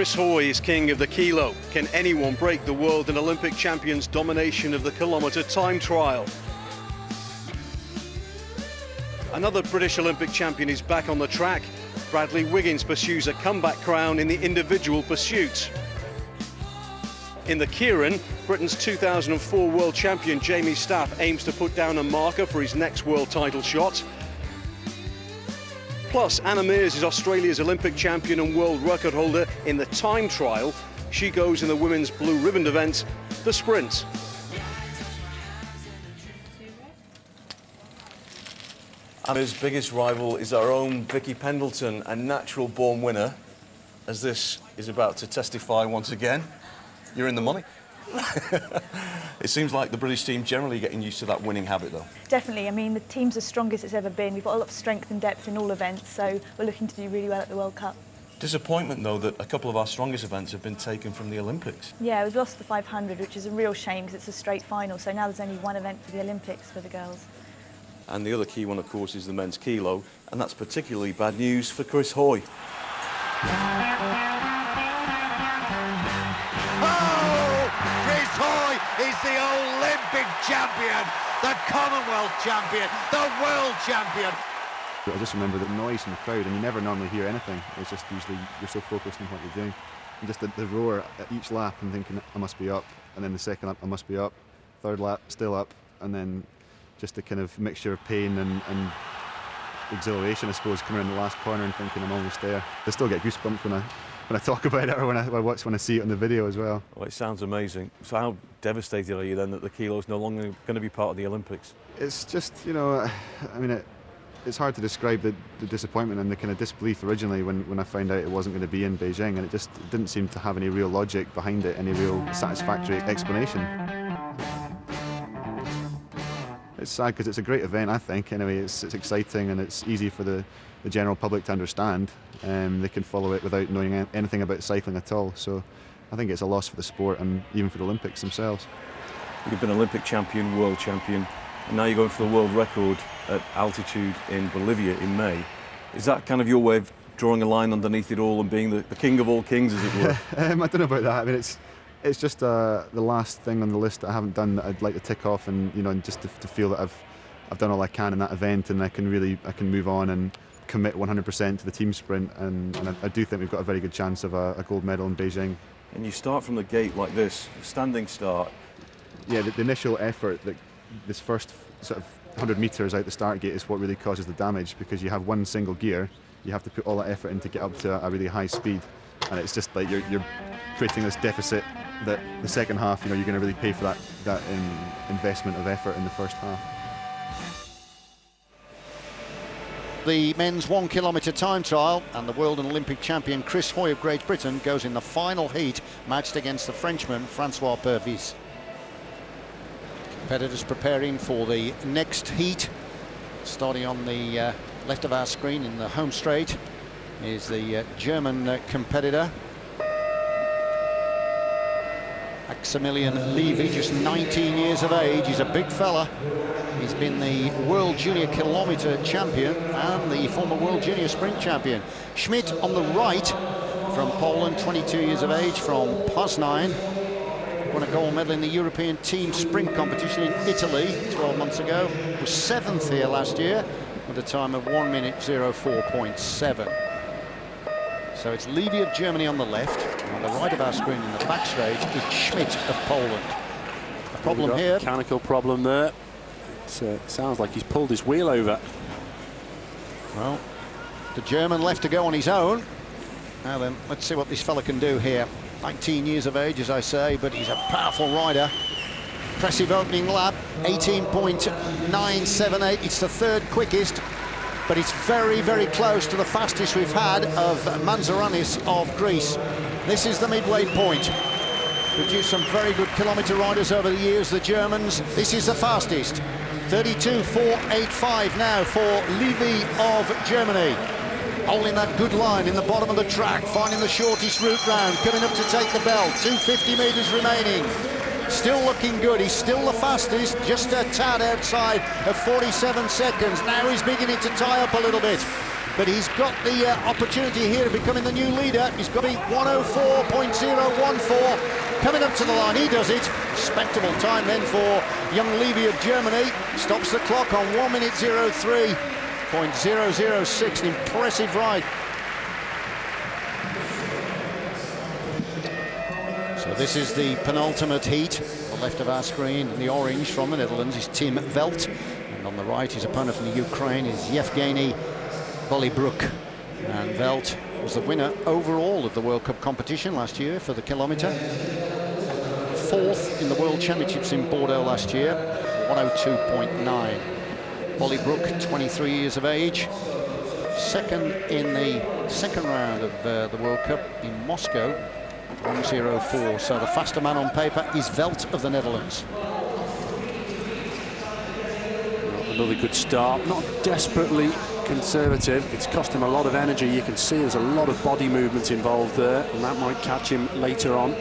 Chris Hoy is king of the kilo. Can anyone break the world and Olympic champions' domination of the kilometre time trial? Another British Olympic champion is back on the track. Bradley Wiggins pursues a comeback crown in the individual pursuit. In the Keirin, Britain's 2004 world champion Jamie Staff aims to put down a marker for his next world title shot. Plus, Anna Meares is Australia's Olympic champion and world record holder in the time trial. She goes in the women's blue ribbon event, the sprint. Anna's biggest rival is our own Vicky Pendleton, a natural-born winner. As this is about to testify once again, you're in the money. It seems like the British team generally getting used to that winning habit, though. Definitely. I mean, the team's as strong as it's ever been. We've got a lot of strength and depth in all events, so we're looking to do really well at the World Cup. Disappointment, though, that a couple of our strongest events have been taken from the Olympics. Yeah, we've lost the 500, which is a real shame because it's a straight final, so now there's only one event for the Olympics for the girls. And the other key one, of course, is the men's kilo, and that's particularly bad news for Chris Hoy. Chris Hoy is the Olympic champion, the Commonwealth champion, the world champion. I just remember the noise in the crowd, and you never normally hear anything. It's just usually you're so focused on what you're doing. And just the roar at each lap and thinking, I must be up. And then the second lap, I must be up. Third lap, still up. And then just the kind of mixture of pain and exhilaration, I suppose, coming in the last corner and thinking I'm almost there. I still get goosebumps when I talk about it or when I see it on the video as well. Well, it sounds amazing. So how devastated are you then that the kilo is no longer going to be part of the Olympics? It's just, you know, I mean, it's hard to describe the disappointment and the kind of disbelief originally when I found out it wasn't going to be in Beijing, and it just didn't seem to have any real logic behind it, any real satisfactory explanation. It's sad because it's a great event, I think. Anyway, it's exciting and it's easy for the general public to understand. They can follow it without knowing anything about cycling at all. So I think it's a loss for the sport and even for the Olympics themselves. You've been Olympic champion, world champion, and now you're going for the world record at altitude in Bolivia in May. Is that kind of your way of drawing a line underneath it all and being the king of all kings, as it were? I don't know about that. I mean, it's just the last thing on the list that I haven't done that I'd like to tick off, and just to feel that I've done all I can in that event, and I can move on and commit 100% to the team sprint, and I do think we've got a very good chance of a gold medal in Beijing. And you start from the gate like this, a standing start. Yeah, the initial effort, that this first sort of 100 metres out the start gate is what really causes the damage, because you have one single gear, you have to put all that effort in to get up to a really high speed, and it's just like you're creating this deficit that the second half, you're going to really pay for that investment of effort in the first half. The men's 1 kilometre time trial, and the world and Olympic champion Chris Hoy of Great Britain goes in the final heat, matched against the Frenchman Francois Pervis. Competitors preparing for the next heat. Starting on the left of our screen in the home straight is the German competitor Maximilian Levy, just 19 years of age. He's a big fella. He's been the World Junior Kilometre champion and the former World Junior Sprint champion. Schmidt on the right from Poland, 22 years of age, from Poznań. Won a gold medal in the European team sprint competition in Italy 12 months ago. Was 7th here last year with a time of 1 minute 04.7. So it's Levy of Germany on the left. On the right of our screen in the back straight is Schmidt of Poland. A problem here. Mechanical problem there. It sounds like he's pulled his wheel over. Well, the German left to go on his own. Now then, let's see what this fella can do here. 19 years of age, as I say, but he's a powerful rider. Impressive opening lap, 18.978. It's the third quickest, but it's very, very close to the fastest we've had of Manzaranis of Greece. This is the midway point. Produced some very good kilometre riders over the years, the Germans. This is the fastest. 32.485 now for Levy of Germany. Holding that good line in the bottom of the track, finding the shortest route round, coming up to take the bell. 250 metres remaining. Still looking good. He's still the fastest, just a tad outside of 47 seconds. Now he's beginning to tie up a little bit. but he's got the opportunity here of becoming the new leader. He's got to be 104.014 coming up to the line. He does it. Respectable time then for young Levy of Germany. Stops the clock on 1:03.006. An impressive ride. So this is the penultimate heat. On the left of our screen, in the orange from the Netherlands, is Tim Velt. And on the right, his opponent from the Ukraine is Yevgeny Bolibrook. And Velt was the winner overall of the World Cup competition last year for the kilometre. Fourth in the World Championships in Bordeaux last year, 102.9. Bolibrook, 23 years of age. Second in the second round of the World Cup in Moscow, 1:04. So the faster man on paper is Velt of the Netherlands. Another good start, not desperately conservative. It's cost him a lot of energy. You can see there's a lot of body movement involved there, and that might catch him later on.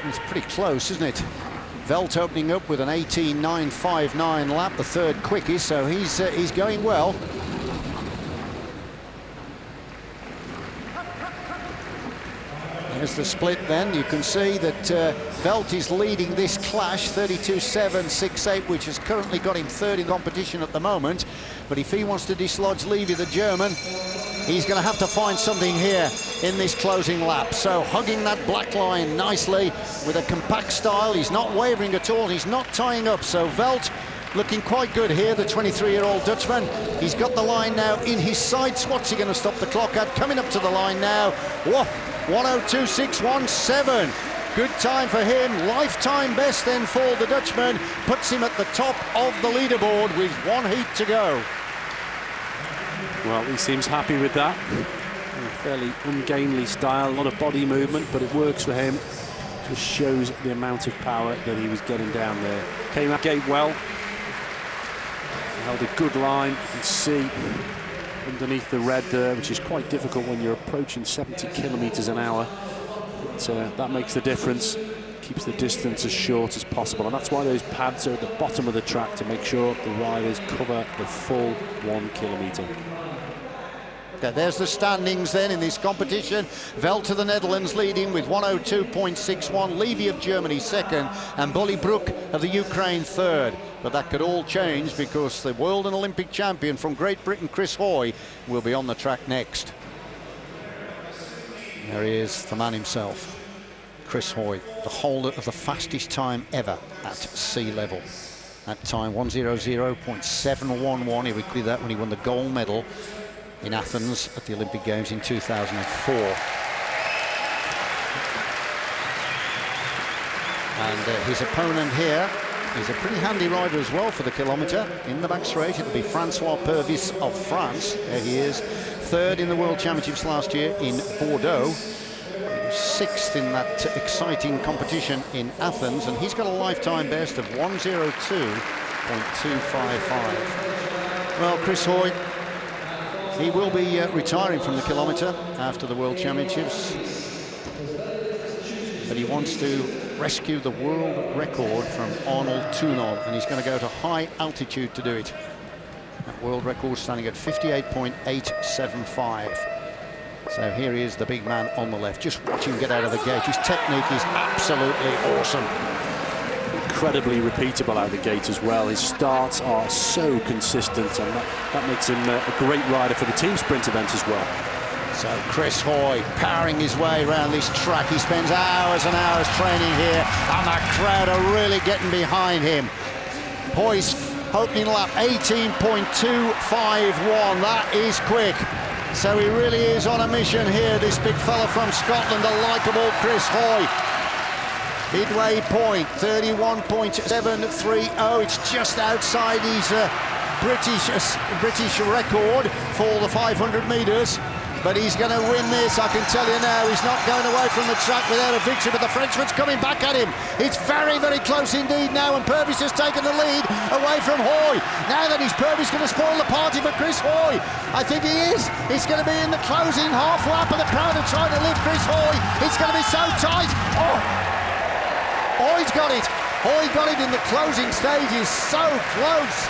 It's pretty close, isn't it? Velt opening up with an 18.959 lap, the third quickest, so he's going well. There's the split then. You can see that Velt is leading this clash, 32.768, which has currently got him third in competition at the moment. But if he wants to dislodge Levy, the German, he's going to have to find something here in this closing lap. So hugging that black line nicely with a compact style. He's not wavering at all. He's not tying up. So Velt looking quite good here, the 23-year-old Dutchman. He's got the line now in his sights. What's he going to stop the clock at? Coming up to the line now. Whoa, 1:02.617. Good time for him. Lifetime best then for the Dutchman. Puts him at the top of the leaderboard with one heat to go. Well, he seems happy with that. A fairly ungainly style, a lot of body movement, but it works for him. Just shows the amount of power that he was getting down there. Came out gate well. Held a good line. You can see underneath the red there, which is quite difficult when you're approaching 70 kilometres an hour. But that makes the difference. Keeps the distance as short as possible, and that's why those pads are at the bottom of the track, to make sure the riders cover the full 1 kilometre. Okay, there's the standings then in this competition. Velt of the Netherlands leading with 1:02.61, Levy of Germany second, and Bolibrook of the Ukraine third. But that could all change because the world and Olympic champion from Great Britain, Chris Hoy, will be on the track next. There he is, the man himself, Chris Hoy, the holder of the fastest time ever at sea level. That time 1:00.711. He recorded that when he won the gold medal in Athens at the Olympic Games in 2004. And his opponent here is a pretty handy rider as well for the kilometre. In the back straight, it'll be Francois Purvis of France. There he is, third in the World Championships last year in Bordeaux. Sixth in that exciting competition in Athens, and he's got a lifetime best of 1:02.255. Well, Chris Hoy, he will be retiring from the kilometre after the World Championships, but he wants to rescue the world record from Arnold Toonol, and he's going to go to high altitude to do it. That world record standing at 58.875. So here he is, the big man on the left. Just watch him get out of the gate. His technique is absolutely awesome. Incredibly repeatable out of the gate as well. His starts are so consistent, and that makes him a great rider for the team sprint event as well. So Chris Hoy powering his way around this track. He spends hours and hours training here, and that crowd are really getting behind him. Hoy's opening lap 18.251. That is quick. So he really is on a mission here, this big fella from Scotland, the likeable Chris Hoy. Midway point, 31.730. It's just outside his British record for the 500 metres. But he's going to win this, I can tell you now. He's not going away from the track without a victory, but the Frenchman's coming back at him. It's very, very close indeed now, and Purvis has taken the lead away from Hoy. Now that he's Purvis going to spoil the party for Chris Hoy. I think he is. He's going to be in the closing half lap, and the crowd are trying to lift Chris Hoy. It's going to be so tight. Oh, Hoy's got it. Hoy got it in the closing stages, so close.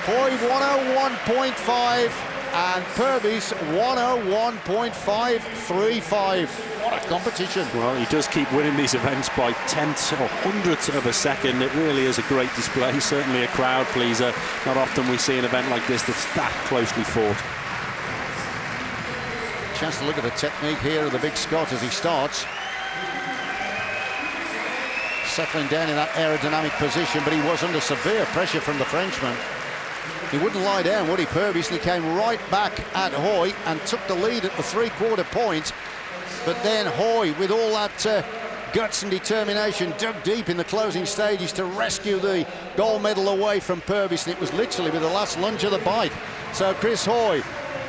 Hoy 101.5 and Purvis 101.535. What a competition. Well, he does keep winning these events by tenths or hundredths of a second. It really is a great display, certainly a crowd pleaser. Not often we see an event like this that's that closely fought. Chance to look at the technique here of the big Scot as he starts. Settling down in that aerodynamic position, but he was under severe pressure from the Frenchman. He wouldn't lie down, would he, Purvis? And he came right back at Hoy and took the lead at the three-quarter point. But then Hoy, with all that guts and determination, dug deep in the closing stages to rescue the gold medal away from Purvis, and it was literally with the last lunge of the bike. So Chris Hoy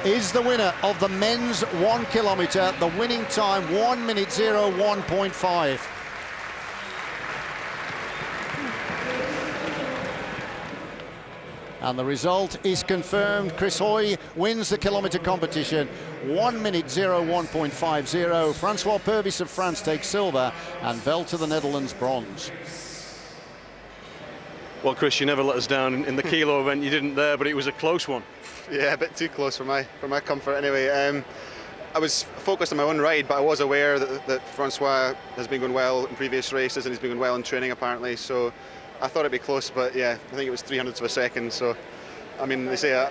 is the winner of the men's 1 kilometre, the winning time 1:01.5. And the result is confirmed. Chris Hoy wins the kilometre competition, 1:01.50. Francois Purvis of France takes silver, and Velt of the Netherlands bronze. Well, Chris, you never let us down in the kilo event. You didn't there, but it was a close one. Yeah, a bit too close for my comfort anyway. I was focused on my own ride, but I was aware that Francois has been going well in previous races and he's been going well in training apparently, so I thought it'd be close, but yeah, I think it was 300ths of a second, so I mean, they say a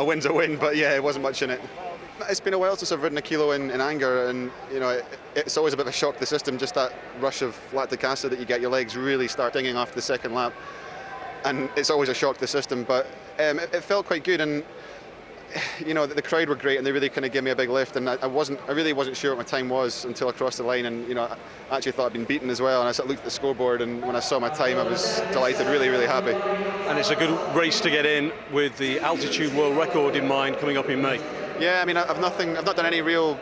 win's a win, but yeah, it wasn't much in it. It's been a while since I've ridden a kilo in anger, and it's always a bit of a shock to the system, just that rush of lactic acid that you get. Your legs really start dinging after the second lap, and it's always a shock to the system, but it felt quite good, and the crowd were great and they really kind of gave me a big lift, and I really wasn't sure what my time was until I crossed the line, and I actually thought I'd been beaten as well, and I sort of looked at the scoreboard, and when I saw my time I was delighted, really, really happy. And it's a good race to get in with the altitude world record in mind coming up in May. Yeah, I mean, I've not done any real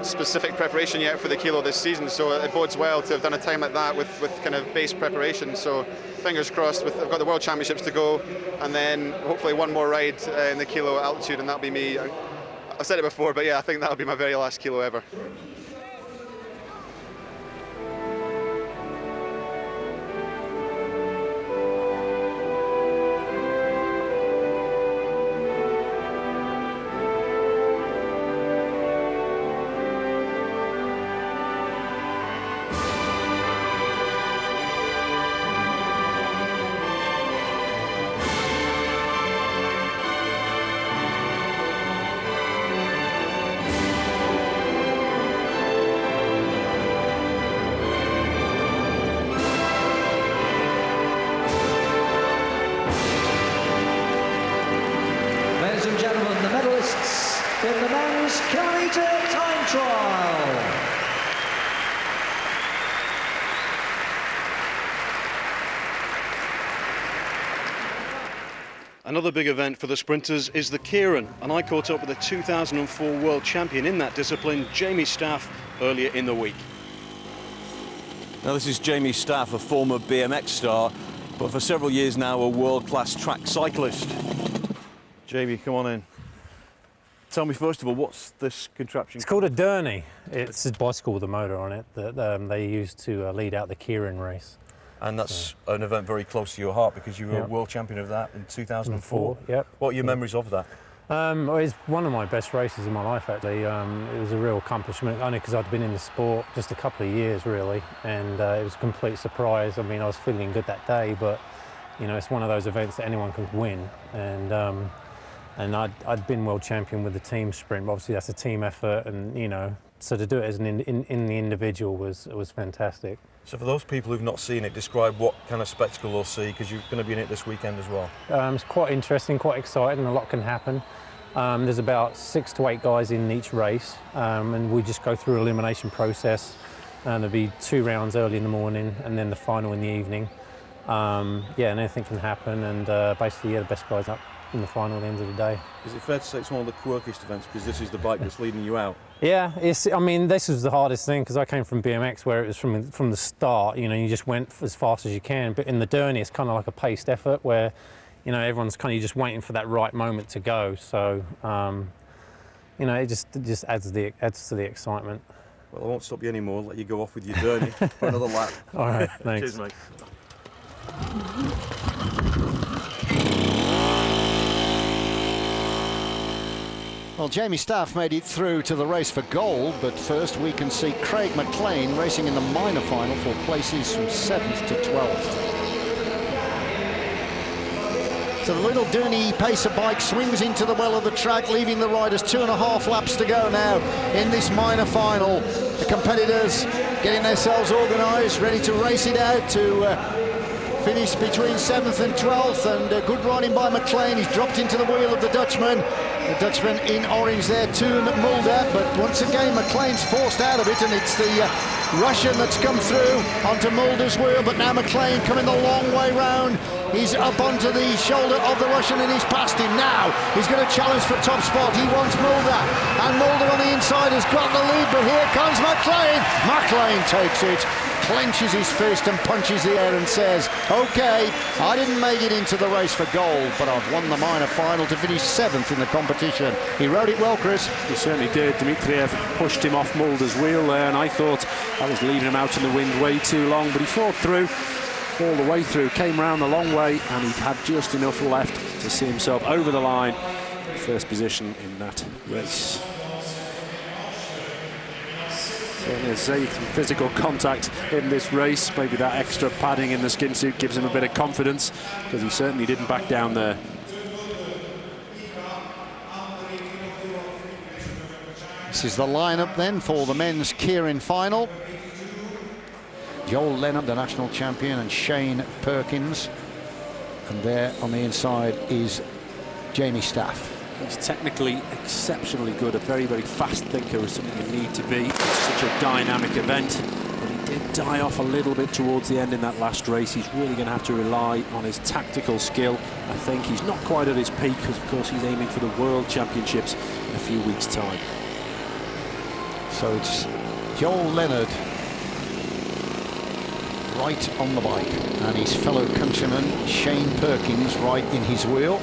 specific preparation yet for the kilo this season, so it bodes well to have done a time like that with kind of base preparation, so fingers crossed. I've got the World Championships to go, and then hopefully one more ride in the kilo altitude, and that'll be me. I've said it before, but yeah, I think that'll be my very last kilo ever. Ladies and gentlemen, the medalists in the men's kilometre time trial. Another big event for the sprinters is the Keirin, and I caught up with the 2004 world champion in that discipline, Jamie Staff, earlier in the week. Now this is Jamie Staff, a former BMX star, but for several years now a world-class track cyclist. Jamie, come on in. Tell me first of all, what's this contraption? It's called a Derny. It's a bicycle with a motor on it that they use to lead out the Keirin race. And that's an event very close to your heart because you were a world champion of that in 2004. Yep. What are your memories of that? Well, it's one of my best races in my life, actually. It was a real accomplishment, only because I'd been in the sport just a couple of years, really, and it was a complete surprise. I mean, I was feeling good that day, but it's one of those events that anyone can win, and I'd been world champion with the team sprint. But obviously, that's a team effort, and so to do it as in the individual was fantastic. So for those people who've not seen it, describe what kind of spectacle they'll see, because you're going to be in it this weekend as well. It's quite interesting, quite exciting. A lot can happen. There's about 6 to 8 guys in each race, and we just go through an elimination process. And there'll be 2 rounds early in the morning, and then the final in the evening. And anything can happen, and basically, the best guys up in the final at the end of the day. Is it fair to say it's one of the quirkiest events because this is the bike that's leading you out? Yeah, this was the hardest thing because I came from BMX where it was from the start, you just went as fast as you can, but in the Derny it's kind of like a paced effort where, everyone's kind of just waiting for that right moment to go, so, it just adds to the excitement. Well, I won't stop you anymore. I'll let you go off with your journey for another lap. All right, thanks. Cheers, mate. Well, Jamie Staff made it through to the race for gold, but first we can see Craig McLean racing in the minor final for places from 7th to 12th. So the little Dooney Pacer bike swings into the well of the track, leaving the riders 2.5 laps to go now in this minor final. The competitors getting themselves organised, ready to race it out to finish between 7th and 12th, and good riding by McLean. He's dropped into the wheel of the Dutchman. The Dutchman in orange there, Toon Mulder, but once again McLean's forced out of it, and it's the Russian that's come through onto Mulder's wheel, but now McLean coming the long way round. He's up onto the shoulder of the Russian and he's past him now. He's going to challenge for top spot. He wants Mulder, and Mulder on the inside has got the lead, but here comes McLean. McLean takes it, clenches his fist and punches the air and says, OK, I didn't make it into the race for gold, but I've won the minor final to finish 7th in the competition. He rode it well, Chris. He certainly did. Dmitriev pushed him off Mulder's wheel there, and I thought I was leaving him out in the wind way too long, but he fought through all the way through, came round the long way, and he had just enough left to see himself over the line. First position in that race. Certainly some physical contact in this race. Maybe that extra padding in the skin suit gives him a bit of confidence, because he certainly didn't back down there. This is the lineup then for the men's Keirin final. Joel Leonard, the national champion, and Shane Perkins. And there on the inside is Jamie Staff. He's technically exceptionally good, a very, very fast thinker, is something you need to be. It's such a dynamic event, but he did die off a little bit towards the end in that last race. He's really going to have to rely on his tactical skill. I think he's not quite at his peak, because of course he's aiming for the World Championships in a few weeks' time. So it's Joel Leonard right on the bike, and his fellow countryman Shane Perkins right in his wheel.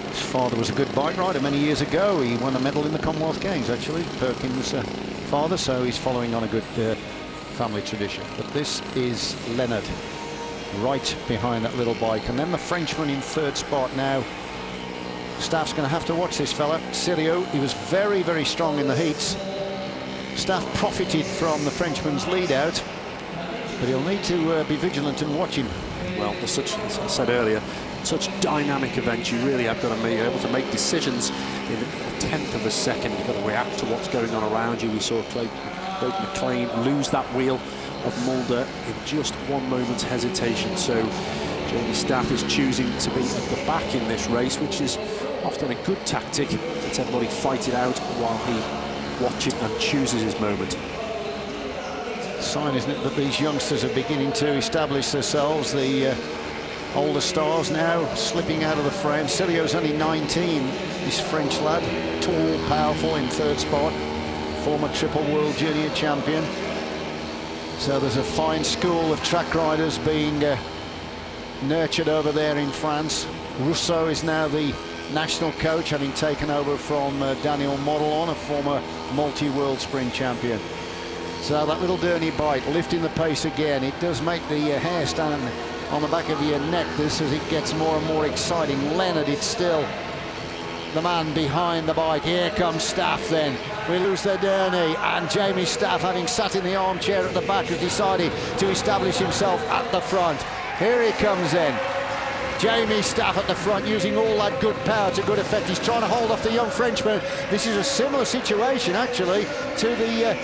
His father was a good bike rider many years ago. He won a medal in the Commonwealth Games, actually, Perkins' father, so he's following on a good family tradition. But this is Leonard right behind that little bike, and then the Frenchman in 3rd spot now. Staff's going to have to watch this fella, Sirio. He was very, very strong in the heats. Staff profited from the Frenchman's lead out, but he'll need to be vigilant and watch him. Well, there's such, as I said earlier, such dynamic events, you really have got to be able to make decisions in a tenth of a second. You've got to react to what's going on around you. We saw Craig McLean lose that wheel of Mulder in just one moment's hesitation. So Jamie Staff is choosing to be at the back in this race, which is often a good tactic. Let everybody fight it out while he watches and chooses his moment. Sign, isn't it, that these youngsters are beginning to establish themselves. The older stars now slipping out of the frame. Silio's only 19, this French lad, tall, powerful, in 3rd spot, former triple world junior champion. So there's a fine school of track riders being nurtured over there in France. Rousseau is now the national coach, having taken over from Daniel Modelon, a former multi-world sprint champion. So that little Dooney bike lifting the pace again. It does make the hair stand on the back of your neck, this, as it gets more and more exciting. Leonard, it's still the man behind the bike. Here comes Staff then. We lose the Dooney, and Jamie Staff, having sat in the armchair at the back, has decided to establish himself at the front. Here he comes then. Jamie Staff at the front, using all that good power to good effect. He's trying to hold off the young Frenchman. This is a similar situation, actually, to the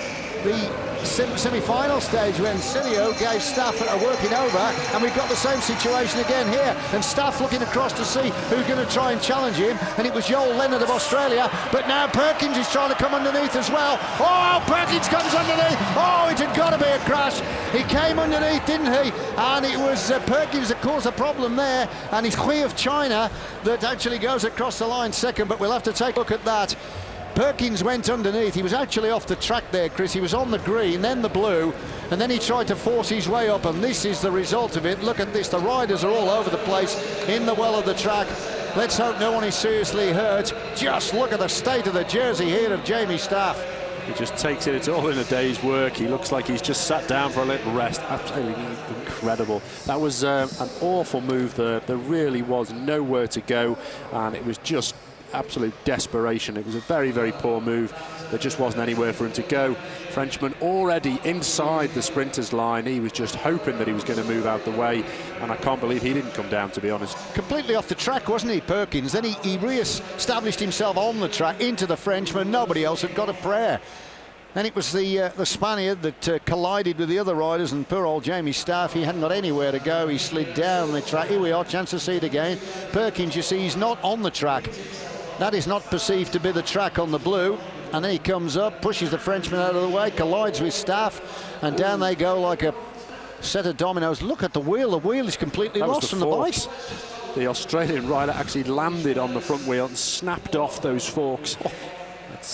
semi-final stage when Silio gave Staff a working over, and we've got the same situation again here, and Staff looking across to see who's going to try and challenge him, and it was Joel Leonard of Australia, but now Perkins is trying to come underneath as well. Oh, Perkins comes underneath. Oh, it had got to be a crash. He came underneath, didn't he? And it was Perkins that caused a problem there, and it's Hui of China that actually goes across the line second, but we'll have to take a look at that. Perkins went underneath. He was actually off the track there, Chris. He was on the green, then the blue, and then he tried to force his way up, and this is the result of it. Look at this. The riders are all over the place in the well of the track. Let's hope no one is seriously hurt. Just look at the state of the jersey here of Jamie Staff. He just takes it. It's all in a day's work. He looks like he's just sat down for a little rest. Absolutely incredible. That was an awful move there. There really was nowhere to go, and it was just absolute desperation. It was a very, very poor move. There just wasn't anywhere for him to go. Frenchman already inside the sprinters line. He was just hoping that he was going to move out the way, and I can't believe he didn't come down, to be honest. Completely off the track, wasn't he, Perkins? Then he re-established himself on the track into the Frenchman. Nobody else had got a prayer. And it was the Spaniard that collided with the other riders, and poor old Jamie Staff, he hadn't got anywhere to go. He slid down the track. Here we are, chance to see it again. Perkins, you see, he's not on the track. That is not perceived to be the track on the blue. And then he comes up, pushes the Frenchman out of the way, collides with Staff, and down they go like a set of dominoes. Look at the wheel is completely lost from the bikes. The Australian rider actually landed on the front wheel and snapped off those forks.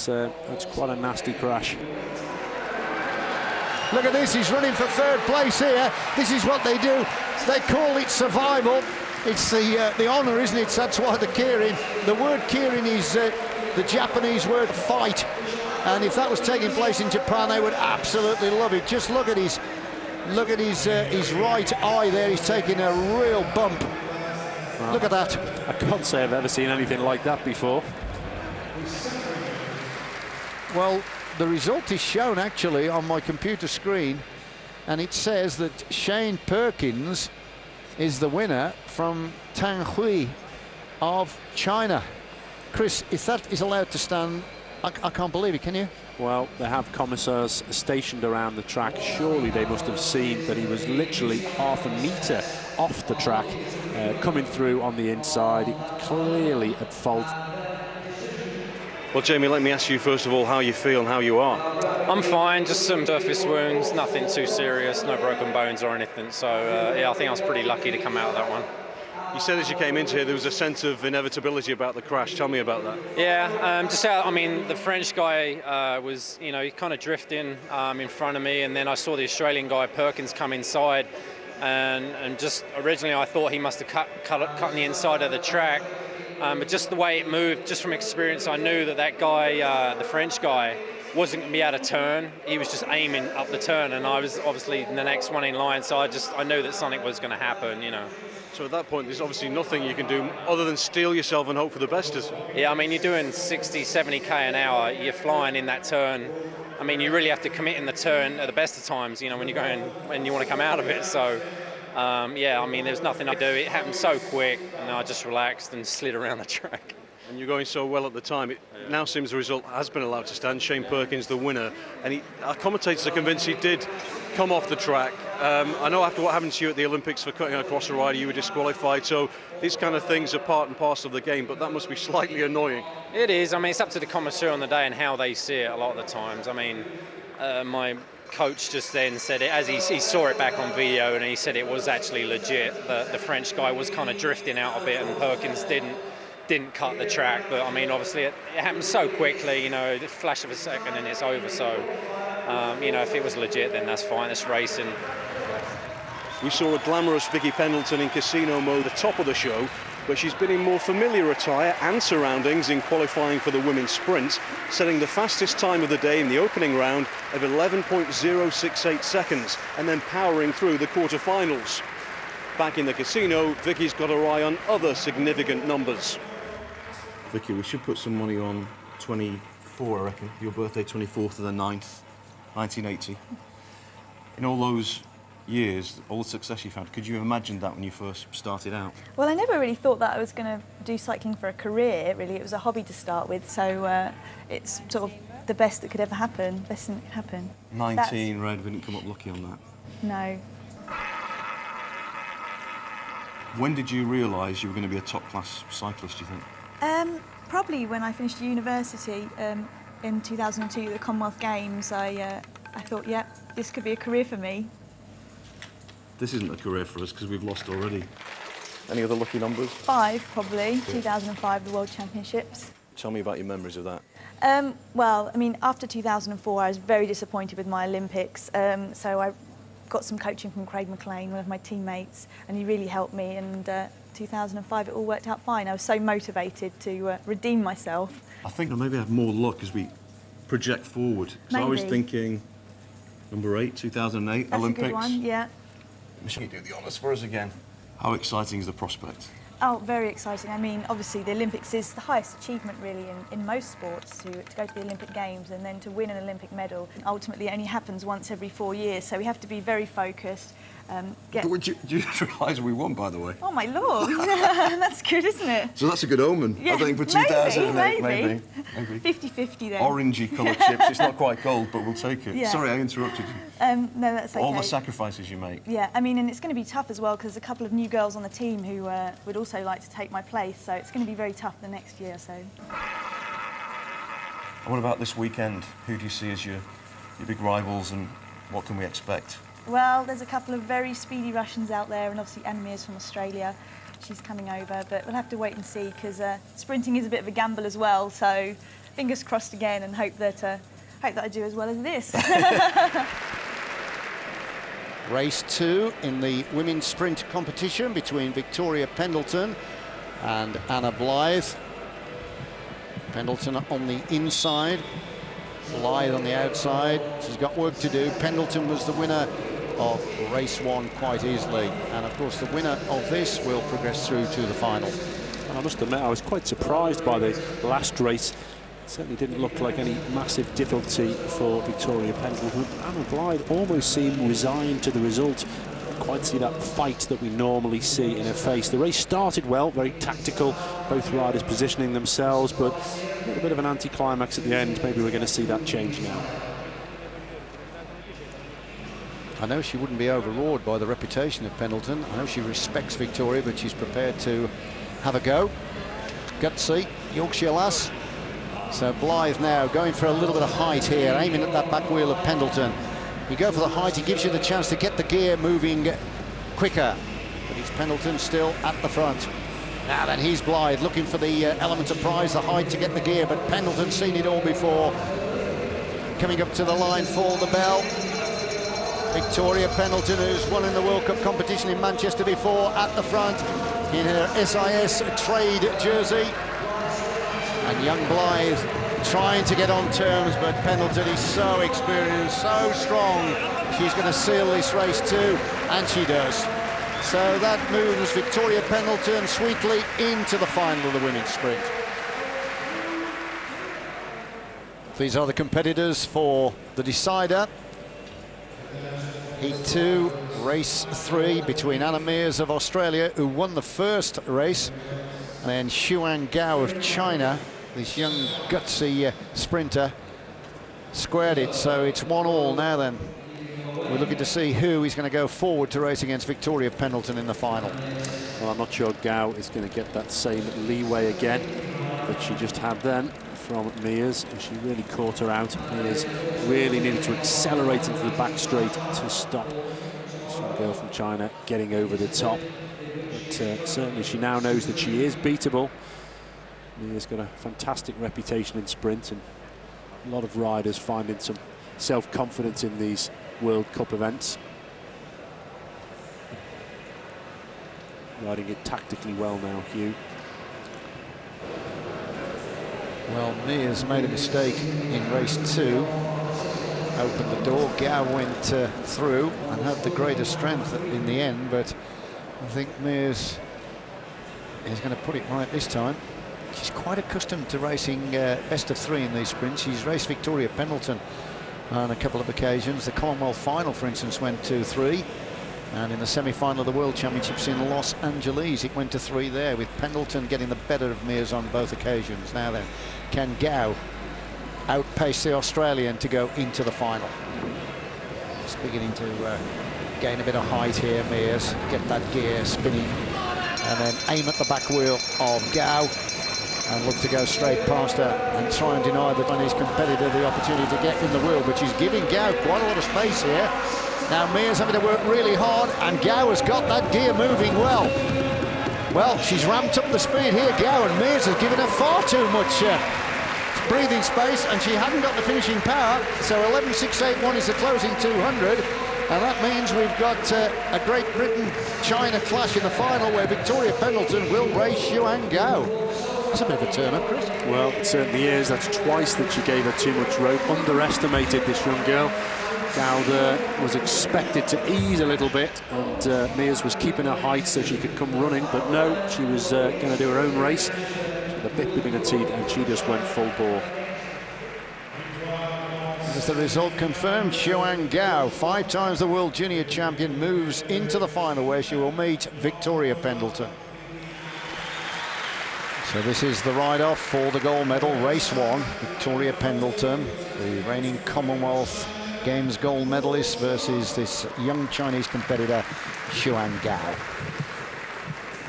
That's quite a nasty crash. Look at this, he's running for third place here. This is what they do. They call it survival. It's the honour, isn't it? That's why the Kirin. The word Kirin is the Japanese word fight. And if that was taking place in Japan, they would absolutely love it. Just look at his right eye there. He's taking a real bump. Look at that. I can't say I've ever seen anything like that before. Well, the result is shown actually on my computer screen, and it says that Shane Perkins is the winner from Tanghui of China. Chris, if that is allowed to stand, I can't believe it, can you? Well, they have commissars stationed around the track. Surely they must have seen that he was literally half a metre off the track, coming through on the inside. Clearly at fault. Well, Jamie, let me ask you first of all how you feel and how you are. I'm fine, just some surface wounds, nothing too serious, no broken bones or anything. So, yeah, I think I was pretty lucky to come out of that one. You said as you came into here there was a sense of inevitability about the crash. Tell me about that. Yeah, I mean, the French guy was, kind of drifting in front of me, and then I saw the Australian guy, Perkins, come inside, and just originally I thought he must have cut on the inside of the track. But just the way it moved, just from experience, I knew that guy, the French guy, wasn't going to be able to turn. He was just aiming up the turn, and I was obviously the next one in line, so I knew that something was going to happen, So at that point, there's obviously nothing you can do other than steel yourself and hope for the best. Yeah, I mean, you're doing 60, 70k an hour, you're flying in that turn. I mean, you really have to commit in the turn at the best of times, when you're going and you want to come out of it, so... yeah, I mean, there's nothing I could do. It happened so quick, and I just relaxed and slid around the track. And you're going so well at the time. It now seems the result has been allowed to stand. Shane Perkins, the winner. And our commentators are convinced he did come off the track. I know after what happened to you at the Olympics for cutting across a rider, you were disqualified. So these kind of things are part and parcel of the game, but that must be slightly annoying. It is. I mean, it's up to the commissaire on the day and how they see it a lot of the times. I mean, my coach just then said it as he saw it back on video, and he said it was actually legit. The French guy was kind of drifting out a bit, and Perkins didn't cut the track. But I mean, obviously it happened so quickly, the flash of a second and it's over. So if it was legit, then that's fine. It's racing. We saw a glamorous Vicky Pendleton in casino mode at the top of the show, but she's been in more familiar attire and surroundings in qualifying for the women's sprint, setting the fastest time of the day in the opening round of 11.068 seconds, and then powering through the quarterfinals. Back in the casino, Vicky's got her eye on other significant numbers. Vicky, we should put some money on 24, I reckon. Your birthday, 24th of the 9th, 1980. In all those years, all the success you've had, could you imagine that when you first started out? Well, I never really thought that I was going to do cycling for a career, really. It was a hobby to start with, so it's sort of the best that could ever happen, best thing that could happen. 19, Red, we didn't come up lucky on that. No. When did you realise you were going to be a top-class cyclist, do you think? Probably when I finished university in 2002, the Commonwealth Games. I thought, yeah, this could be a career for me. This isn't a career for us because we've lost already. Any other lucky numbers? 5, probably. 2005, the World Championships. Tell me about your memories of that. Well, I mean, after 2004, I was very disappointed with my Olympics. So I got some coaching from Craig McLean, one of my teammates, and he really helped me. And 2005, it all worked out fine. I was so motivated to redeem myself. I think maybe I have more luck as we project forward? 'Cause I was Maybe. thinking number 8, 2008 That's Olympics. a good one, yeah. Can you do the honours for us again? How exciting is the prospect? Oh, very exciting. I mean, obviously the Olympics is the highest achievement really in most sports, to go to the Olympic Games and then to win an Olympic medal. Ultimately it only happens once every 4 years, so we have to be very focused. Do you realise we won, by the way? Oh my lord, that's good, isn't it? So that's a good omen, Yeah, I think, for maybe, 2008, maybe. maybe. 50-50 then. Orangey coloured chips, it's not quite gold, but we'll take it. Yeah. Sorry, I interrupted you. No, that's okay. All the sacrifices you make. Yeah, I mean, and it's going to be tough as well because there's a couple of new girls on the team who would also like to take my place, so it's going to be very tough the next year or so. And what about this weekend? Who do you see as your big rivals, and what can we expect? Well, there's a couple of very speedy Russians out there, and obviously Anna Meares from Australia. She's coming over, but we'll have to wait and see because sprinting is a bit of a gamble as well. So fingers crossed again, and hope that I do as well as this. Race 2 in the women's sprint competition between Victoria Pendleton and Anna Blythe. Pendleton on the inside, Blythe on the outside. She's got work to do. Pendleton was the winner of race 1 quite easily, and of course the winner of this will progress through to the final. And I must admit, I was quite surprised by the last race. It certainly didn't look like any massive difficulty for Victoria Pendleton. Anna Blythe almost seemed resigned to the result. Didn't quite see that fight that we normally see in her face. The race started well, very tactical, both riders positioning themselves, but a little bit of an anti-climax at the end. Maybe we're going to see that change now. I know she wouldn't be overawed by the reputation of Pendleton. I know she respects Victoria, but she's prepared to have a go. Gutsy, Yorkshire lass. So Blythe now going for a little bit of height here, aiming at that back wheel of Pendleton. You go for the height, he gives you the chance to get the gear moving quicker. But it's Pendleton still at the front. Now then, he's Blythe looking for the element of prize, the height to get the gear, but Pendleton's seen it all before. Coming up to the line for the bell. Victoria Pendleton, who's won in the World Cup competition in Manchester before, at the front in her SIS trade jersey. And young Blythe trying to get on terms, but Pendleton is so experienced, so strong. She's going to seal this race too, and she does. So that moves Victoria Pendleton sweetly into the final of the women's sprint. These are the competitors for the decider. Heat 2, race 3 between Anna Meares of Australia, who won the first race, and then Xuan Gao of China, this young gutsy sprinter, squared it. So it's 1-1 now then. We're looking to see who is going to go forward to race against Victoria Pendleton in the final. Well, I'm not sure Gao is going to get that same leeway again that she just had then from Meares, and she really caught her out. Meares really needed to accelerate into the back straight to stop this young girl from China getting over the top. But certainly she now knows that she is beatable. Meares got a fantastic reputation in sprint, and a lot of riders finding some self-confidence in these World Cup events. Riding it tactically well now, Hugh. Well, Meares made a mistake in race 2. Opened the door, Gao went through and had the greater strength in the end, but I think Meares is going to put it right this time. She's quite accustomed to racing best of 3 in these sprints. She's raced Victoria Pendleton on a couple of occasions. The Commonwealth final, for instance, went 2-3. And in the semi-final of the World Championships in Los Angeles, it went to 3 there, with Pendleton getting the better of Meares on both occasions. Now then, can Gao outpace the Australian to go into the final? Just beginning to gain a bit of height here, Meares. Get that gear spinning. And then aim at the back wheel of Gao. And look to go straight past her and try and deny the Chinese competitor the opportunity to get in the wheel. But she's giving Gao quite a lot of space here. Now Meares having to work really hard, and Gao has got that gear moving well. Well, she's ramped up the speed here, Gao, and Meares has given her far too much breathing space, and she hadn't got the finishing power. So 11.681 is the closing 200, and that means we've got a Great Britain-China clash in the final, where Victoria Pendleton will race Xuan Gao. That's a bit of a turn-up, Chris. Well, it certainly is. That's twice that she gave her too much rope. Underestimated this young girl. Gowder was expected to ease a little bit, and Mears was keeping her height so she could come running, but no, she was going to do her own race. She had a bit between her teeth, and she just went full bore. As the result confirmed, Xuan Gao, 5 times the World Junior Champion, moves into the final where she will meet Victoria Pendleton. So this is the ride-off for the gold medal, race 1. Victoria Pendleton, the reigning Commonwealth Games gold medalist, versus this young Chinese competitor, Xuan Gao.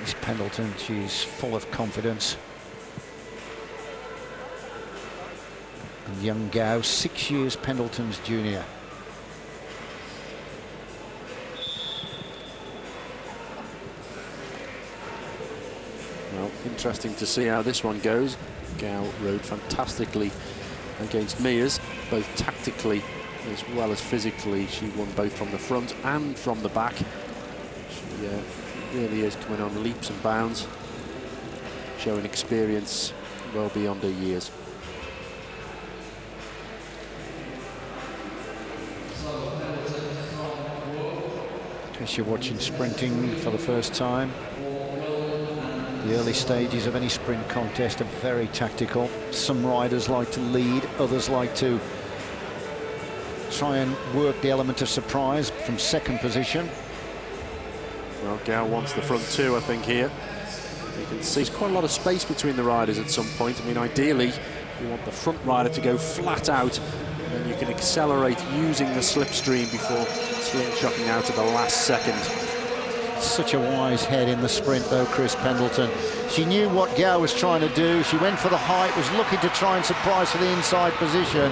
Miss Pendleton, she's full of confidence. And young Gao, 6 years Pendleton's junior. Well, interesting to see how this one goes. Gao rode fantastically against Mears, both tactically as well as physically. She won both from the front and from the back. She really is coming on leaps and bounds, showing experience well beyond her years. In case you're watching sprinting for the first time, the early stages of any sprint contest are very tactical. Some riders like to lead, others like to try and work the element of surprise from second position. Well, Gao wants the front two, I think, here. You can see there's quite a lot of space between the riders at some point. I mean, ideally, you want the front rider to go flat out, and then you can accelerate using the slipstream before slingshotting out at the last second. Such a wise head in the sprint, though, Chris Pendleton. She knew what Gao was trying to do. She went for the height, was looking to try and surprise for the inside position.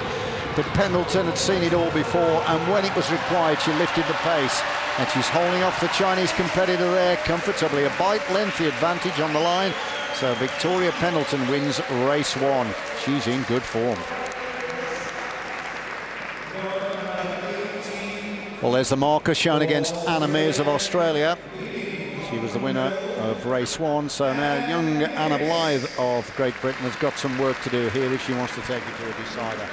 But Pendleton had seen it all before, and when it was required, she lifted the pace. And she's holding off the Chinese competitor there comfortably. A bike length, the advantage on the line. So Victoria Pendleton wins race 1. She's in good form. Well, there's the marker shown against Anna Mears of Australia. She was the winner of race 1. So now young Anna Blythe of Great Britain has got some work to do here if she wants to take it to a decider.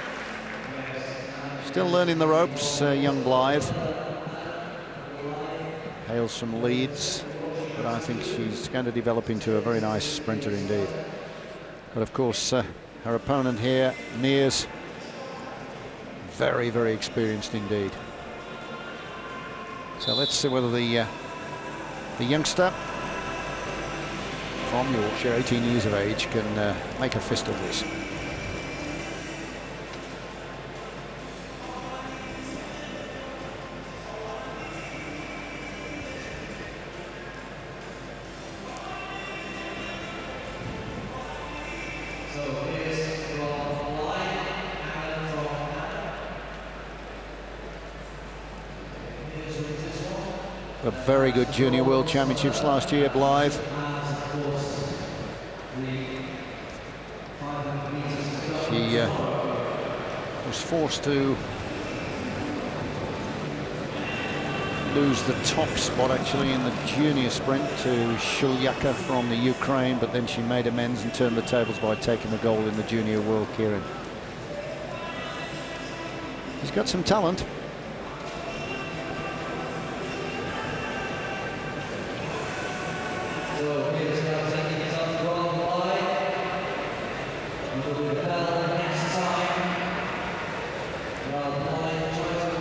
Still learning the ropes, young Blythe. Hails from Leeds, but I think she's going to develop into a very nice sprinter indeed. But of course, her opponent here, Mears, very, very experienced indeed. So let's see whether the youngster from Yorkshire, 18 years of age, can make a fist of this. Got very good junior world championships last year, Blythe. She was forced to lose the top spot actually in the junior sprint to Shulyaka from the Ukraine, but then she made amends and turned the tables by taking the gold in the junior world keirin. She's got some talent.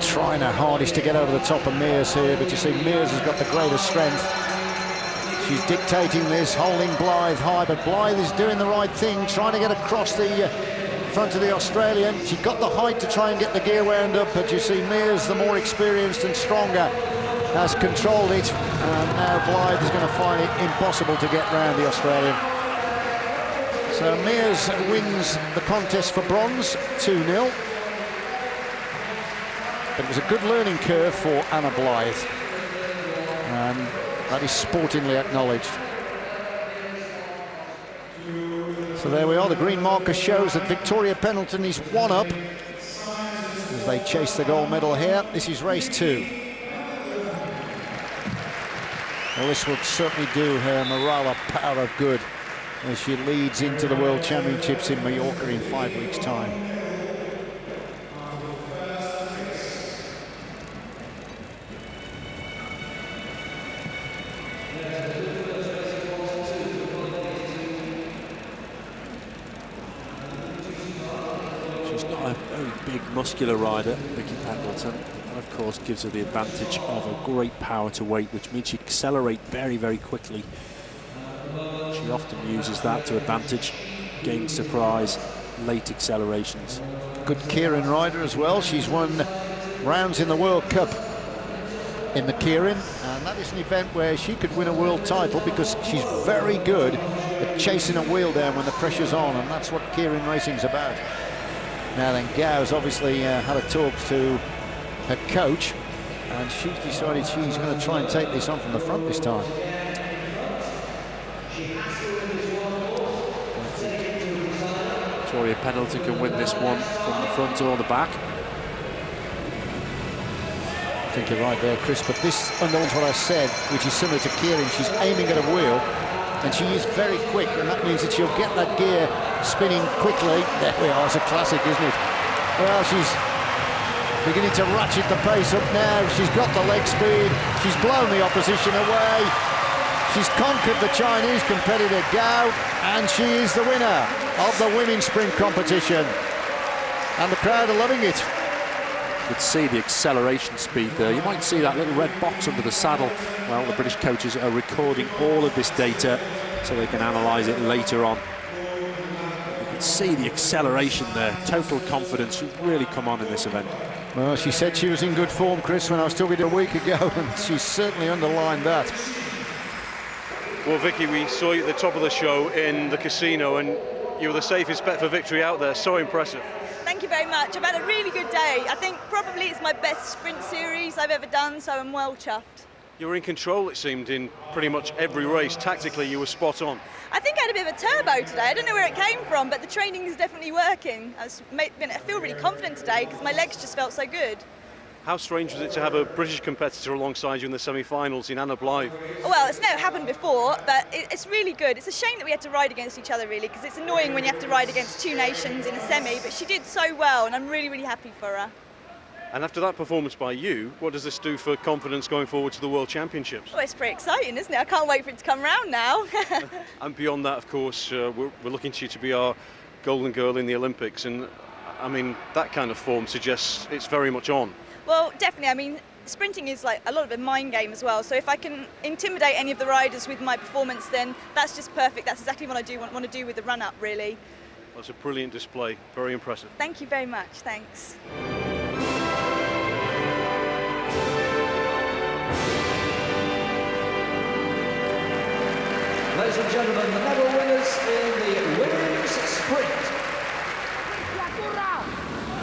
Trying her hardest to get over the top of Mears here, but you see Mears has got the greatest strength. She's dictating this, holding Blythe high, but Blythe is doing the right thing, trying to get across the front of the Australian. She got the height to try and get the gear wound up, but you see Mears, the more experienced and stronger, has controlled it, and now Blythe is going to find it impossible to get round the Australian. So Mears wins the contest for bronze, 2-0. But it was a good learning curve for Anna Blythe, and that is sportingly acknowledged. So there we are, the green marker shows that Victoria Pendleton is 1 up as they chase the gold medal here. This is race 2. Well, this would certainly do her morale a power of good as she leads into the World Championships in Mallorca in 5 weeks' time. She's not a very big, muscular rider, Vicky Pendleton. That, of course, gives her the advantage of a great power to weight, which means she can accelerate very, very quickly. She often uses that to advantage, gain surprise, late accelerations. Good Keirin rider as well. She's won rounds in the World Cup in the Keirin, and that is an event where she could win a world title because she's very good at chasing a wheel down when the pressure's on, and that's what Keirin racing's about. Now then, Gau's obviously had a talk to her coach, and she's decided she's going to try and take this on from the front this time. Victoria Pendleton can win this one from the front or the back. I think you're right there, Chris, but this underlines what I said, which is similar to Keirin. She's aiming at a wheel, and she is very quick, and that means that she'll get that gear spinning quickly. There we are, it's a classic, isn't it? Well, she's beginning to ratchet the pace up now. She's got the leg speed, she's blown the opposition away. She's conquered the Chinese competitor Gao, and she is the winner of the women's sprint competition. And the crowd are loving it. You could see the acceleration speed there. You might see that little red box under the saddle. Well, the British coaches are recording all of this data so they can analyse it later on. You can see the acceleration there, total confidence. She's really come on in this event. Well, she said she was in good form, Chris, when I was talking to her a week ago, and she's certainly underlined that. Well, Vicky, we saw you at the top of the show in the casino, and you were the safest bet for victory out there. So impressive. Thank you very much. I've had a really good day. I think probably it's my best sprint series I've ever done, so I'm well chuffed. You were in control, it seemed, in pretty much every race. Tactically, you were spot on. I think I had a bit of a turbo today. I don't know where it came from, but the training is definitely working. I feel really confident today because my legs just felt so good. How strange was it to have a British competitor alongside you in the semi-finals in Anna Blythe? Well, it's never happened before, but it's really good. It's a shame that we had to ride against each other, really, because it's annoying when you have to ride against two nations in a semi, but she did so well, and I'm really, really happy for her. And after that performance by you, what does this do for confidence going forward to the World Championships? Well, it's pretty exciting, isn't it? I can't wait for it to come round now. And beyond that, of course, we're looking to you to be our golden girl in the Olympics, and I mean, that kind of form suggests it's very much on. Well, definitely. I mean, sprinting is like a lot of a mind game as well. So if I can intimidate any of the riders with my performance, then that's just perfect. That's exactly what I want to do with the run-up, really. That's a brilliant display. Very impressive. Thank you very much. Thanks. Ladies and gentlemen, the medal winners in the women's sprint.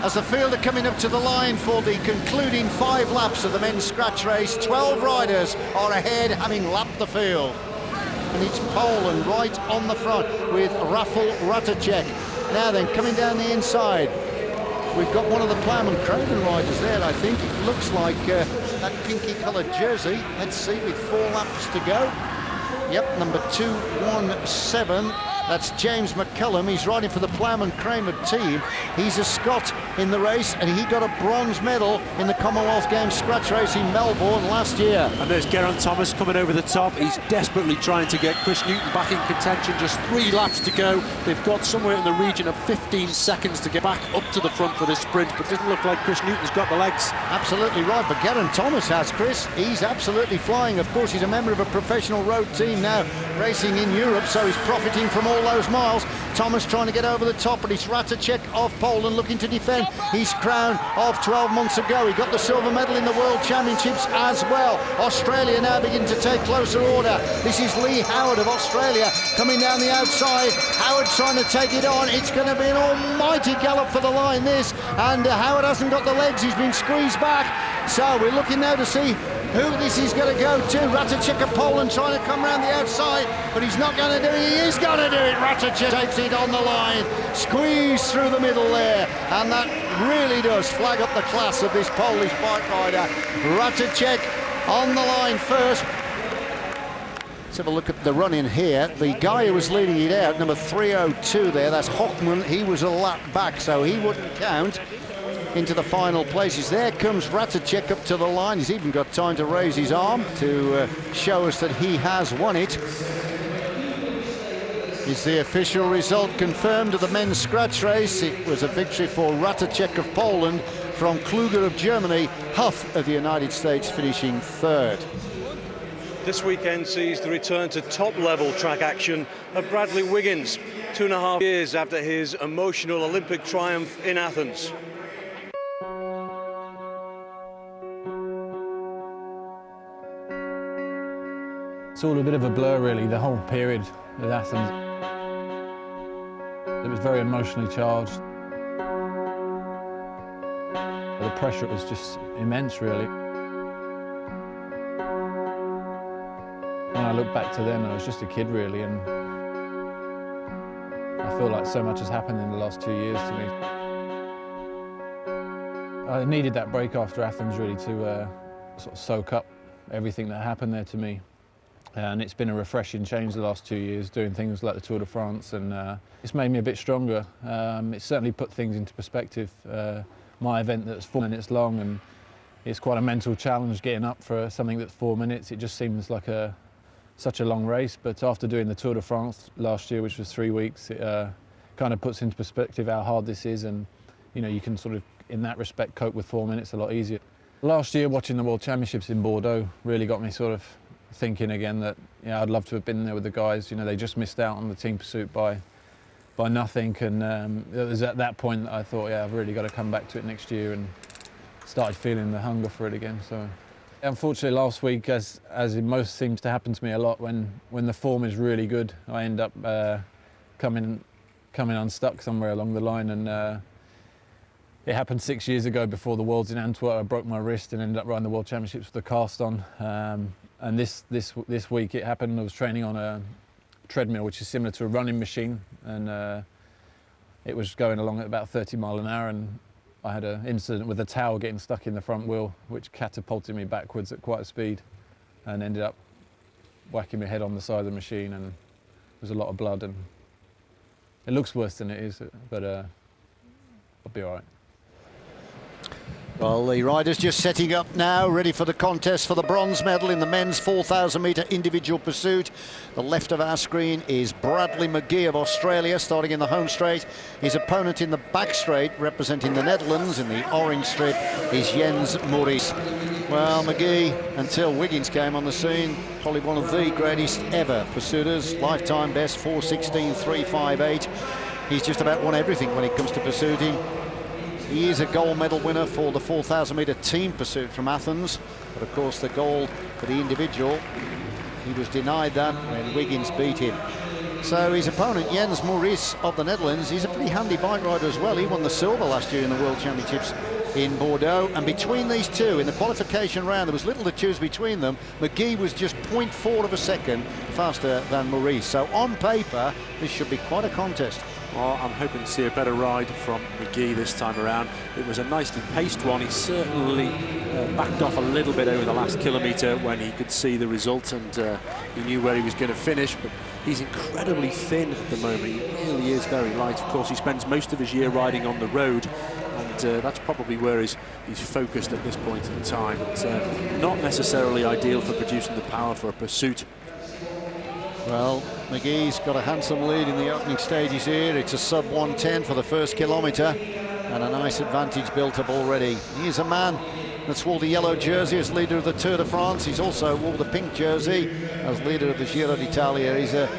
As the field are coming up to the line for the concluding 5 laps of the men's scratch race, 12 riders are ahead, having lapped the field. And it's Poland right on the front with Rafał Ratacek. Now then, coming down the inside, we've got one of the Ploughman Craven riders there, I think. It looks like that pinky-coloured jersey. Let's see, with 4 laps to go. Yep, number 217. That's James McCullum. He's riding for the Ploughman Kramer team. He's a Scot in the race, and he got a bronze medal in the Commonwealth Games scratch race in Melbourne last year. And there's Geraint Thomas coming over the top. He's desperately trying to get Chris Newton back in contention. Just 3 laps to go. They've got somewhere in the region of 15 seconds to get back up to the front for this sprint, but it doesn't look like Chris Newton's got the legs. Absolutely right, but Geraint Thomas has, Chris. He's absolutely flying. Of course, he's a member of a professional road team now, racing in Europe, so he's profiting from all those miles. Thomas trying to get over the top, but it's Ratacek of Poland looking to defend his crown of 12 months ago. He got the silver medal in the World Championships as well. Australia now beginning to take closer order. This is Lee Howard of Australia coming down the outside. Howard trying to take it on. It's going to be an almighty gallop for the line, this, and Howard hasn't got the legs. He's been squeezed back, so we're looking now to see who this is going to go to. Ratacek of Poland trying to come around the outside, but he's not going to do it. He is going to do it. Ratacek takes it on the line, squeeze through the middle there, and that really does flag up the class of this Polish bike rider. Ratacek on the line first. Let's have a look at the run in here. The guy who was leading it out, number 302 there, that's Hockman. He was a lap back, so he wouldn't count into the final places. There comes Ratacek up to the line. He's even got time to raise his arm to show us that he has won it. Is the official result confirmed of the men's scratch race? It was a victory for Ratacek of Poland from Kluger of Germany, Huff of the United States finishing third. This weekend sees the return to top-level track action of Bradley Wiggins, 2.5 years after his emotional Olympic triumph in Athens. It's all a bit of a blur, really, the whole period at Athens. It was very emotionally charged. The pressure was just immense, really. When I look back to then, I was just a kid, really, and I feel like so much has happened in the last 2 years to me. I needed that break after Athens, really, to sort of soak up everything that happened there to me. And it's been a refreshing change the last 2 years, doing things like the Tour de France, and it's made me a bit stronger. It's certainly put things into perspective. My event that's 4 minutes long, and it's quite a mental challenge getting up for something that's 4 minutes. It just seems like such a long race, but after doing the Tour de France last year, which was 3 weeks, it kind of puts into perspective how hard this is, and you can sort of, in that respect, cope with 4 minutes a lot easier. Last year, watching the World Championships in Bordeaux really got me sort of thinking again that I'd love to have been there with the guys. They just missed out on the team pursuit by nothing, and it was at that point that I thought, I've really got to come back to it next year, and started feeling the hunger for it again. So, unfortunately, last week, as it most seems to happen to me a lot, when the form is really good, I end up coming unstuck somewhere along the line, and it happened 6 years ago before the Worlds in Antwerp. I broke my wrist and ended up riding the World Championships with a cast on. And this week it happened. I was training on a treadmill, which is similar to a running machine, and it was going along at about 30 miles an hour, and I had an incident with a towel getting stuck in the front wheel, which catapulted me backwards at quite a speed, and ended up whacking my head on the side of the machine, and there was a lot of blood, and it looks worse than it is, but I'll be all right. Well, the riders just setting up now, ready for the contest for the bronze medal in the men's 4,000 metre individual pursuit. The left of our screen is Bradley McGee of Australia, starting in the home straight. His opponent in the back straight, representing the Netherlands in the orange strip, is Jens Maurice. Well, McGee, until Wiggins came on the scene, probably one of the greatest ever pursuiters. Lifetime best 4:16.358. He's just about won everything when it comes to pursuiting. He is a gold medal winner for the 4,000 metre team pursuit from Athens, but of course the gold for the individual, he was denied that when Wiggins beat him. So his opponent, Jens Maurice of the Netherlands, he's a pretty handy bike rider as well. He won the silver last year in the World Championships in Bordeaux, and between these two in the qualification round there was little to choose between them. McGee was just 0.4 of a second faster than Maurice, so on paper this should be quite a contest. Well, I'm hoping to see a better ride from McGee this time around. It was a nicely paced one. He certainly backed off a little bit over the last kilometre when he could see the result, and he knew where he was going to finish, but he's incredibly thin at the moment. He really is very light. Of course, he spends most of his year riding on the road, and that's probably where he's focused at this point in time. But not necessarily ideal for producing the power for a pursuit. Well, McGee's got a handsome lead in the opening stages here. It's a sub 1:10 for the first kilometre, and a nice advantage built up already. He is a man that's wore the yellow jersey as leader of the Tour de France. He's also wore the pink jersey as leader of the Giro d'Italia. He's a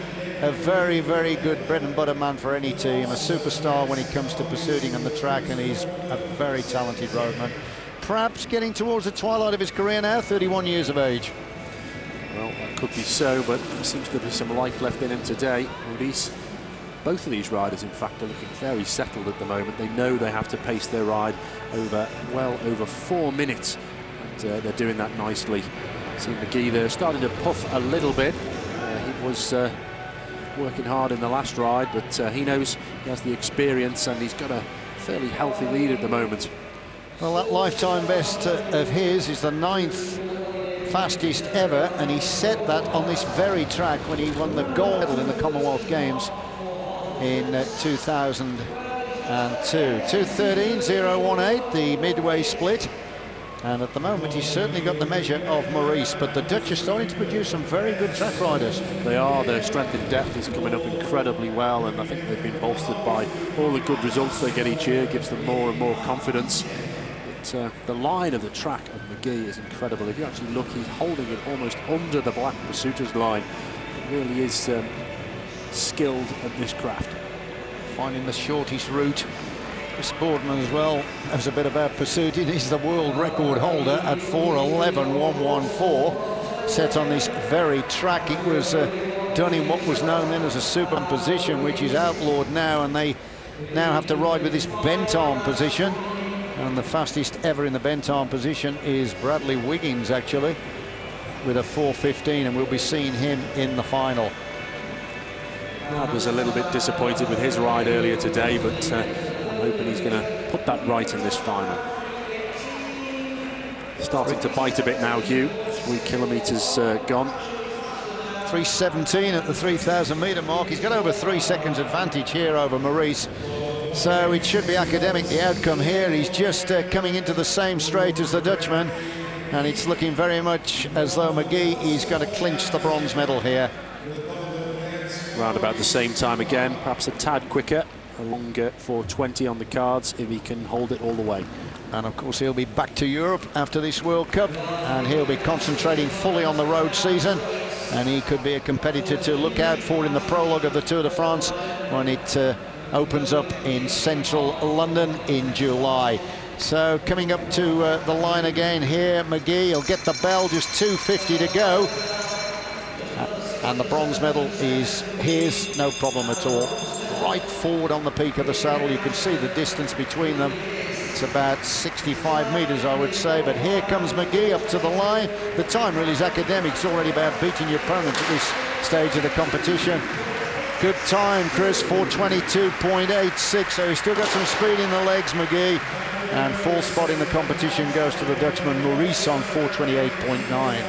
very, very good bread and butter man for any team, a superstar when it comes to pursuing on the track, and he's a very talented roadman. Perhaps getting towards the twilight of his career now, 31 years of age. Well, that could be so, but there seems to be some life left in him today. Both of these riders, in fact, are looking very settled at the moment. They know they have to pace their ride well over 4 minutes, and they're doing that nicely. See McGee there starting to puff a little bit. He was working hard in the last ride, but he knows he has the experience, and he's got a fairly healthy lead at the moment. Well, that lifetime best of his is the 9th fastest ever, and he set that on this very track when he won the gold medal in the Commonwealth Games in 2002. 2:13.018, the midway split. And at the moment, he's certainly got the measure of Maurice, but the Dutch are starting to produce some very good track riders. They are. Their strength in depth is coming up incredibly well, and I think they've been bolstered by all the good results they get each year. Gives them more and more confidence. But, the line of the track of McGee is incredible. If you actually look, he's holding it almost under the black pursuiter's line. He really is skilled at this craft. Finding the shortest route. Chris Boardman as well has a bit about pursuit. He's the world record holder at 4:11.114, set on this very track. It was done in what was known then as a super position, which is outlawed now, and they now have to ride with this bent arm position. And the fastest ever in the bent arm position is Bradley Wiggins, actually, with a 4:15, and we'll be seeing him in the final. I was a little bit disappointed with his ride earlier today, but I'm hoping he's going to put that right in this final. Starting to bite a bit now, Hugh. 3 kilometres gone. 3:17 at the 3,000 metre mark. He's got over 3 seconds advantage here over Maurice. So it should be academic, the outcome here. He's just coming into the same straight as the Dutchman, and it's looking very much as though McGee is going to clinch the bronze medal here. Round about the same time again, perhaps a tad quicker, along 4:20 on the cards if he can hold it all the way. And of course he'll be back to Europe after this World Cup, and he'll be concentrating fully on the road season, and he could be a competitor to look out for in the prologue of the Tour de France when it opens up in central London in July. So coming up to the line again here, McGee, he'll get the bell, just 2:50 to go. And the bronze medal is his, no problem at all. Right forward on the peak of the saddle, you can see the distance between them. It's about 65 metres, I would say, but here comes McGee up to the line. The time really is academic. It's already about beating your opponent at this stage of the competition. Good time, Chris, 4:22.86, so he's still got some speed in the legs, McGee. And fourth spot in the competition goes to the Dutchman Maurice on 4:28.9.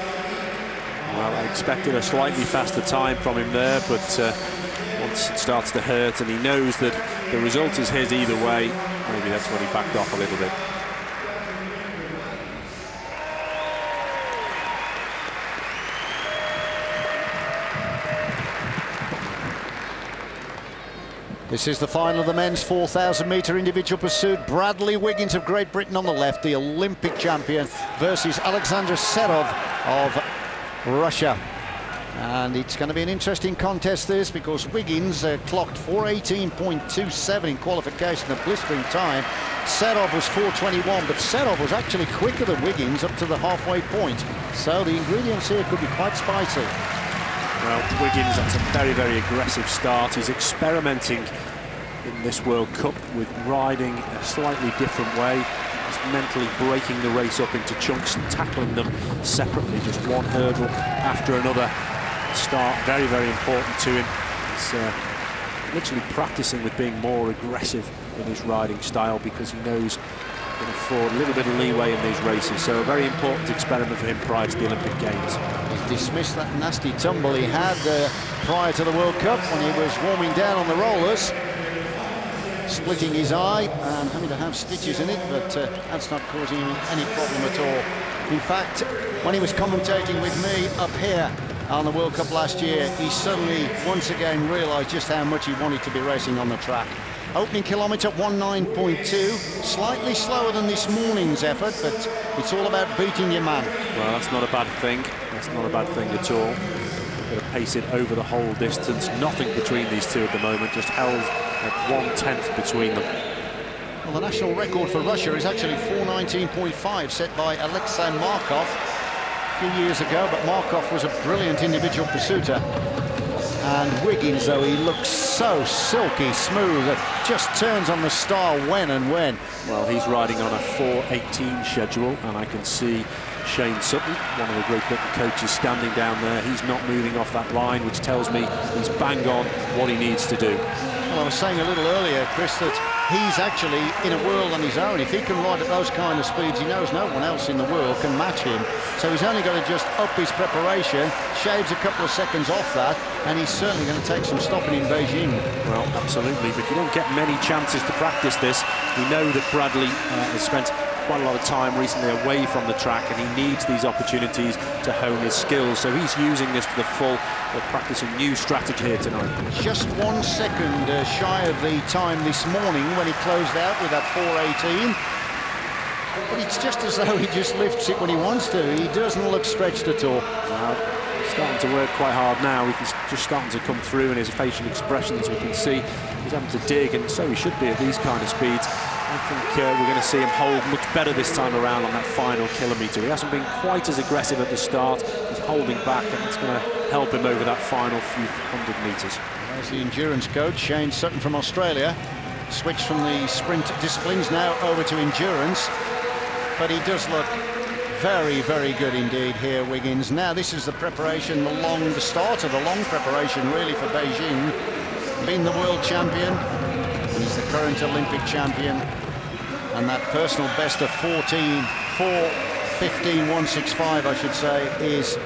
Well, I expected a slightly faster time from him there, but once it starts to hurt and he knows that the result is his either way, maybe that's when he backed off a little bit. This is the final of the men's 4,000 metre individual pursuit. Bradley Wiggins of Great Britain on the left, the Olympic champion, versus Alexander Serov of Russia. And it's going to be an interesting contest, this, because Wiggins clocked 4:18.27 in qualification, a blistering time. Serov was 4:21, but Serov was actually quicker than Wiggins up to the halfway point. So the ingredients here could be quite spicy. Well, Wiggins, that's a very, very aggressive start. He's experimenting in this World Cup with riding a slightly different way. He's mentally breaking the race up into chunks and tackling them separately, just one hurdle after another. Start very, very important to him. He's literally practicing with being more aggressive in his riding style because he knows he can afford a little bit of leeway in these races. So a very important experiment for him prior to the Olympic Games. He's dismissed that nasty tumble he had prior to the World Cup when he was warming down on the rollers, splitting his eye and having to have stitches in it, but that's not causing him any problem at all. In fact, when he was commentating with me up here on the World Cup last year, he suddenly once again realised just how much he wanted to be racing on the track. Opening kilometre 19.2, slightly slower than this morning's effort, but it's all about beating your man. Well, that's not a bad thing. That's not a bad thing at all. Going to pace it over the whole distance. Nothing between these two at the moment, just held at 1/10 between them. Well, the national record for Russia is actually 4:19.5, set by Alexei Markov a few years ago, but Markov was a brilliant individual pursuiter. And Wiggins, though, he looks so silky smooth, it just turns on the star when and when. Well, he's riding on a 4:18 schedule, and I can see Shane Sutton, one of the Great Britain coaches, standing down there. He's not moving off that line, which tells me he's bang on what he needs to do. Well, I was saying a little earlier, Chris, that he's actually in a world on his own. If he can ride at those kind of speeds, he knows no one else in the world can match him. So he's only going to just up his preparation, shaves a couple of seconds off that, and he's certainly going to take some stopping in Beijing. Well, absolutely, but you don't get many chances to practice this. We know that Bradley has spent quite a lot of time recently away from the track, and he needs these opportunities to hone his skills. So he's using this to the full. They're practicing new strategy here tonight. Just 1 second shy of the time this morning when he closed out with that 4:18. But it's just as though he just lifts it when he wants to. He doesn't look stretched at all. He's starting to work quite hard now. We can just starting to come through in his facial expressions. We can see he's having to dig, and so he should be at these kind of speeds. I think we're going to see him hold much better this time around on that final kilometre. He hasn't been quite as aggressive at the start. He's holding back, and it's going to help him over that final few hundred metres. There's the endurance coach, Shane Sutton from Australia. Switched from the sprint disciplines now over to endurance. But he does look very, very good indeed here, Wiggins. Now this is the preparation, the start of the long preparation really for Beijing. Being the world champion, he's the current Olympic champion, and that personal best of 4:15.165, I should say, is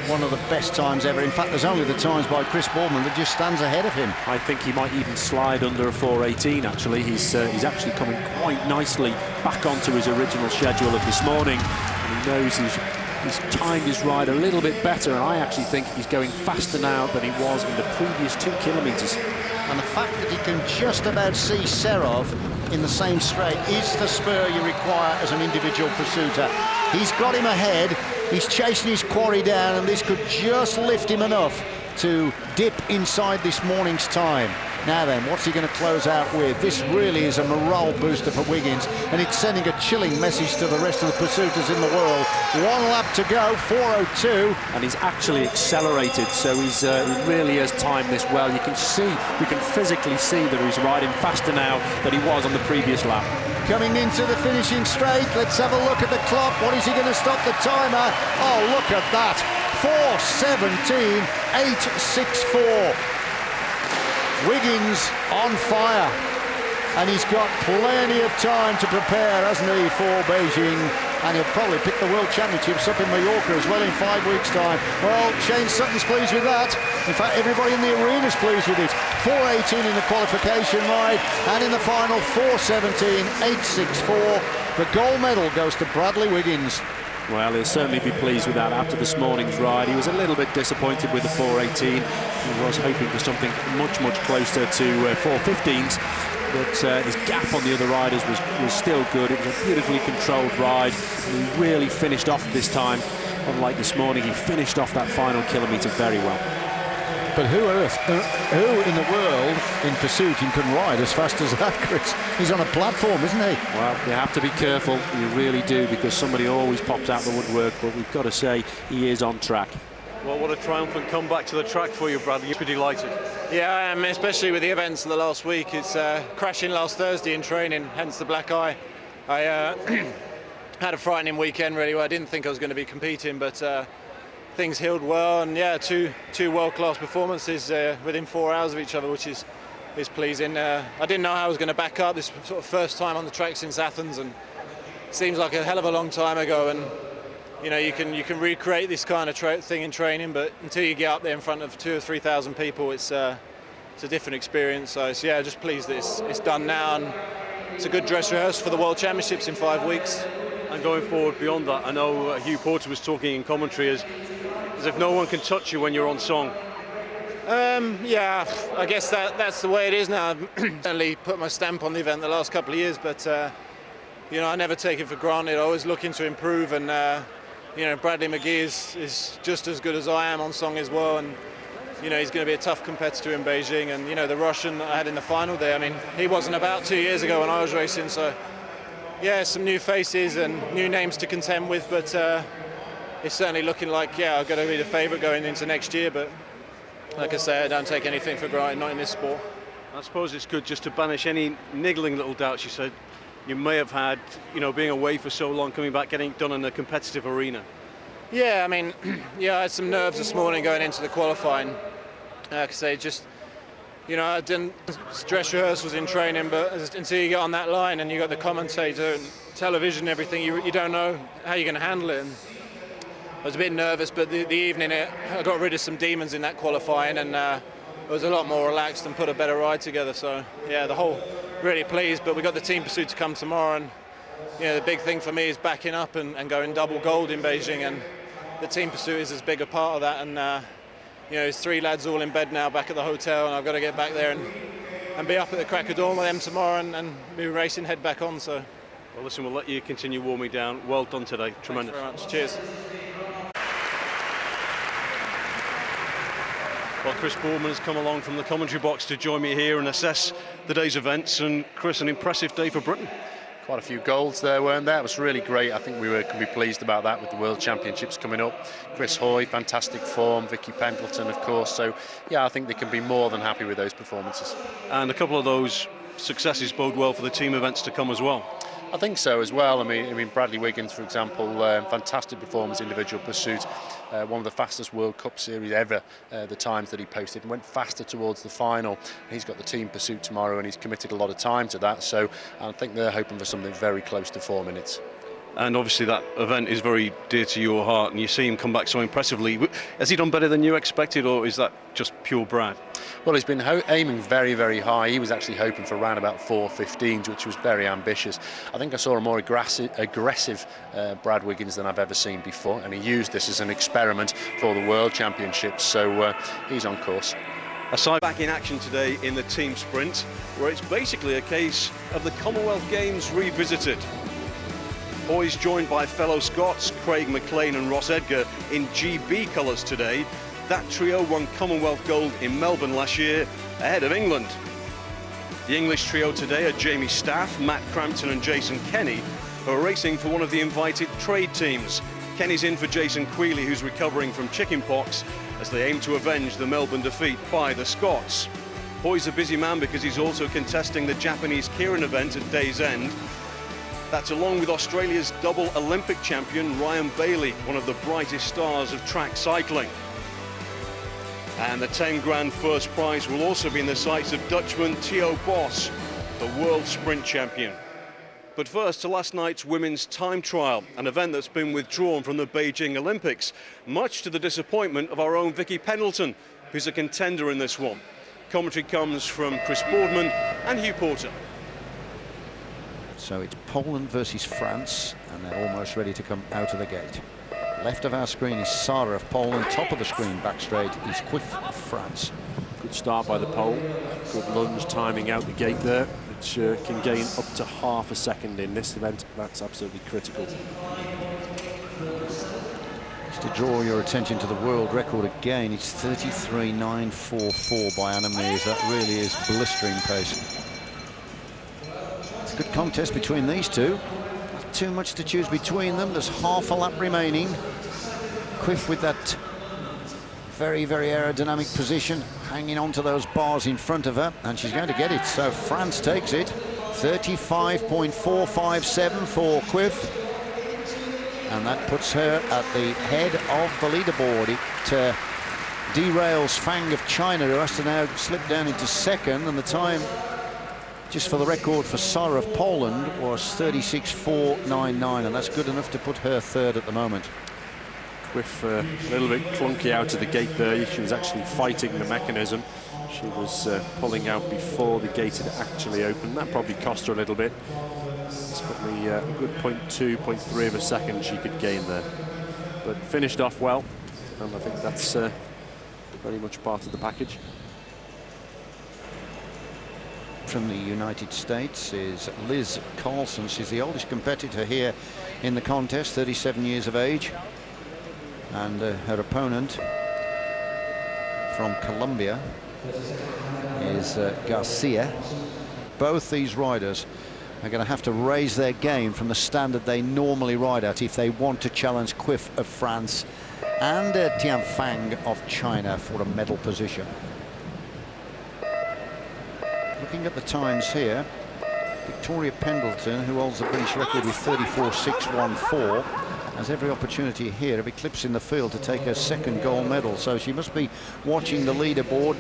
one of the best times ever. In fact, there's only the times by Chris Boardman that just stands ahead of him. I think he might even slide under a 4:18. Actually, he's actually coming quite nicely back onto his original schedule of this morning, and he knows he's timed his ride a little bit better, and I actually think he's going faster now than he was in the previous 2 kilometres. And the fact that he can just about see Serov in the same straight is the spur you require as an individual pursuiter. He's got him ahead, he's chasing his quarry down, and this could just lift him enough to dip inside this morning's time. Now then, what's he going to close out with? This really is a morale booster for Wiggins, and it's sending a chilling message to the rest of the pursuiters in the world. 1 lap to go, 4:02. And he's actually accelerated, so he really has timed this well. You can physically see that he's riding faster now than he was on the previous lap. Coming into the finishing straight, let's have a look at the clock. What is he going to stop the timer? Oh, look at that. 4:17.864. Wiggins on fire, and he's got plenty of time to prepare, hasn't he, for Beijing, and he'll probably pick the World Championships up in Mallorca as well in 5 weeks' time. Well, Shane Sutton's pleased with that. In fact, everybody in the arena's pleased with it. 4:18 in the qualification ride, and in the final 4:17.864. The gold medal goes to Bradley Wiggins. Well, he'll certainly be pleased with that after this morning's ride. He was a little bit disappointed with the 4:18. He was hoping for something much, much closer to 4:15s. But his gap on the other riders was still good. It was a beautifully controlled ride. And he really finished off this time. Unlike this morning, he finished off that final kilometre very well. But who in the world in pursuit can ride as fast as that, Chris? He's on a platform, isn't he? Well, you have to be careful, you really do, because somebody always pops out the woodwork, but we've got to say he is on track. Well, what a triumphant comeback to the track for you, Bradley. You're delighted. Yeah, I am, especially with the events of the last week. It's crashing last Thursday in training, hence the black eye. I had a frightening weekend, really, where I didn't think I was going to be competing, but things healed well, and yeah, two world-class performances within 4 hours of each other, which is pleasing. I didn't know how I was going to back up. This sort of first time on the track since Athens, and it seems like a hell of a long time ago. And you know, you can recreate this kind of thing in training, but until you get up there in front of 2,000 or 3,000 people, it's a different experience. So yeah, just pleased that it's done now, and it's a good dress rehearsal for the World Championships in 5 weeks. And going forward beyond that, I know Hugh Porter was talking in commentary as if no one can touch you when you're on song. Yeah, I guess that's the way it is now. I've certainly put my stamp on the event the last couple of years, but you know, I never take it for granted. I always looking to improve, and you know, Bradley McGee is just as good as I am on song as well, and you know, he's going to be a tough competitor in Beijing. And you know, the Russian that I had in the final there, I mean, he wasn't about 2 years ago when I was racing, so yeah, some new faces and new names to contend with, but it's certainly looking like, yeah, I've got to be the favourite going into next year. But like I say, I don't take anything for granted, not in this sport. I suppose it's good just to banish any niggling little doubts you said you may have had, you know, being away for so long, coming back, getting it done in a competitive arena. Yeah, I mean, yeah, I had some nerves this morning going into the qualifying, because You know, I didn't dress rehearsals in training, but until you get on that line and you got the commentator and television and everything, you don't know how you're going to handle it. And I was a bit nervous, but the evening I got rid of some demons in that qualifying, and it was a lot more relaxed and put a better ride together. So yeah, the whole really pleased. But we got the team pursuit to come tomorrow, and the big thing for me is backing up and going double gold in Beijing, and the team pursuit is as big a part of that. And there's 3 lads all in bed now back at the hotel, and I've got to get back there and be up at the crack of dawn with them tomorrow and be racing, head back on. So, well, listen, we'll let you continue warming down. Well done today. Tremendous. Thanks very much. Cheers. Well, Chris Boardman has come along from the commentary box to join me here and assess the day's events. And Chris, an impressive day for Britain. Quite a few golds there, weren't there? It was really great. I think we can be pleased about that with the World Championships coming up. Chris Hoy, fantastic form. Vicky Pendleton, of course. So, yeah, I think they can be more than happy with those performances. And a couple of those successes bode well for the team events to come as well. I think so as well. I mean, Bradley Wiggins, for example, fantastic performance, individual pursuit. One of the fastest World Cup series ever, the times that he posted, and went faster towards the final. He's got the team pursuit tomorrow, and he's committed a lot of time to that. So I think they're hoping for something very close to 4 minutes. And obviously that event is very dear to your heart, and you see him come back so impressively. Has he done better than you expected, or is that just pure Brad? Well, he's been aiming very, very high. He was actually hoping for around about 4:15s, which was very ambitious. I think I saw a more aggressive Brad Wiggins than I've ever seen before, and he used this as an experiment for the World Championships, so he's on course. Aside back in action today in the team sprint, where it's basically a case of the Commonwealth Games revisited. Boys joined by fellow Scots Craig McLean and Ross Edgar in GB colours today. That trio won Commonwealth gold in Melbourne last year, ahead of England. The English trio today are Jamie Staff, Matt Crampton and Jason Kenny, who are racing for one of the invited trade teams. Kenny's in for Jason Quealy, who's recovering from chickenpox, as they aim to avenge the Melbourne defeat by the Scots. Hoy's a busy man because he's also contesting the Japanese Keirin event at day's end. That's along with Australia's double Olympic champion Ryan Bailey, one of the brightest stars of track cycling. And the 10 grand first prize will also be in the sights of Dutchman Theo Bos, the world sprint champion. But first to last night's women's time trial, an event that's been withdrawn from the Beijing Olympics, much to the disappointment of our own Vicky Pendleton, who's a contender in this one. Commentary comes from Chris Boardman and Hugh Porter. So it's Poland versus France, and they're almost ready to come out of the gate. Left of our screen is Sarah of Poland. Top of the screen, back straight, is Quiff of France. Good start by the Pole. Good lunge timing out the gate there, which can gain up to half a second in this event. That's absolutely critical. Just to draw your attention to the world record again, it's 33.944 by Anna Mears. That really is blistering pace. It's a good contest between these two. Not too much to choose between them. There's half a lap remaining. Quiff with that very, very aerodynamic position, hanging on to those bars in front of her, and she's going to get it. So France takes it. 35.457 for Quiff. And that puts her at the head of the leaderboard. It derails Fang of China, who has to now slip down into second, and the time, just for the record for Sarah of Poland, was 36.499, and that's good enough to put her third at the moment. Quiff a little bit clunky out of the gate there. She was actually fighting the mechanism. She was pulling out before the gate had actually opened. That probably cost her a little bit. It's probably a good 0.2, 0.3 of a second she could gain there. But finished off well, and I think that's very much part of the package. From the United States is Liz Carlson. She's the oldest competitor here in the contest, 37 years of age. And her opponent from Colombia is Garcia. Both these riders are going to have to raise their game from the standard they normally ride at if they want to challenge Quiff of France and Tian Fang of China for a medal position. Looking at the times here, Victoria Pendleton, who holds the British record with 34.614, has every opportunity here of eclipsing the field to take her second gold medal. So she must be watching the leaderboard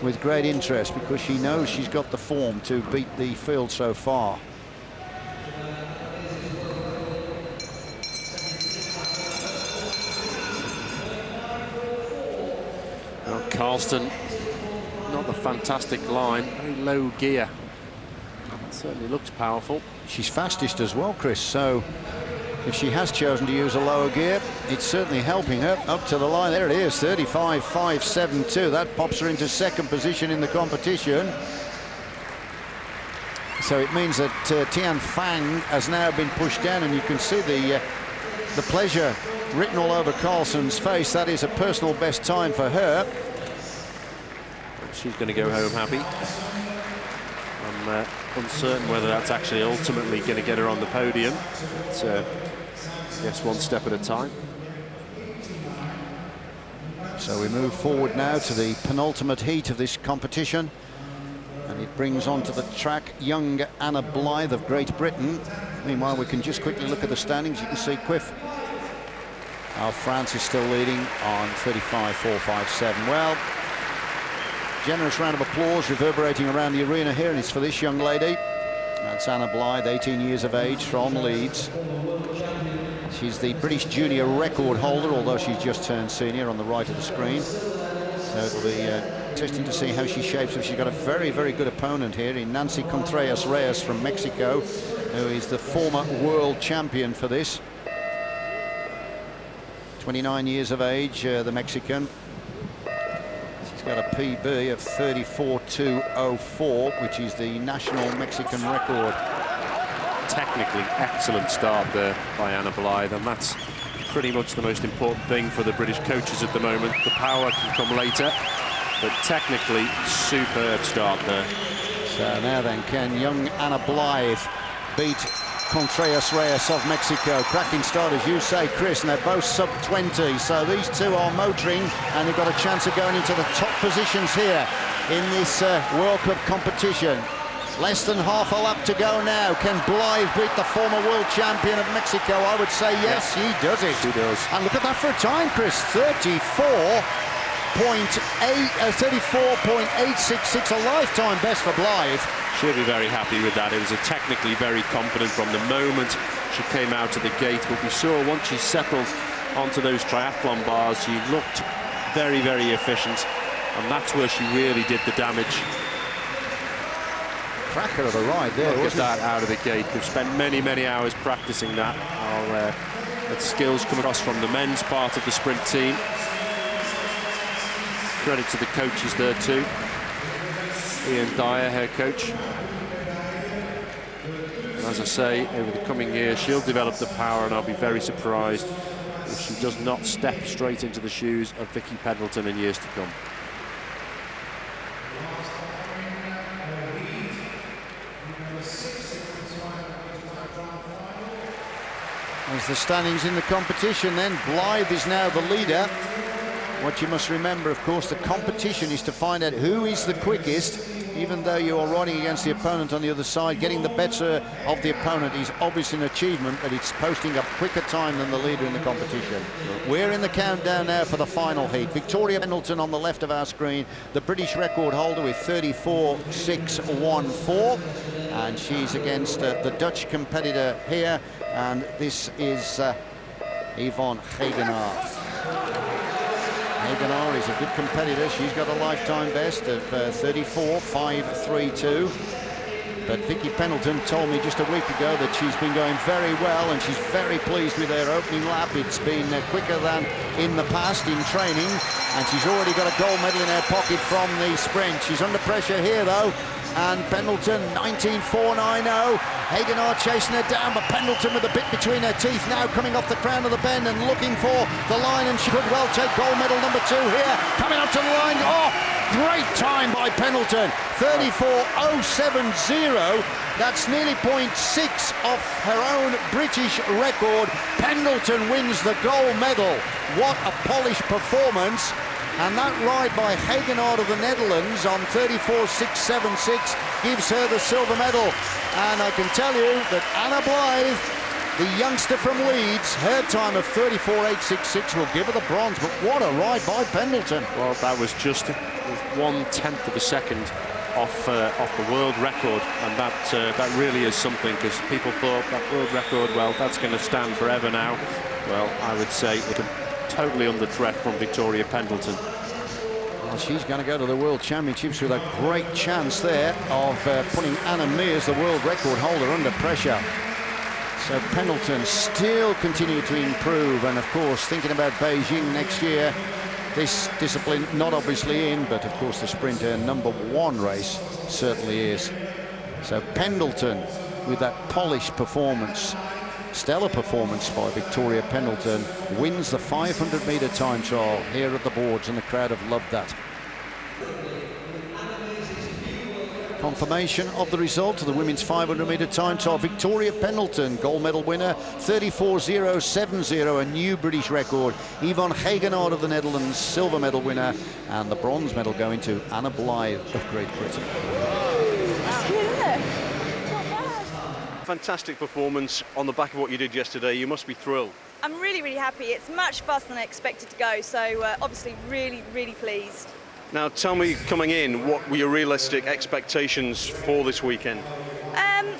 with great interest because she knows she's got the form to beat the field so far. Well, Carlston, not the fantastic line, very low gear. Certainly looks powerful. She's fastest as well, Chris, so if she has chosen to use a lower gear, it's certainly helping her up to the line. There it is, 35.572. That pops her into second position in the competition. So it means that Tian Fang has now been pushed down, and you can see the pleasure written all over Carlson's face. That is a personal best time for her. She's going to go home happy. I'm uncertain whether that's actually ultimately going to get her on the podium. But, I guess one step at a time. So we move forward now to the penultimate heat of this competition, and it brings onto the track young Anna Blythe of Great Britain. Meanwhile, we can just quickly look at the standings. You can see Quiff, France is still leading on 35.457. Well, generous round of applause reverberating around the arena here, and it's for this young lady. That's Anna Blythe, 18 years of age, from Leeds. She's the British junior record holder, although she's just turned senior on the right of the screen. So it'll be interesting to see how she shapes up. She's got a very, very good opponent here in Nancy Contreras-Reyes from Mexico, who is the former world champion for this. 29 years of age, the Mexican. She's got a PB of 34.204, which is the national Mexican record. Technically excellent start there by Anna Blythe, and that's pretty much the most important thing for the British coaches at the moment. The power can come later, but technically superb start there. So now then, can young Anna Blythe beat Contreras-Reyes of Mexico? Cracking start, as you say, Chris, and they're both sub-20, so these two are motoring, and they've got a chance of going into the top positions here in this World Cup competition. Less than half a lap to go now. Can Blythe beat the former world champion of Mexico? I would say yes, she does it. She does. And look at that for a time, Chris. 34.866, a lifetime best for Blythe. She'll be very happy with that. It was a technically very confident from the moment she came out of the gate. But we saw once she settled onto those triathlon bars, she looked very, very efficient. And that's where she really did the damage. Cracker of a ride there. Look at that out of the gate. They've spent many, many hours practicing that. I'll let skills come across from the men's part of the sprint team. Credit to the coaches there too. Ian Dyer, head coach. And as I say, over the coming years, she'll develop the power, and I'll be very surprised if she does not step straight into the shoes of Vicky Pendleton in years to come. As the standings in the competition, then Blythe is now the leader. What you must remember, of course, the competition is to find out who is the quickest. Even though you are riding against the opponent on the other side, getting the better of the opponent is obviously an achievement, but it's posting a quicker time than the leader in the competition. We're in the countdown now for the final heat. Victoria Pendleton on the left of our screen, the British record holder with 34.614, and she's against the Dutch competitor here, and this is Yvonne Hagenaar. Hagenaar is a good competitor. She's got a lifetime best of 34.532. But Vicky Pendleton told me just a week ago that she's been going very well, and she's very pleased with her opening lap. It's been quicker than in the past in training, and she's already got a gold medal in her pocket from the sprint. She's under pressure here, though. And Pendleton, 19.490. Hagenaar chasing her down, but Pendleton with a bit between her teeth now, coming off the crown of the bend and looking for the line, and she could well take gold medal number 2 here. Coming up to the line. Oh, great time by Pendleton. 34.070. That's nearly 0.6 off her own British record. Pendleton wins the gold medal. What a polished performance. And that ride by Hagenaar of the Netherlands on 34.676 gives her the silver medal. And I can tell you that Anna Blythe, the youngster from Leeds, her time of 34.866 will give her the bronze. But what a ride by Pendleton. Well, that was just 1/10 of a second off the world record, and that really is something, because people thought that world record, well, that's going to stand forever now. Well, I would say it's totally under threat from Victoria Pendleton. Well, she's going to go to the World Championships with a great chance there of putting Anna Mears, the world record holder, under pressure. So Pendleton still continue to improve, and of course thinking about Beijing next year. This discipline not obviously in, but of course the sprinter #1 race certainly is. So Pendleton with that polished performance, stellar performance by Victoria Pendleton, wins the 500-metre time trial here at the boards, and the crowd have loved that. Confirmation of the result of the women's 500-metre time trial. Victoria Pendleton, gold medal winner, 34.070, a new British record. Yvonne Hagenaard of the Netherlands, silver medal winner, and the bronze medal going to Anna Blythe of Great Britain. Fantastic performance on the back of what you did yesterday. You must be thrilled. I'm really, really happy. It's much faster than I expected to go, so obviously really, really pleased. Now tell me, coming in, what were your realistic expectations for this weekend?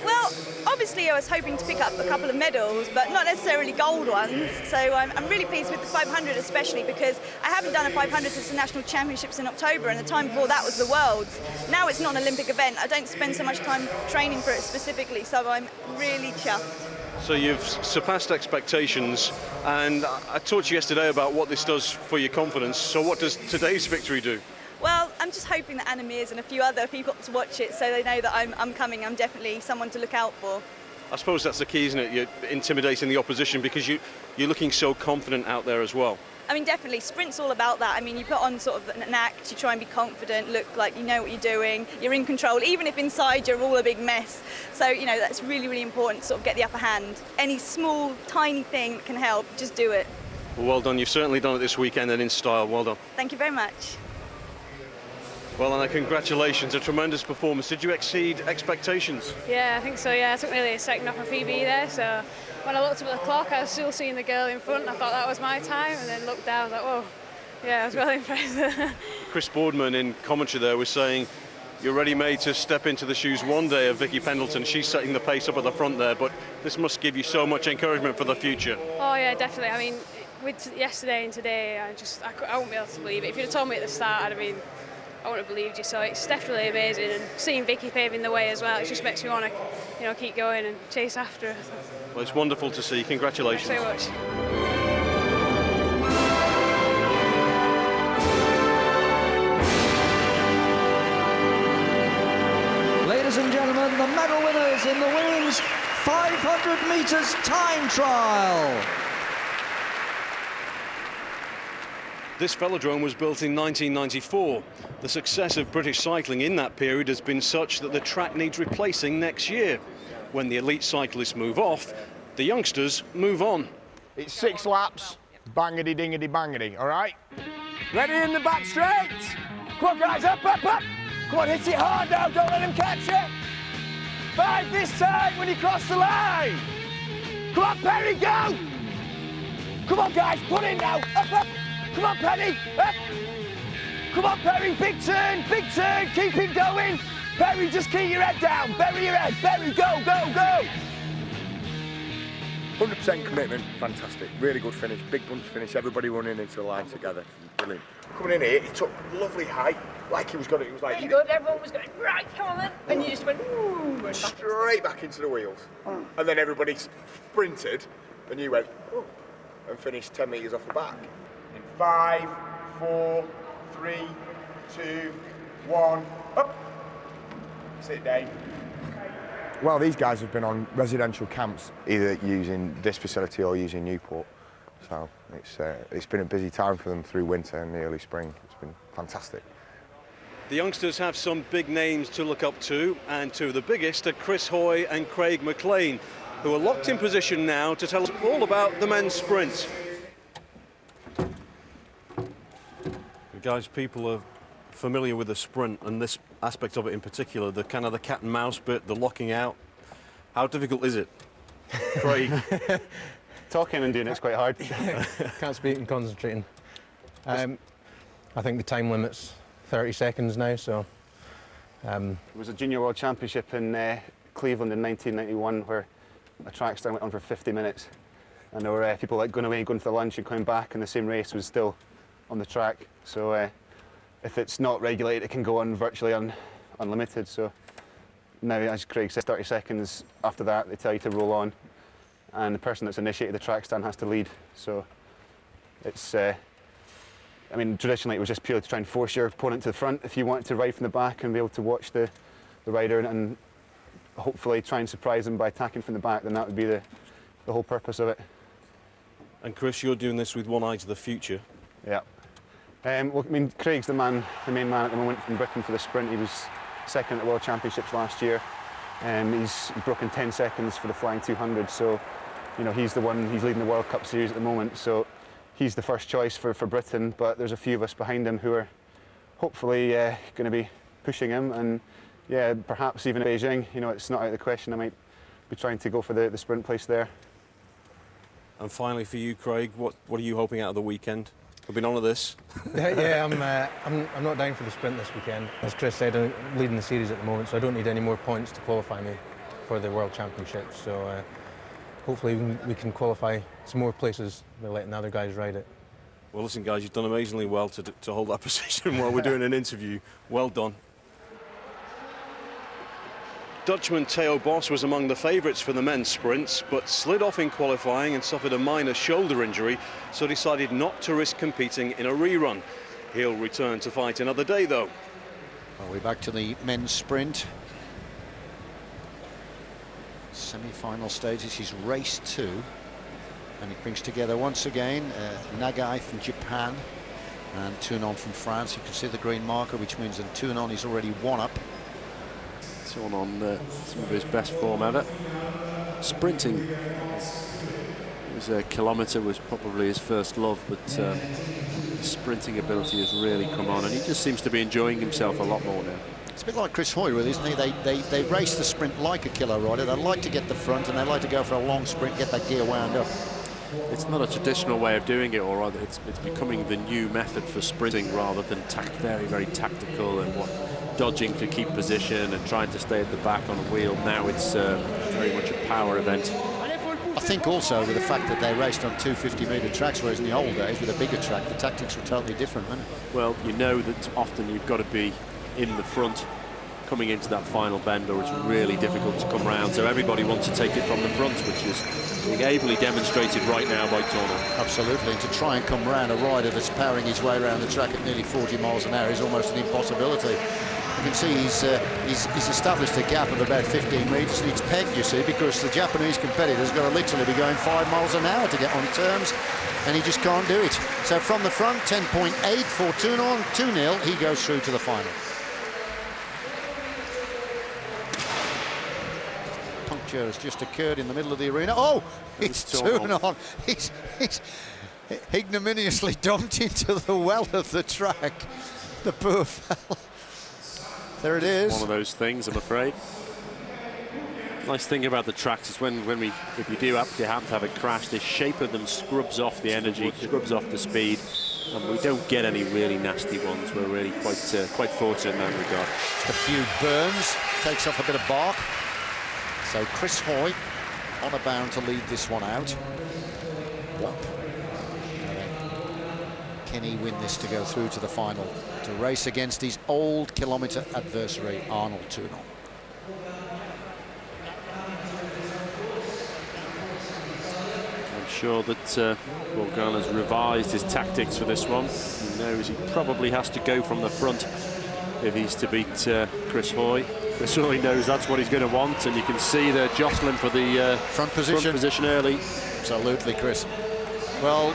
Well, obviously I was hoping to pick up a couple of medals, but not necessarily gold ones. So I'm really pleased with the 500 especially, because I haven't done a 500 since the National Championships in October, and the time before that was the Worlds. Now it's not an Olympic event. I don't spend so much time training for it specifically, so I'm really chuffed. So you've surpassed expectations, and I talked to you yesterday about what this does for your confidence. So what does today's victory do? Well, I'm just hoping that Anna Mears and a few other people to watch it, so they know that I'm coming. I'm definitely someone to look out for. I suppose that's the key, isn't it? You're intimidating the opposition because you're looking so confident out there as well. I mean, definitely, sprint's all about that. I mean, you put on sort of an act, you try and be confident, look like you know what you're doing, you're in control, even if inside you're all a big mess. So, you know, that's really, really important to sort of get the upper hand. Any small, tiny thing that can help, just do it. Well done. You've certainly done it this weekend, and in style. Well done. Thank you very much. Well, Anna, congratulations. A tremendous performance. Did you exceed expectations? Yeah, I think so, yeah. I took nearly a second off my PB there, so when I looked up at the clock, I was still seeing the girl in front. I thought that was my time, and then looked down, I was like, whoa. Yeah, I was well impressed. Chris Boardman in commentary there was saying you're ready-made to step into the shoes one day of Vicky Pendleton. She's setting the pace up at the front there, but this must give you so much encouragement for the future. Oh, yeah, definitely. I mean, with yesterday and today, I wouldn't be able to believe it. If you'd have told me at the start, I wouldn't have believed you, so it's definitely amazing, and seeing Vicky paving the way as well, it just makes me want to, you know, keep going and chase after her. Well, it's wonderful to see. Congratulations. Thanks so much. Ladies and gentlemen, the medal winners in the women's 500 metres time trial. This velodrome was built in 1994. The success of British cycling in that period has been such that the track needs replacing next year. When the elite cyclists move off, the youngsters move on. It's 6 laps, bangity dingity bangity, all right? Ready in the back straight? Come on guys, up, up, up! Come on, hit it hard now, don't let them catch it! 5 this time when you cross the line! Come on Perry, go! Come on guys, put in now, up, up! Come on, Penny, up! Come on, Perry, big turn, keep it going! Perry, just keep your head down, bury your head, Perry, go, go, go! 100% commitment, fantastic, really good finish, big bunch finish, everybody running into the line together, brilliant. Coming in here, he took lovely height, like he was going to, it was like... Really good, everyone was going, right, come on then, and you just went, ooh, straight back into the wheels. And then everybody sprinted, and you went, oh, and finished 10 metres off the back. In 5, 4, 3, 2, 1, up. Sit down. Well, these guys have been on residential camps, either using this facility or using Newport. So it's been a busy time for them through winter and the early spring. It's been fantastic. The youngsters have some big names to look up to, and two of the biggest are Chris Hoy and Craig McLean, who are locked in position now to tell us all about the men's sprint. Guys, people are familiar with the sprint and this aspect of it in particular, the kind of the cat and mouse bit, the locking out. How difficult is it, Craig? Talking and doing it's quite hard. Can't speak and concentrating. I think the time limit's 30 seconds now, so... It was a Junior World Championship in Cleveland in 1991 where a track stand went on for 50 minutes. And there were people like going away, going for lunch and coming back, and the same race was still on the track. So if it's not regulated, it can go on virtually unlimited. So now, as Craig said, 30 seconds after that, they tell you to roll on. And the person that's initiated the track stand has to lead. So it's... I mean, traditionally it was just purely to try and force your opponent to the front if you wanted to ride from the back and be able to watch the rider and hopefully try and surprise them by attacking from the back, then that would be the whole purpose of it. And Chris, you're doing this with one eye to the future. Yeah. Well, I mean, Craig's the main man at the moment in Britain for the sprint. He was second at the World Championships last year. He's broken 10 seconds for the Flying 200, so you know he's leading the World Cup series at the moment. So he's the first choice for Britain, but there's a few of us behind him who are hopefully going to be pushing him, and yeah, perhaps even at Beijing, you know, it's not out of the question. I might be trying to go for the sprint place there. And finally for you, Craig, what are you hoping out of the weekend? I've been on to this. Yeah, I'm not down for the sprint this weekend. As Chris said, I'm leading the series at the moment, so I don't need any more points to qualify me for the World Championships. So hopefully we can qualify some more places by letting the other guys ride it. Well, listen, guys, you've done amazingly well to hold that position while we're doing an interview. Well done. Dutchman Theo Bos was among the favourites for the men's sprints, but slid off in qualifying and suffered a minor shoulder injury, so decided not to risk competing in a rerun. He'll return to fight another day, though. Well, we're back to the men's sprint. Semi-final stages is race 2, and it brings together once again Nagai from Japan and Tournon from France. You can see the green marker, which means that Tournon is already one up. On some of his best form ever. Sprinting, his kilometre was probably his first love, but his sprinting ability has really come on, and he just seems to be enjoying himself a lot more now. It's a bit like Chris Hoy, really, isn't he? They race the sprint like a killer rider. They like to get the front, and they like to go for a long sprint, get that gear wound up. It's not a traditional way of doing it, or rather it's becoming the new method for sprinting rather than very, very tactical and dodging to keep position and trying to stay at the back on a wheel. Now it's very much a power event. I think also with the fact that they raced on 250-metre tracks, whereas in the old days with a bigger track, the tactics were totally different, weren't it? Well, you know that often you've got to be in the front coming into that final bend, or it's really difficult to come round. So everybody wants to take it from the front, which is being ably demonstrated right now by Tournon. Absolutely, and to try and come round a rider that's powering his way around the track at nearly 40 miles an hour is almost an impossibility. You can see he's established a gap of about 15 metres, and it's pegged, you see, because the Japanese competitor's got to literally be going 5 miles an hour to get on terms, and he just can't do it. So from the front, 10.8 for Tournon, 2-0, he goes through to the final. Puncture has just occurred in the middle of the arena. Oh, it's Tournon. He's ignominiously dumped into the well of the track. The poor fella. There it is. One of those things, I'm afraid. Nice thing about the tracks is if you do happen to have a crash, the shape of them scrubs off the energy, scrubs off the speed, and we don't get any really nasty ones. We're really quite fortunate in that regard. Just a few burns, takes off a bit of bark. So Chris Hoy on a bound to lead this one out. Whop. Can he win this to go through to the final, to race against his old kilometre adversary, Arnold Tournon? I'm sure that Bourgain has revised his tactics for this one. He knows he probably has to go from the front if he's to beat Chris Hoy. Chris Hoy knows that's what he's going to want, and you can see they're jostling for the front position early. Absolutely, Chris. Well,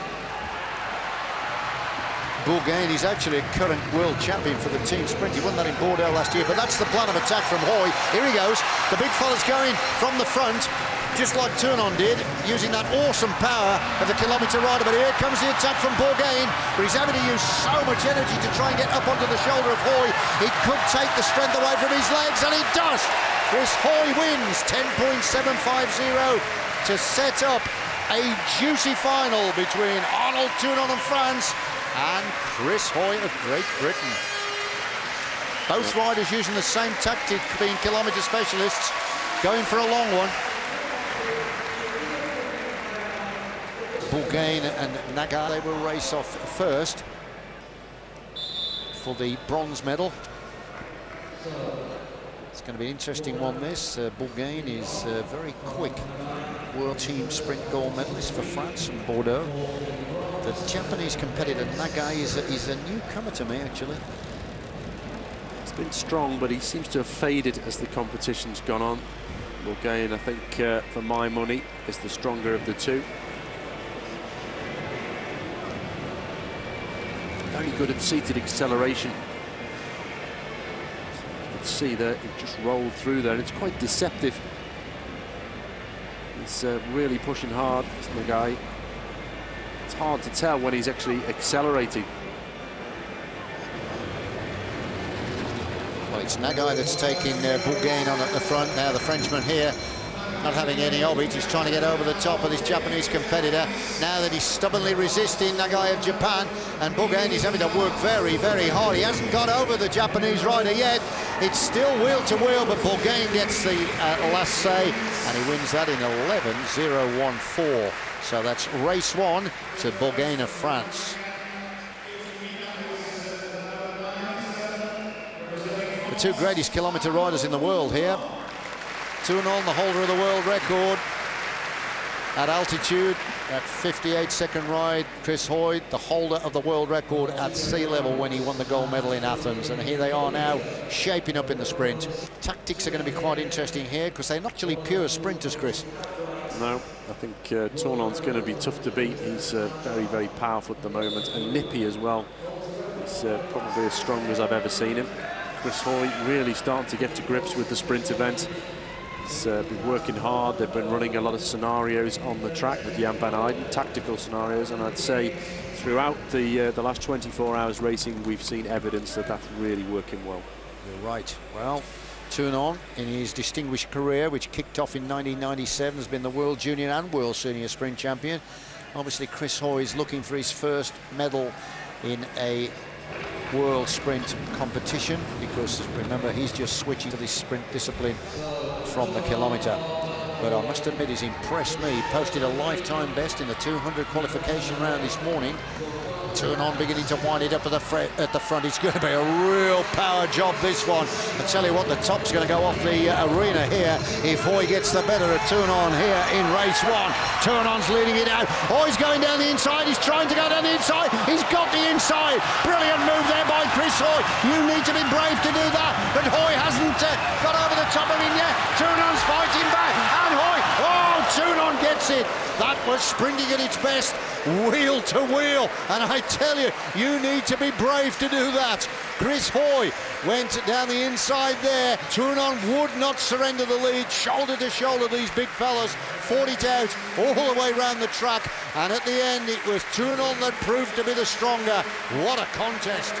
Bourgain is actually a current world champion for the team sprint. He won that in Bordeaux last year, but that's the plan of attack from Hoy. Here he goes. The big fella's going from the front, just like Tournon did, using that awesome power of the kilometre rider. But here comes the attack from Bourgain, but he's having to use so much energy to try and get up onto the shoulder of Hoy. He could take the strength away from his legs, and he does. Chris Hoy wins 10.750 to set up a juicy final between Arnold Tournon of France and Chris Hoy of Great Britain. Both riders using the same tactic, being kilometre specialists, going for a long one. Bourgain and Nagai, they will race off first for the bronze medal. It's going to be an interesting one, this. Bourgain is very quick. World team sprint gold medalist for France and Bordeaux. The Japanese competitor Nagai is a newcomer to me, actually. He's been strong, but he seems to have faded as the competition's gone on. Bourgain, I think, for my money, is the stronger of the two. Very good at seated acceleration. You can see that it just rolled through there. It's quite deceptive. He's really pushing hard, this Nagai. It's hard to tell when he's actually accelerating. Well, it's Nagai that's taking Bourgain on at the front now. The Frenchman here not having any of it. He's trying to get over the top of this Japanese competitor. Now that he's stubbornly resisting Nagai of Japan, and Bourgain is having to work very, very hard. He hasn't got over the Japanese rider yet. It's still wheel to wheel, but Bourgain gets the last say, and he wins that in 11.014. So that's race one to Bourgain of France. The two greatest kilometre riders in the world here. Tournon, the holder of the world record at altitude, at 58-second ride. Chris Hoy, the holder of the world record at sea level when he won the gold medal in Athens. And here they are now, shaping up in the sprint. Tactics are going to be quite interesting here because they're not actually pure sprinters, Chris. No, I think Tournon's going to be tough to beat. He's very, very powerful at the moment, and nippy as well. He's probably as strong as I've ever seen him. Chris Hoy really starting to get to grips with the sprint event. He's been working hard. They've been running a lot of scenarios on the track with Jan van Eyden, tactical scenarios, and I'd say throughout the last 24 hours racing, we've seen evidence that that's really working well. You're right. Well, Tournon, in his distinguished career, which kicked off in 1997, has been the World Junior and World Senior Sprint Champion. Obviously, Chris Hoy is looking for his first medal in a World Sprint competition, because remember, he's just switching to this sprint discipline from the kilometre. But I must admit, he's impressed me. He posted a lifetime best in the 200 qualification round this morning. Tournon beginning to wind it up at the front. It's going to be a real power job, this one. I tell you what, the top's going to go off the arena here if Hoy gets the better of Tournon here in race one. Tournon's leading it out. Hoy's going down the inside. He's trying to go down the inside. He's got the inside. Brilliant move there by Chris Hoy. You need to be brave to do that. But Hoy hasn't got over the top of him yet. Tournon's fighting back. And Hoy, oh, Tournon gets it. That was sprinting at its best, wheel to wheel. And I tell you, you need to be brave to do that. Chris Hoy went down the inside there. Tournon would not surrender the lead, shoulder to shoulder, these big fellas. Fought it out all the way around the track. And at the end, it was Tournon that proved to be the stronger. What a contest.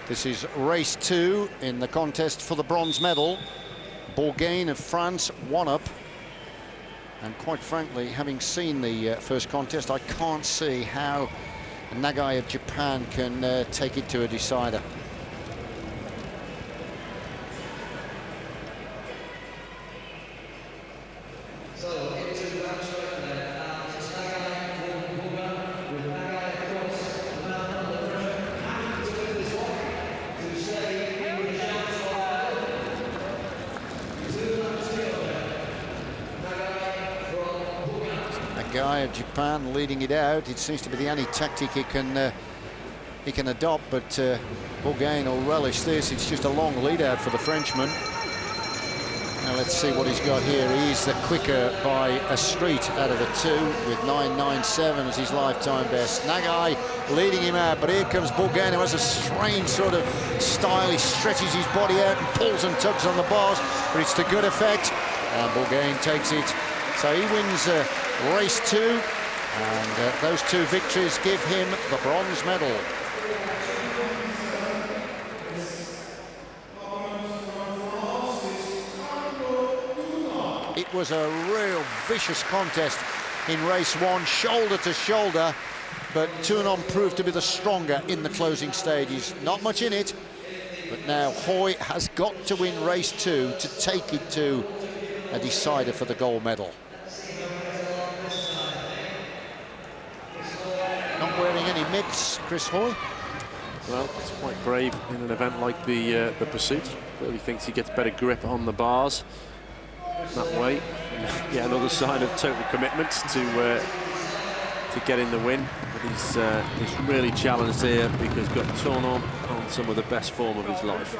This is race two in the contest for the bronze medal. Bourgain of France, one up. And quite frankly, having seen the first contest, I can't see how Nagai of Japan can take it to a decider. Nagai of Japan leading it out. It seems to be the only tactic he can adopt, but Bourgain will relish this. It's just a long lead out for the Frenchman. Now let's see what he's got here. He's the quicker by a street out of the two with 9.97 as his lifetime best. Nagai leading him out, but here comes Bourgain, who has a strange sort of style. He stretches his body out and pulls and tugs on the bars, but it's to good effect. And Bourgain takes it. So he wins race two, and those two victories give him the bronze medal. It was a real vicious contest in race one, shoulder to shoulder. but Tournon proved to be the stronger in the closing stages. Not much in it, but now Hoy has got to win race 2 to take it to a decider for the gold medal. Not wearing any mitts, Chris Hoy. Well, it's quite brave in an event like the Pursuit. Really thinks he gets better grip on the bars that way. Yeah, another sign of total commitment to get in the win. But he's really challenged here because got Tournon on some of the best form of his life.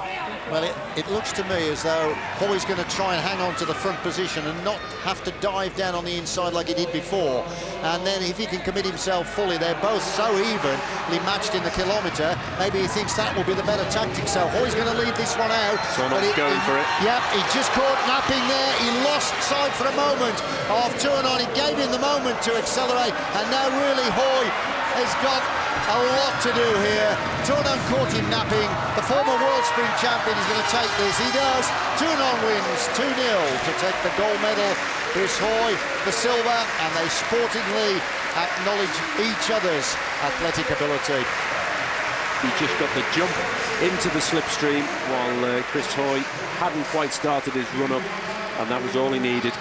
Well, it looks to me as though Hoy's going to try and hang on to the front position and not have to dive down on the inside like he did before. And then if he can commit himself fully, they're both so evenly matched in the kilometre, maybe he thinks that will be the better tactic. So Hoy's going to lead this one out. Tournon's going for it. Yep, he just caught napping there. He lost sight for a moment of Tournon. He gave him the moment to accelerate. And now really Hoy has got a lot to do here. Tournon caught him napping. The former world sprint champion is going to take this. He does. Tournon wins 2-0 to take the gold medal. Chris Hoy the silver, and they sportingly acknowledge each other's athletic ability. He just got the jump into the slipstream while Chris Hoy hadn't quite started his run-up, and that was all he needed.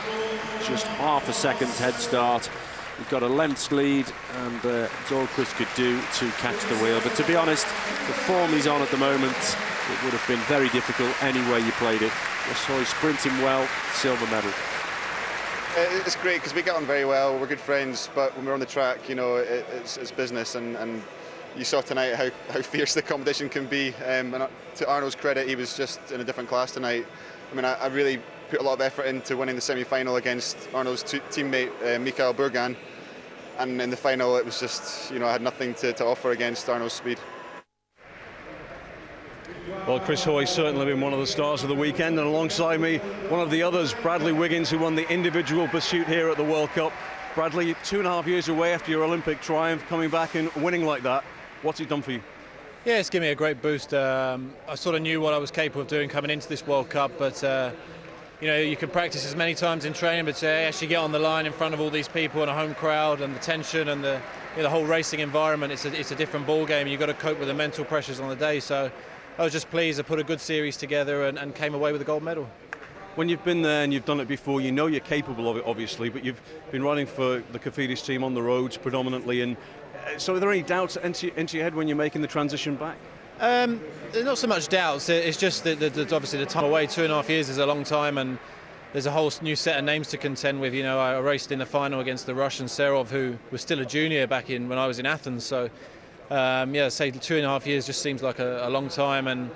Just half a second's head start. He got a length's lead, and it's all Chris could do to catch the wheel. But to be honest, the form he's on at the moment, it would have been very difficult any way you played it. Chris Hoy sprinting well, silver medal. It's great because we get on very well, we're good friends, but when we're on the track, you know, it's business, and you saw tonight how fierce the competition can be. And to Arno's credit, he was just in a different class tonight. I mean, I really put a lot of effort into winning the semi-final against Arno's teammate Mikael Burgan, and in the final it was just, you know, I had nothing to offer against Arno's speed. Well, Chris Hoy's certainly been one of the stars of the weekend, and alongside me, one of the others, Bradley Wiggins, who won the individual pursuit here at the World Cup. Bradley, 2.5 years away after your Olympic triumph, coming back and winning like that. What's it done for you? Yeah, it's given me a great boost. I sort of knew what I was capable of doing coming into this World Cup, but you know, you can practice as many times in training, but to actually get on the line in front of all these people and a home crowd and the tension and the whole racing environment, it's a different ball game. You've got to cope with the mental pressures on the day. So I was just pleased I put a good series together and came away with a gold medal. When you've been there and you've done it before, you know you're capable of it, obviously, but you've been riding for the Cofidis team on the roads predominantly, and so are there any doubts into your head when you're making the transition back? Not so much doubts. It's just that obviously the time away, 2.5 years is a long time, and there's a whole new set of names to contend with. You know, I raced in the final against the Russian Serov, who was still a junior back when I was in Athens. So, yeah, say 2.5 years just seems like a long time, and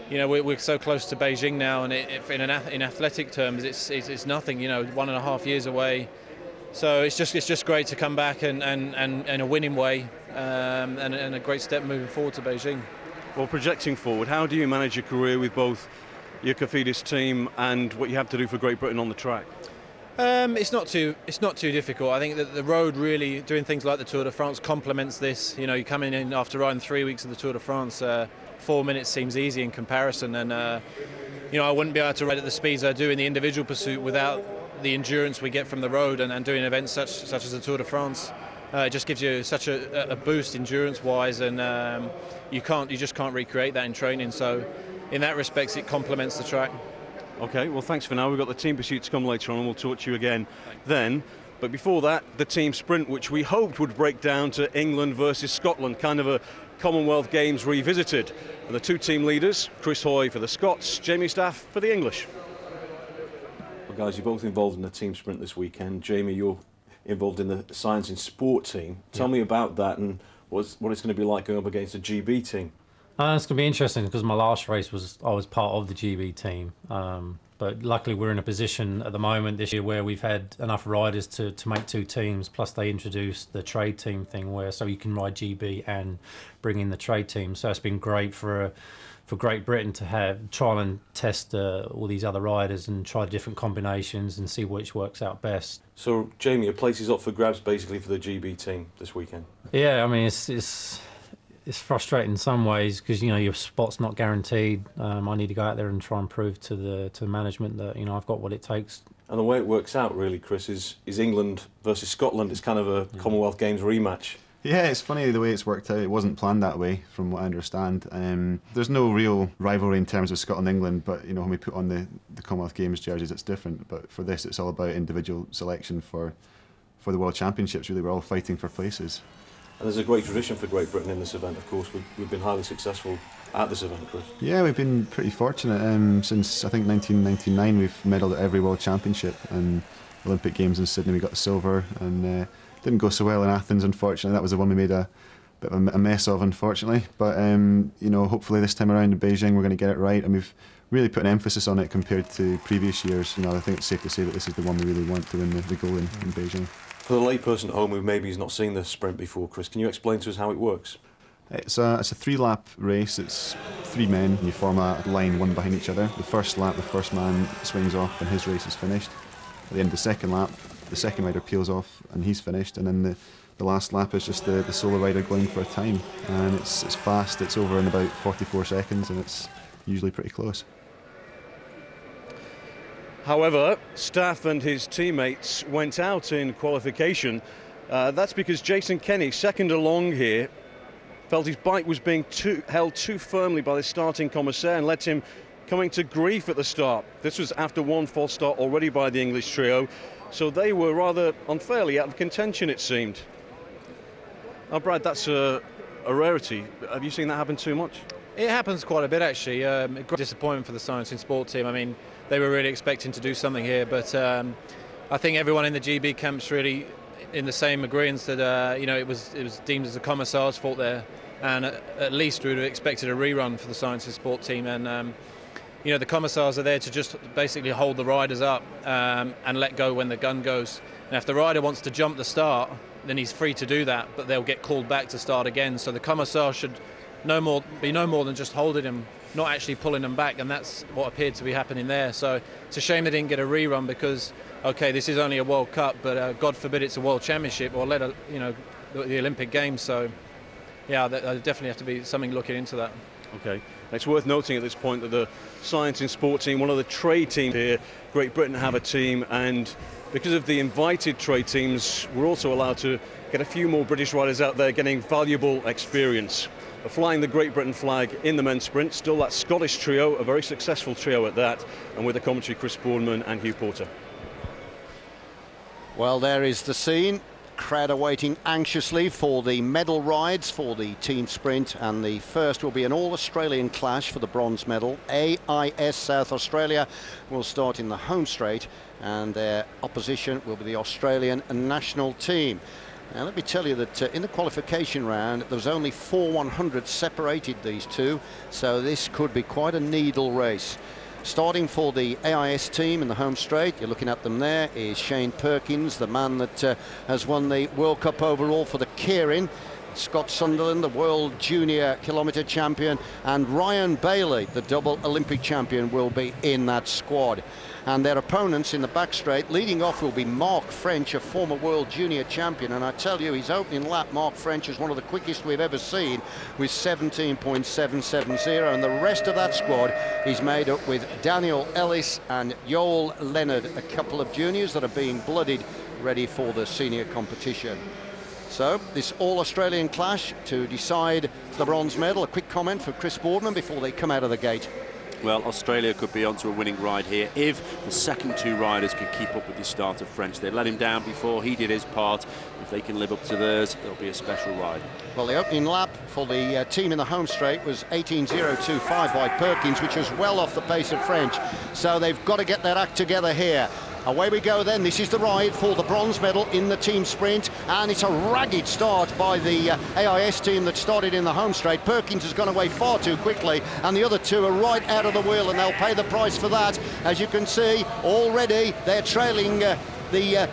you know we're so close to Beijing now, and in athletic terms, it's nothing. You know, 1.5 years away. So it's just great to come back and a winning way, and a great step moving forward to Beijing. Well, projecting forward, how do you manage your career with both your Cofidis team and what you have to do for Great Britain on the track? It's not too difficult. I think that the road, really doing things like the Tour de France, complements this. You know, you come in after riding 3 weeks of the Tour de France, 4 minutes seems easy in comparison, and you know, I wouldn't be able to ride at the speeds I do in the individual pursuit without the endurance we get from the road and doing events such as the Tour de France. It just gives you such a boost endurance-wise, and you just can't recreate that in training. So, in that respect, it complements the track. Okay, well, thanks for now. We've got the team pursuit to come later on, and we'll talk to you again then. But before that, the team sprint, which we hoped would break down to England versus Scotland, kind of a Commonwealth Games revisited. And the two team leaders, Chris Hoy for the Scots, Jamie Staff for the English. Well, guys, you're both involved in the team sprint this weekend. Jamie, you're involved in the Science in Sport team. Tell me about that and what it's going to be like going up against a GB team. It's going to be interesting because my last race I was part of the GB team. But luckily we're in a position at the moment this year where we've had enough riders to make two teams, plus they introduced the trade team thing so you can ride GB and bring in the trade team. So it's been great for Great Britain to try and test all these other riders and try different combinations and see which works out best. So, Jamie, a place is up for grabs basically for the GB team this weekend. Yeah, I mean, it's frustrating in some ways because, you know, your spot's not guaranteed. I need to go out there and try and prove to the management that, you know, I've got what it takes. And the way it works out, really, Chris, is England versus Scotland. It's kind of a Commonwealth Games rematch. Yeah, it's funny the way it's worked out. It wasn't planned that way, from what I understand. There's no real rivalry in terms of Scotland and England, but you know, when we put on the Commonwealth Games jerseys, it's different. But for this, it's all about individual selection for the World Championships. Really, we're all fighting for places. And there's a great tradition for Great Britain in this event. Of course, we've been highly successful at this event, Chris. Yeah, we've been pretty fortunate. Since I think 1999, we've medalled at every World Championship, and Olympic Games in Sydney we got silver, and didn't go so well in Athens, unfortunately. That was the one we made a bit of a mess of, unfortunately. But you know, hopefully this time around in Beijing we're going to get it right, and we've really put an emphasis on it compared to previous years. You know, I think it's safe to say that this is the one we really want to win the gold in Beijing. For the layperson at home who maybe has not seen the sprint before, Chris, can you explain to us how it works? It's a 3-lap race. It's 3 men. You form a line one behind each other. The first lap, the first man swings off and his race is finished. At the end of the second lap, the second rider peels off and he's finished. And then the last lap is just the solo rider going for a time. And it's fast. It's over in about 44 seconds, and it's usually pretty close. However, Staff and his teammates went out in qualification. That's because Jason Kenny, second along here, felt his bike was being held too firmly by the starting commissaire and led him coming to grief at the start. This was after one false start already by the English trio, so they were rather unfairly out of contention, it seemed. Now, Brad, that's a rarity. Have you seen that happen too much? It happens quite a bit, actually. A great disappointment for the Science in Sport team. I mean, they were really expecting to do something here, but I think everyone in the GB camp's really in the same agreement that you know, it was deemed as the commissar's fault there, and at least we would have expected a rerun for the Science in Sport team. And you know, the commissars are there to just basically hold the riders up and let go when the gun goes. And if the rider wants to jump the start, then he's free to do that, but they'll get called back to start again. So the commissar should be no more than just holding him, not actually pulling them back, and that's what appeared to be happening there. So it's a shame they didn't get a rerun, because okay, this is only a World Cup, but God forbid it's a World Championship, or the Olympic Games. So yeah, there definitely have to be something looking into that. Okay, it's worth noting at this point that the Science in Sport team, one of the trade teams here, Great Britain have a team, and because of the invited trade teams, we're also allowed to get a few more British riders out there getting valuable experience. Flying the Great Britain flag in the men's sprint, still that Scottish trio, a very successful trio at that, and with the commentary Chris Boardman and Hugh Porter. Well, there is the scene. Crowd are waiting anxiously for the medal rides for the team sprint, and the first will be an all-Australian clash for the bronze medal. AIS South Australia will start in the home straight, and their opposition will be the Australian national team. Now, let me tell you that in the qualification round, there was only 4 100s separated these two, so this could be quite a needle race. Starting for the AIS team in the home straight, you're looking at them there, is Shane Perkins, the man that has won the World Cup overall for the Keirin. Scott Sunderland, the World Junior Kilometre champion, and Ryan Bailey, the double Olympic champion, will be in that squad. And their opponents in the back straight, leading off will be Mark French, a former World Junior champion, and I tell you, his opening lap, Mark French, is one of the quickest we've ever seen with 17.770, and the rest of that squad is made up with Daniel Ellis and Joel Leonard, a couple of juniors that are being blooded ready for the senior competition. So this all-Australian clash to decide the bronze medal. A quick comment for Chris Boardman before they come out of the gate. Well, Australia could be onto a winning ride here if the second two riders can keep up with the start of French. They let him down before, he did his part. If they can live up to theirs, it'll be a special ride. Well, the opening lap for the team in the home straight was 18.025 by Perkins, which was well off the pace of French. So they've got to get their act together here. Away we go then. This is the ride for the bronze medal in the team sprint, and it's a ragged start by the AIS team that started in the home straight. Perkins has gone away far too quickly, and the other two are right out of the wheel, and they'll pay the price for that. As you can see, already they're trailing the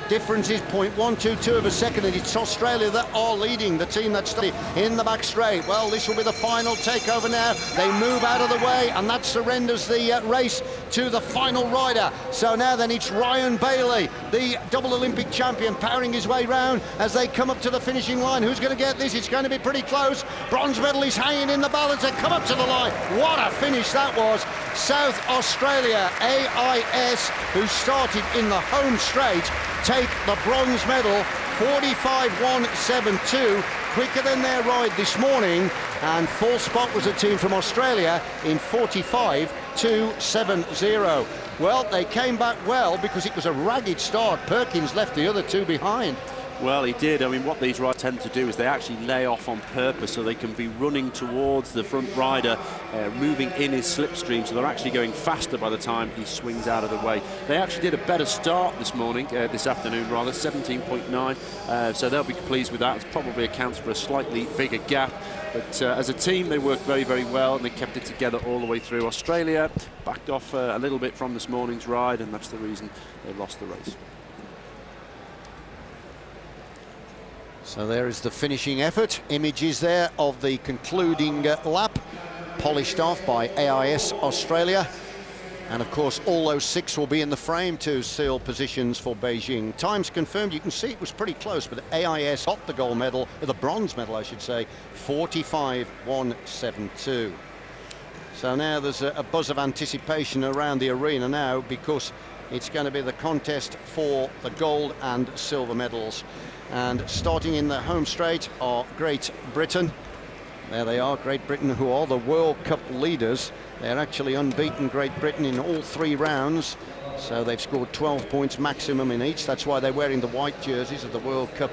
difference is 0.122 of a second, and it's Australia that are leading, the team that's in the back straight. Well, this will be the final takeover now. They move out of the way, and that surrenders the race to the final rider. So now then it's Ryan Bailey, the double Olympic champion, powering his way round as they come up to the finishing line. Who's going to get this? It's going to be pretty close. Bronze medal is hanging in the balance. They come up to the line. What a finish that was. South Australia, AIS, who started in the home straight, take the bronze medal 45.172, quicker than their ride this morning, and full spot was a team from Australia in 45.270. Well, they came back well because it was a ragged start. Perkins left the other two behind. Well, he did. I mean, what these riders tend to do is they actually lay off on purpose so they can be running towards the front rider, moving in his slipstream, so they're actually going faster by the time he swings out of the way. They actually did a better start this afternoon, 17.9, so they'll be pleased with that. It probably accounts for a slightly bigger gap. But as a team, they worked very, very well, and they kept it together all the way through. Australia backed off a little bit from this morning's ride, and that's the reason they lost the race. So there is the finishing effort. Images there of the concluding lap, polished off by AIS Australia. And of course, all those 6 will be in the frame to seal positions for Beijing. Times confirmed. You can see it was pretty close, but AIS got the gold medal, the bronze medal, I should say, 45.172. So now there's a buzz of anticipation around the arena now, because it's going to be the contest for the gold and silver medals. And starting in the home straight are Great Britain. There they are, Great Britain, who are the World Cup leaders. They're actually unbeaten, Great Britain, in all 3 rounds. So they've scored 12 points maximum in each. That's why they're wearing the white jerseys of the World Cup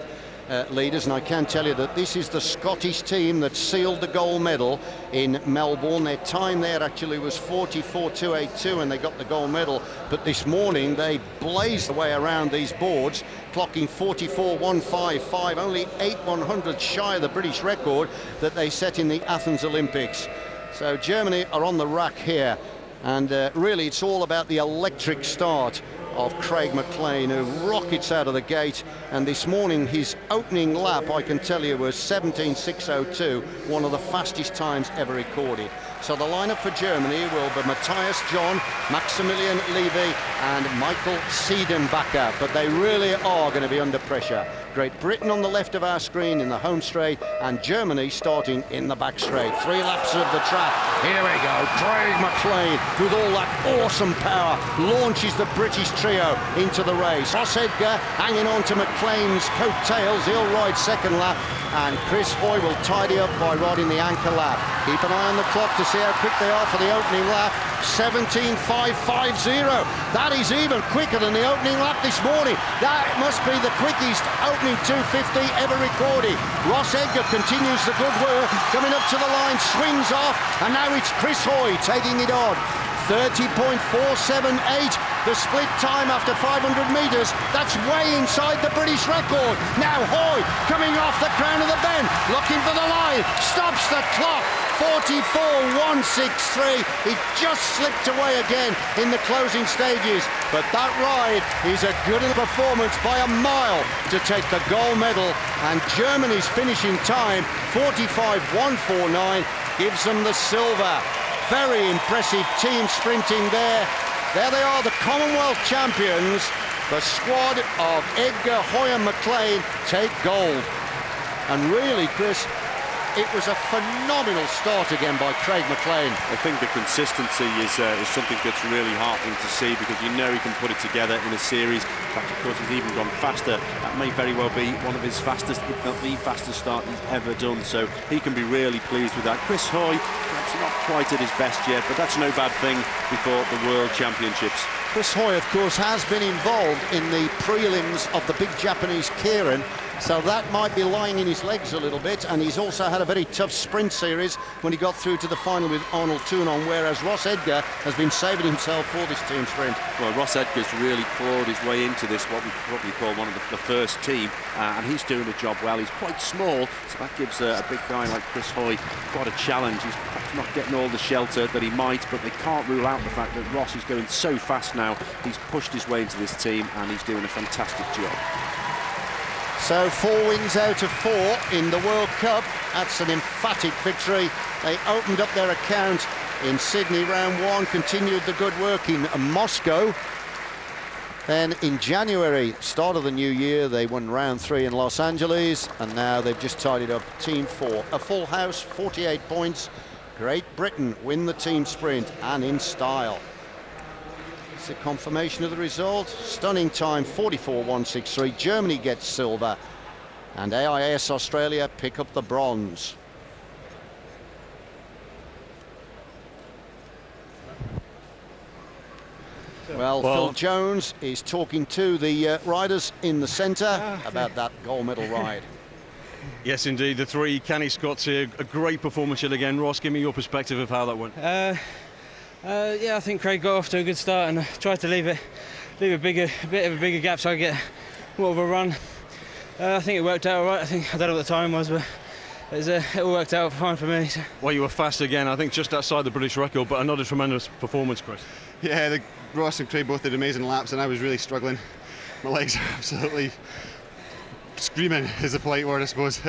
leaders. And I can tell you that this is the Scottish team that sealed the gold medal in Melbourne. Their time there actually was 44.282 and they got the gold medal. But this morning they blazed the way around these boards, clocking 44.155, only 8/100 shy of the British record that they set in the Athens Olympics. So Germany are on the rack here, and really it's all about the electric start of Craig McLean, who rockets out of the gate. And this morning his opening lap, I can tell you, was 17.602, one of the fastest times ever recorded. So the lineup for Germany will be Matthias John, Maximilian Levy and Michael Siedenbacher, but they really are going to be under pressure. Great Britain on the left of our screen in the home straight, and Germany starting in the back straight. 3 laps of the track. Here we go. Craig McLean, with all that awesome power, launches the British trio into the race. Ross Edgar hanging on to McLean's coattails. He'll ride second lap, and Chris Hoy will tidy up by riding the anchor lap. Keep an eye on the clock to see how quick they are for the opening lap. 17.550. That is even quicker than the opening lap this morning. That must be the quickest opening 250 ever recorded. Ross Edgar continues the good work, coming up to the line, swings off, and now it's Chris Hoy taking it on. 30.478, the split time after 500 metres. That's way inside the British record. Now Hoy coming off the crown of the bend, looking for the line, stops the clock. 44.163. It just slipped away again in the closing stages, but that ride is a good performance by a mile to take the gold medal, and Germany's finishing time 45.149 gives them the silver. Very impressive team sprinting there. There they are, the Commonwealth champions. The squad of Edgar, Hoy and McLean take gold. And really, Chris, it was a phenomenal start again by Craig McLean. I think the consistency is something that's really heartening to see, because you know he can put it together in a series. In fact, of course, he's even gone faster. That may very well be one of his fastest, if not the fastest start he's ever done. So he can be really pleased with that. Chris Hoy, perhaps not quite at his best yet, but that's no bad thing before the World Championships. Chris Hoy, of course, has been involved in the prelims of the big Japanese Keirin, so that might be lying in his legs a little bit, and he's also had a very tough sprint series when he got through to the final with Arnold Toulon, whereas Ross Edgar has been saving himself for this team sprint. Well, Ross Edgar's really clawed his way into this, what we probably call one of the first team, and he's doing the job well. He's quite small, so that gives a big guy like Chris Hoy quite a challenge. He's perhaps not getting all the shelter that he might, but they can't rule out the fact that Ross is going so fast now. He's pushed his way into this team, and he's doing a fantastic job. So 4 wins out of 4 in the World Cup. That's an emphatic victory. They opened up their account in Sydney round 1, continued the good work in Moscow. Then in January, start of the new year, they won round 3 in Los Angeles, and now they've just tidied up team 4. A full house, 48 points. Great Britain win the team sprint, and in style. It's a confirmation of the result. Stunning time, 44.163. Germany gets silver, And AIS Australia pick up the bronze. Well, Phil Jones is talking to the riders in the centre about that gold medal ride. Yes, indeed, the three canny Scots here, a great performance yet again. Ross, give me your perspective of how that went. Yeah, I think Craig got off to a good start and tried to leave a bit of a bigger gap so I could get more of a run. I think it worked out all right. I don't know what the time was, but it all worked out fine for me. So. Well, you were fast again, I think just outside the British record, but another tremendous performance, Chris. Yeah, Ross and Craig both did amazing laps, and I was really struggling. My legs are absolutely screaming, is the polite word, I suppose.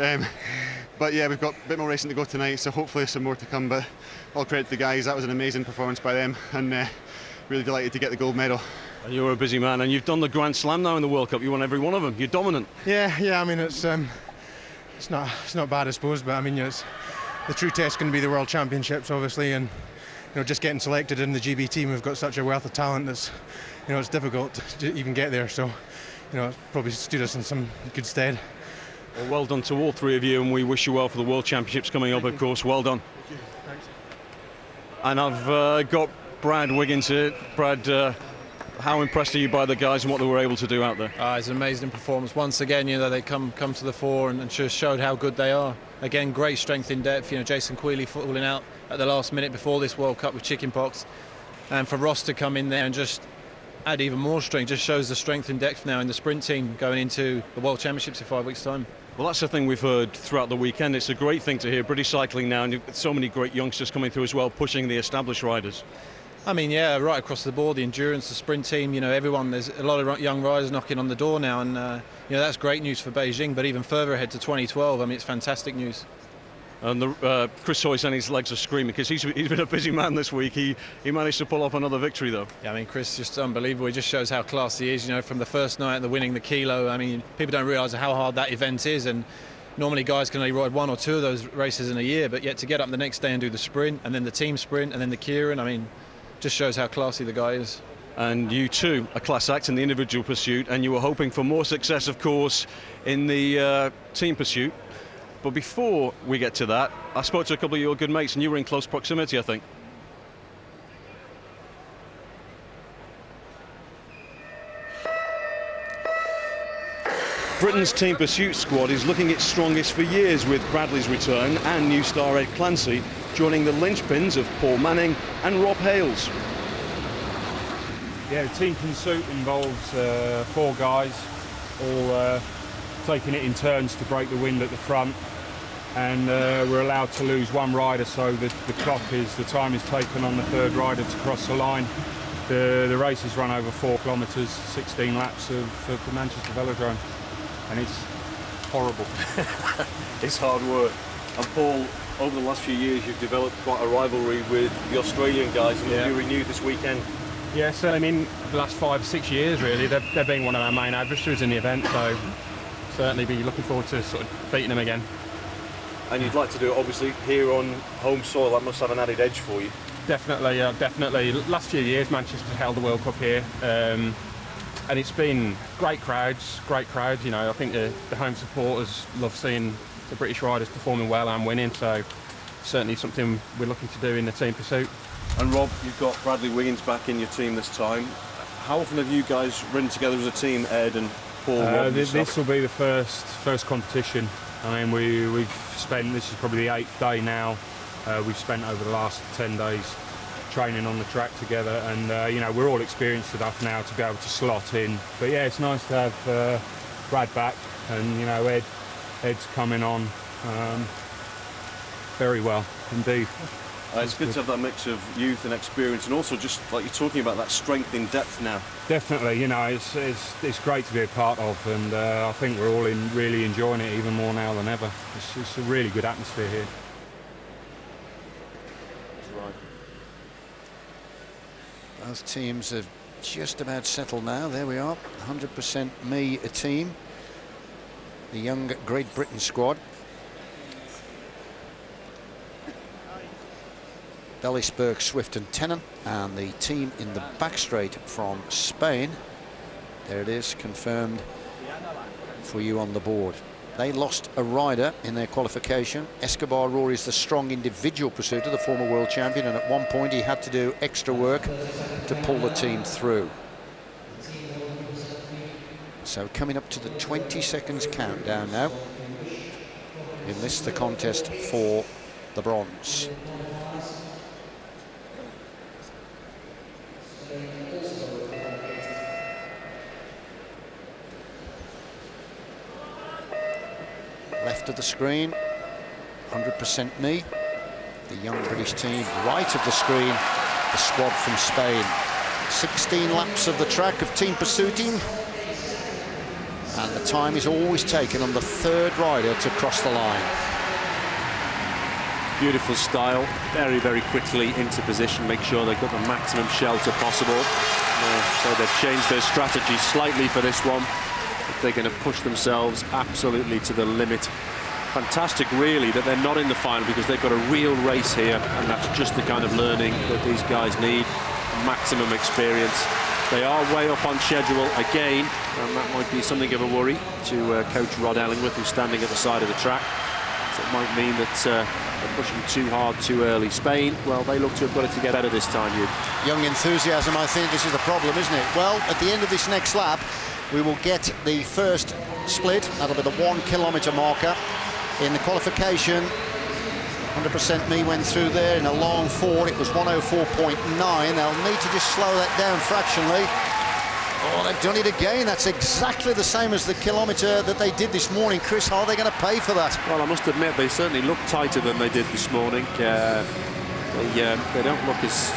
But yeah, we've got a bit more racing to go tonight, so hopefully some more to come. But all credit to the guys, that was an amazing performance by them, and really delighted to get the gold medal. You're a busy man, and you've done the Grand Slam now in the World Cup. You won every one of them. You're dominant. Yeah. I mean, it's not bad, I suppose. But I mean, it's the true test going to be the World Championships, obviously, and just getting selected in the GB team. We've got such a wealth of talent that's, it's difficult to even get there. So, it probably stood us in some good stead. Well done to all three of you, and we wish you well for the World Championships coming up, of course. Well done. Thanks. And I've got Brad Wiggins here. Brad, how impressed are you by the guys and what they were able to do out there? It's an amazing performance. Once again, they come to the fore and just showed how good they are. Again, great strength in depth. Jason Queally falling out at the last minute before this World Cup with chickenpox, and for Ross to come in there and just add even more strength just shows the strength in depth now in the sprint team going into the World Championships in 5 weeks' time. Well, that's the thing we've heard throughout the weekend. It's a great thing to hear. British cycling now, and so many great youngsters coming through as well, pushing the established riders. I mean, yeah, right across the board, the endurance, the sprint team, everyone, there's a lot of young riders knocking on the door now, and that's great news for Beijing, but even further ahead to 2012, I mean, it's fantastic news. And Chris Hoy saying his legs are screaming because he's been a busy man this week. He managed to pull off another victory, though. Yeah, I mean, Chris, just unbelievable. He just shows how classy he is, from the first night, the winning the kilo. I mean, people don't realise how hard that event is, and normally guys can only ride one or two of those races in a year, but yet to get up the next day and do the sprint, and then the team sprint, and then the Kieran, I mean, just shows how classy the guy is. And you too, a class act in the individual pursuit, and you were hoping for more success, of course, in the team pursuit. But before we get to that, I spoke to a couple of your good mates, and you were in close proximity, I think. Britain's team pursuit squad is looking its strongest for years, with Bradley's return and new star Ed Clancy joining the linchpins of Paul Manning and Rob Hales. Yeah, team pursuit involves 4 guys, all taking it in turns to break the wind at the front, and we're allowed to lose one rider, so the time is taken on the third rider to cross the line. The race is run over 4 kilometres, 16 laps of the Manchester Velodrome, and it's horrible. It's hard work. And Paul, over the last few years you've developed quite a rivalry with the Australian guys, and you renewed this weekend. Yeah, so I mean, the last 5 or 6 years really, they're being one of our main adversaries in the event, so certainly be looking forward to sort of beating them again. And you'd like to do it obviously here on home soil. That must have an added edge for you. Definitely, definitely. Last few years Manchester held the World Cup here, and it's been great crowds. I think the home supporters love seeing the British riders performing well and winning, so certainly something we're looking to do in the team pursuit. And Rob, you've got Bradley Wiggins back in your team this time. How often have you guys ridden together as a team, Ed and Paul? This will be the first competition. I mean, this is probably the 8th day now. We've spent over the last 10 days training on the track together, and we're all experienced enough now to be able to slot in. But yeah, it's nice to have Brad back, and Ed's coming on very well indeed. It's good to have that mix of youth and experience, and also just like you're talking about, that strength in depth now. Definitely, it's great to be a part of, and I think we're all really enjoying it even more now than ever. It's a really good atmosphere here. Both teams have just about settled now. There we are, 100% me a team. The young Great Britain squad. Bellisberg, Swift and Tennant, and the team in the back straight from Spain. There it is, confirmed for you on the board. They lost a rider in their qualification. Escobar Rory is the strong individual pursuiter, the former world champion, and at one point he had to do extra work to pull the team through. So coming up to the 20 seconds countdown now. In this, the contest for the bronze. Left of the screen, 100% me. The young British team. Right of the screen, the squad from Spain. 16 laps of the track of team pursuiting. And the time is always taken on the third rider to cross the line. Beautiful style, very, very quickly into position, make sure they've got the maximum shelter possible. So they've changed their strategy slightly for this one. They're going to push themselves absolutely to the limit. Fantastic, really, that they're not in the final, because they've got a real race here, and that's just the kind of learning that these guys need. Maximum experience. They are way up on schedule again, and that might be something of a worry to coach Rod Ellingworth, who's standing at the side of the track. So it might mean that they're pushing too hard too early. Spain, well, they look to have got it together this time, Hugh. Young enthusiasm, I think this is the problem, isn't it? Well, at the end of this next lap, we will get the first split. That'll be the 1 kilometre marker. In the qualification, 100% me went through there in a long four. It was 104.9. They'll need to just slow that down fractionally. Oh, they've done it again. That's exactly the same as the kilometre that they did this morning. Chris, how are they going to pay for that? Well, I must admit, they certainly look tighter than they did this morning. They don't look as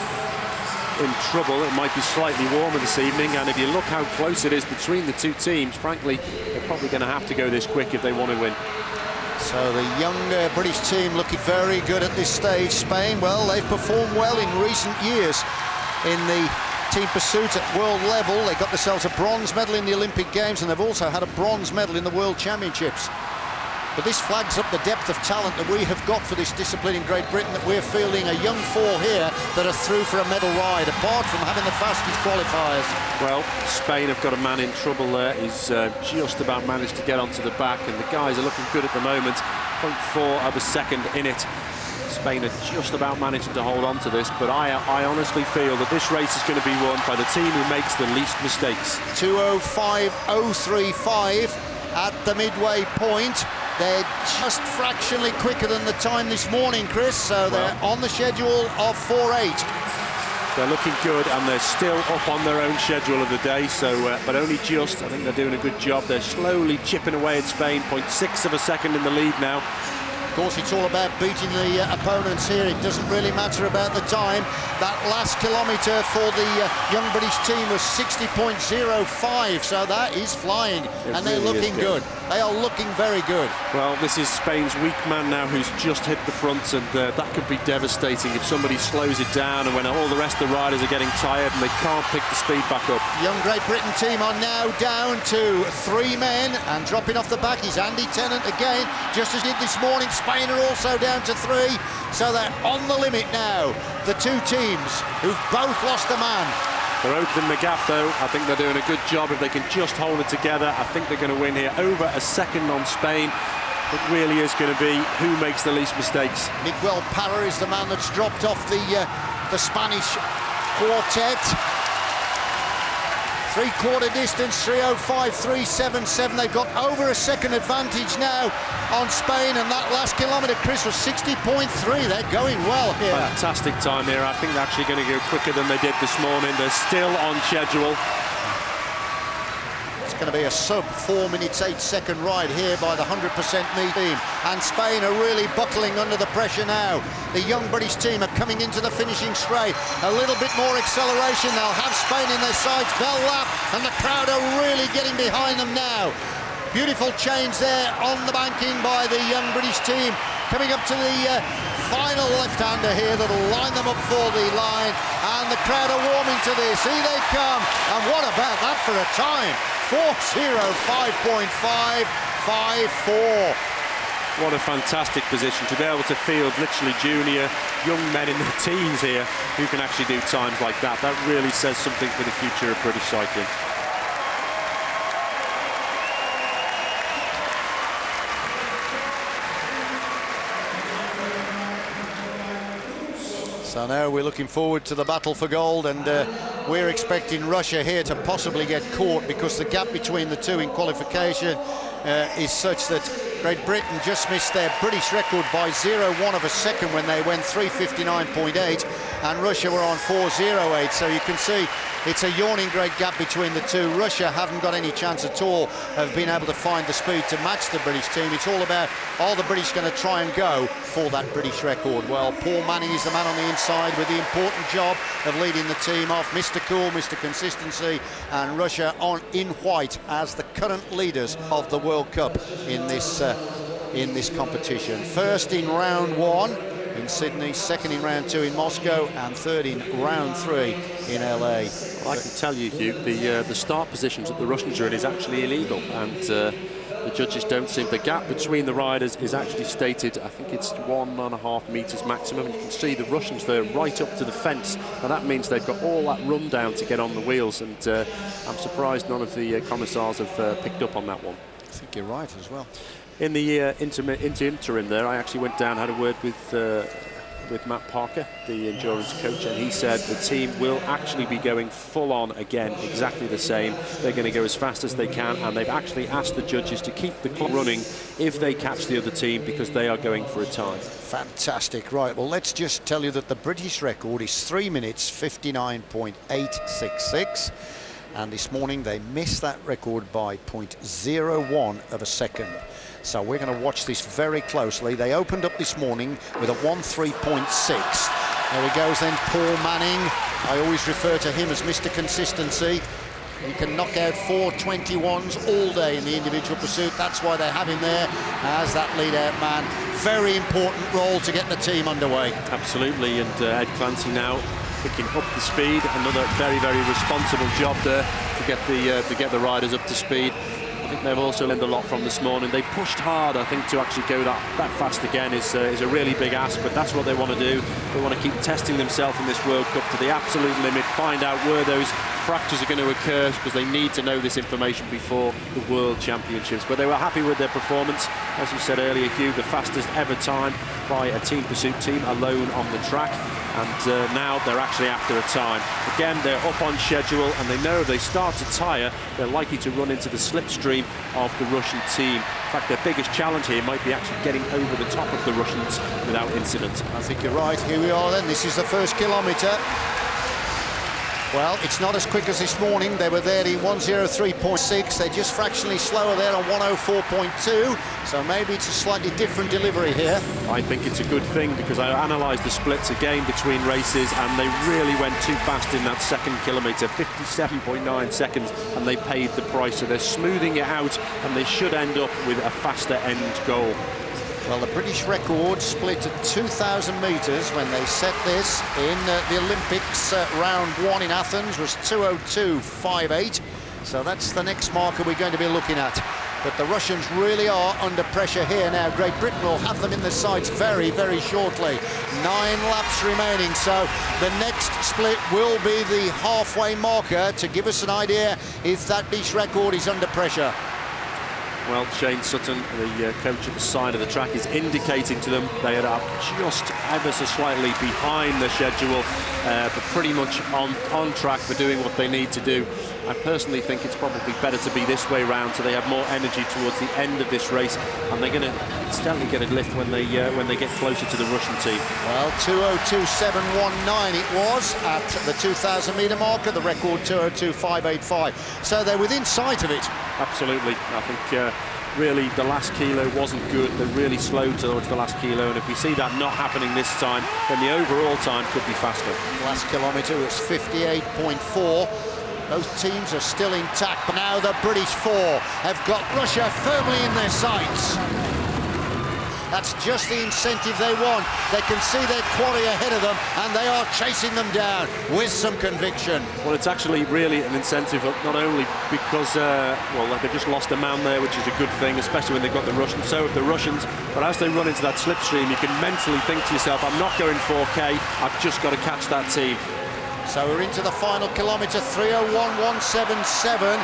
in trouble. It might be slightly warmer this evening, and if you look how close it is between the two teams, frankly, they're probably going to have to go this quick if they want to win. So the young British team looking very good at this stage. Spain, well, they've performed well in recent years in the team pursuit at world level. They got themselves a bronze medal in the Olympic Games, and they've also had a bronze medal in the World Championships. But this flags up the depth of talent that we have got for this discipline in Great Britain, that we're fielding a young four here that are through for a medal ride, apart from having the fastest qualifiers. Well, Spain have got a man in trouble there. He's just about managed to get onto the back, and the guys are looking good at the moment. 0.4 of a second in it. Spain are just about managing to hold on to this, but I honestly feel that this race is going to be won by the team who makes the least mistakes. 2:05.035 at the midway point. They're just fractionally quicker than the time this morning, Chris, so they're on the schedule of 4:08. They're looking good, and they're still up on their own schedule of the day, so but only just. I think they're doing a good job. They're slowly chipping away at Spain. 0.6 of a second in the lead now. Of course, it's all about beating the opponents here. It doesn't really matter about the time. That last kilometre for the young British team was 60.05, so that is flying. And they're looking good. They are looking very good. Well, this is Spain's weak man now, who's just hit the front, and that could be devastating if somebody slows it down, and when all the rest of the riders are getting tired and they can't pick the speed back up. Young Great Britain team are now down to 3 men, and dropping off the back is Andy Tennant again, just as he did this morning. Spain are also down to 3, so they're on the limit now. The two teams who've both lost a man. They're opening the gap, though. I think they're doing a good job. If they can just hold it together, I think they're going to win here. Over a second on Spain. It really is going to be who makes the least mistakes. Miguel Parra is the man that's dropped off the Spanish quartet. 3/4 distance, 3:05.377. They've got over a second advantage now on Spain, and that last kilometre, Chris, was 60.3. They're going well here. Fantastic time here. I think they're actually going to go quicker than they did this morning. They're still on schedule. It's going to be a sub 4 minutes 8 second ride here by the 100% me team, and Spain are really buckling under the pressure now. The young British team are coming into the finishing straight. A little bit more acceleration, they'll have Spain in their sights. Bell lap, and the crowd are really getting behind them now. Beautiful change there on the banking by the young British team. Coming up to the final left-hander here that'll line them up for the line, and the crowd are warming to this. Here they come, and what about that for a time? 4:05.554. What a fantastic position to be able to field literally junior young men in their teens here who can actually do times like that. That really says something for the future of British cycling. So now we're looking forward to the battle for gold, and we're expecting Russia here to possibly get caught, because the gap between the two in qualification is such that Great Britain just missed their British record by 0.1 of a second when they went 3:59.8, and Russia were on 4:08. So you can see it's a yawning great gap between the two. Russia haven't got any chance at all of being able to find the speed to match the British team. It's all about, are the British going to try and go for that British record? Well, Paul Manning is the man on the inside with the important job of leading the team off. Mr. Cool, Mr. Consistency, and Russia on in white as the current leaders of the World Cup in this competition. First in round 1 in Sydney, second in round 2 in Moscow, and third in round 3 in LA. I can tell you, Hugh, the start positions that the Russians are in is actually illegal, and the judges don't seem. The gap between the riders is actually stated, I think it's 1.5 meters maximum, and you can see the Russians there right up to the fence, and that means they've got all that rundown to get on the wheels, and I'm surprised none of the commissars have picked up on that one. I think you're right as well. In the interim there, I actually went down, had a word with Matt Parker, the endurance coach, and he said the team will actually be going full on again, exactly the same. They're going to go as fast as they can, and they've actually asked the judges to keep the clock running if they catch the other team, because they are going for a time. Fantastic. Right, well, let's just tell you that the British record is 3 minutes 59.866. And this morning they missed that record by 0.01 of a second. So we're going to watch this very closely. They opened up this morning with a 1:03.6. There he goes then, Paul Manning. I always refer to him as Mr. Consistency. He can knock out 4:21s all day in the individual pursuit. That's why they have him there as that lead-out man. Very important role to get the team underway. Absolutely, and Ed Clancy now picking up the speed. Another very, very responsible job there to get the riders up to speed. I think they've also learned a lot from this morning. They pushed hard. I think to actually go that fast again is a really big ask, but that's what they want to do. They want to keep testing themselves in this World Cup to the absolute limit, find out where those fractures are going to occur, because they need to know this information before the World Championships. But they were happy with their performance. As you said earlier, Hugh, the fastest ever time by a team pursuit team alone on the track. And now they're actually after a time. Again, they're up on schedule, and they know if they start to tire, they're likely to run into the slipstream of the Russian team. In fact, their biggest challenge here might be actually getting over the top of the Russians without incident. I think you're right. Here we are then. This is the first kilometre. Well, it's not as quick as this morning. They were there in 1:03.6. They're just fractionally slower there on 1:04.2. So maybe it's a slightly different delivery here. I think it's a good thing, because I analysed the splits again between races, and they really went too fast in that second kilometre, 57.9 seconds, and they paid the price. So they're smoothing it out, and they should end up with a faster end goal. Well, the British record split at 2,000 metres when they set this in the Olympics. Round 1 in Athens was 2:02.58. So that's the next marker we're going to be looking at. But the Russians really are under pressure here now. Great Britain will have them in the sights very, very shortly. 9 laps remaining, so the next split will be the halfway marker to give us an idea if that British record is under pressure. Well, Shane Sutton, the coach at the side of the track, is indicating to them they are just ever so slightly behind the schedule, but pretty much on track for doing what they need to do. I personally think it's probably better to be this way round, so they have more energy towards the end of this race, and they're going to certainly get a lift when they get closer to the Russian team. Well, 2:02.719 it was at the 2,000 metre marker. The record 2:02.585. So they're within sight of it. Absolutely. I think really the last kilo wasn't good. They really slowed towards the last kilo, and if we see that not happening this time, then the overall time could be faster. Last kilometre was 58.4. Those teams are still intact, but now the British 4 have got Russia firmly in their sights. That's just the incentive they want. They can see their quarry ahead of them, and they are chasing them down with some conviction. Well, it's actually really an incentive, not only because, well, they've just lost a man there, which is a good thing, especially when they've got the Russians. So have the Russians, but as they run into that slipstream, you can mentally think to yourself, I'm not going 4K, I've just got to catch that team. So we're into the final kilometre, 3:01.177.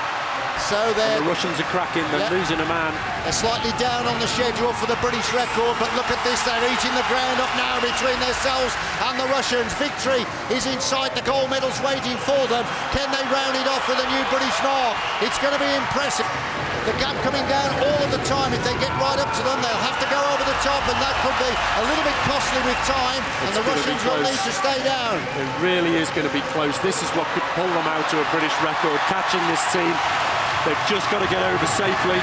So the Russians are cracking, they're losing a man. They're slightly down on the schedule for the British record, but look at this, they're eating the ground up now between themselves and the Russians. Victory is in sight, the gold medal's waiting for them. Can they round it off with a new British mark? It's going to be impressive. The gap coming down all of the time. If they get right up to them, they'll have to go over the top, and that could be a little bit costly with time, and the Russians will need to stay down. It really is going to be close. This is what could pull them out to a British record, catching this team. They've just got to get over safely.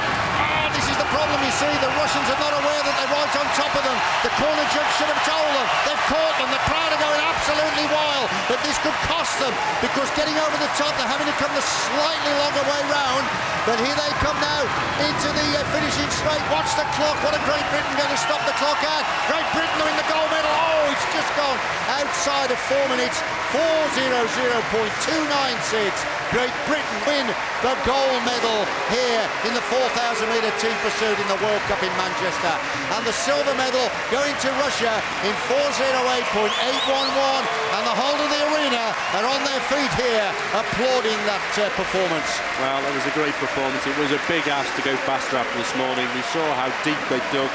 This is the problem, you see. The Russians are not aware that they're right on top of them. The corner judge should have told them. They've caught them. The crowd are going absolutely wild. But this could cost them, because getting over the top, they're having to come the slightly longer way round. But here they come now into the finishing straight. Watch the clock. What are Great Britain going to stop the clock at? Great Britain are in the gold medal. Oh, it's just gone outside of 4 minutes. 4:00.296. Great Britain win the gold medal here in the 4,000-metre team pursuit in the World Cup in Manchester. And the silver medal going to Russia in 4:08.811. And the whole of the arena are on their feet here, applauding that performance. Well, it was a great performance. It was a big ask to go faster after this morning. We saw how deep they dug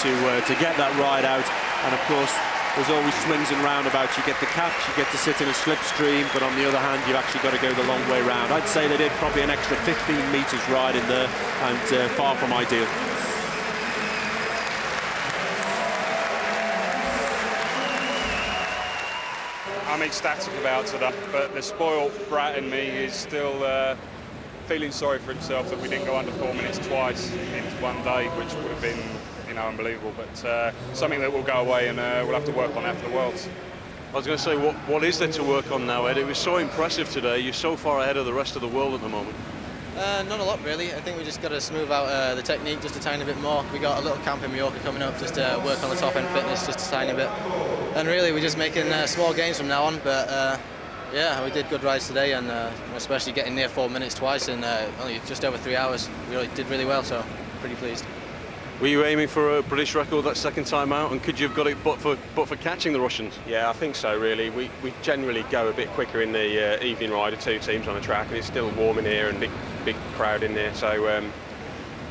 to get that ride out. And of course, there's always swings and roundabouts. You get the catch, you get to sit in a slipstream, but on the other hand, you've actually got to go the long way round. I'd say they did probably an extra 15 metres ride in there, and far from ideal. I'm ecstatic about today, but the spoiled brat in me is still feeling sorry for himself that we didn't go under 4 minutes twice in one day, which would have been, unbelievable. But something that will go away, and we'll have to work on after the Worlds. I was going to say, what is there to work on now, Ed? It was so impressive today. You're so far ahead of the rest of the world at the moment. Not a lot, really. I think we just got to smooth out the technique just a tiny bit more. We got a little camp in Mallorca coming up, just to work on the top end fitness just a tiny bit. And really, we're just making small gains from now on. But yeah, we did good rides today, and especially getting near 4 minutes twice in only just over 3 hours. We really did really well, so pretty pleased. Were you aiming for a British record that second time out, and could you have got it but for catching the Russians? Yeah, I think so, really. We generally go a bit quicker in the evening ride of 2 teams on the track, and it's still warm in here and big crowd in there. So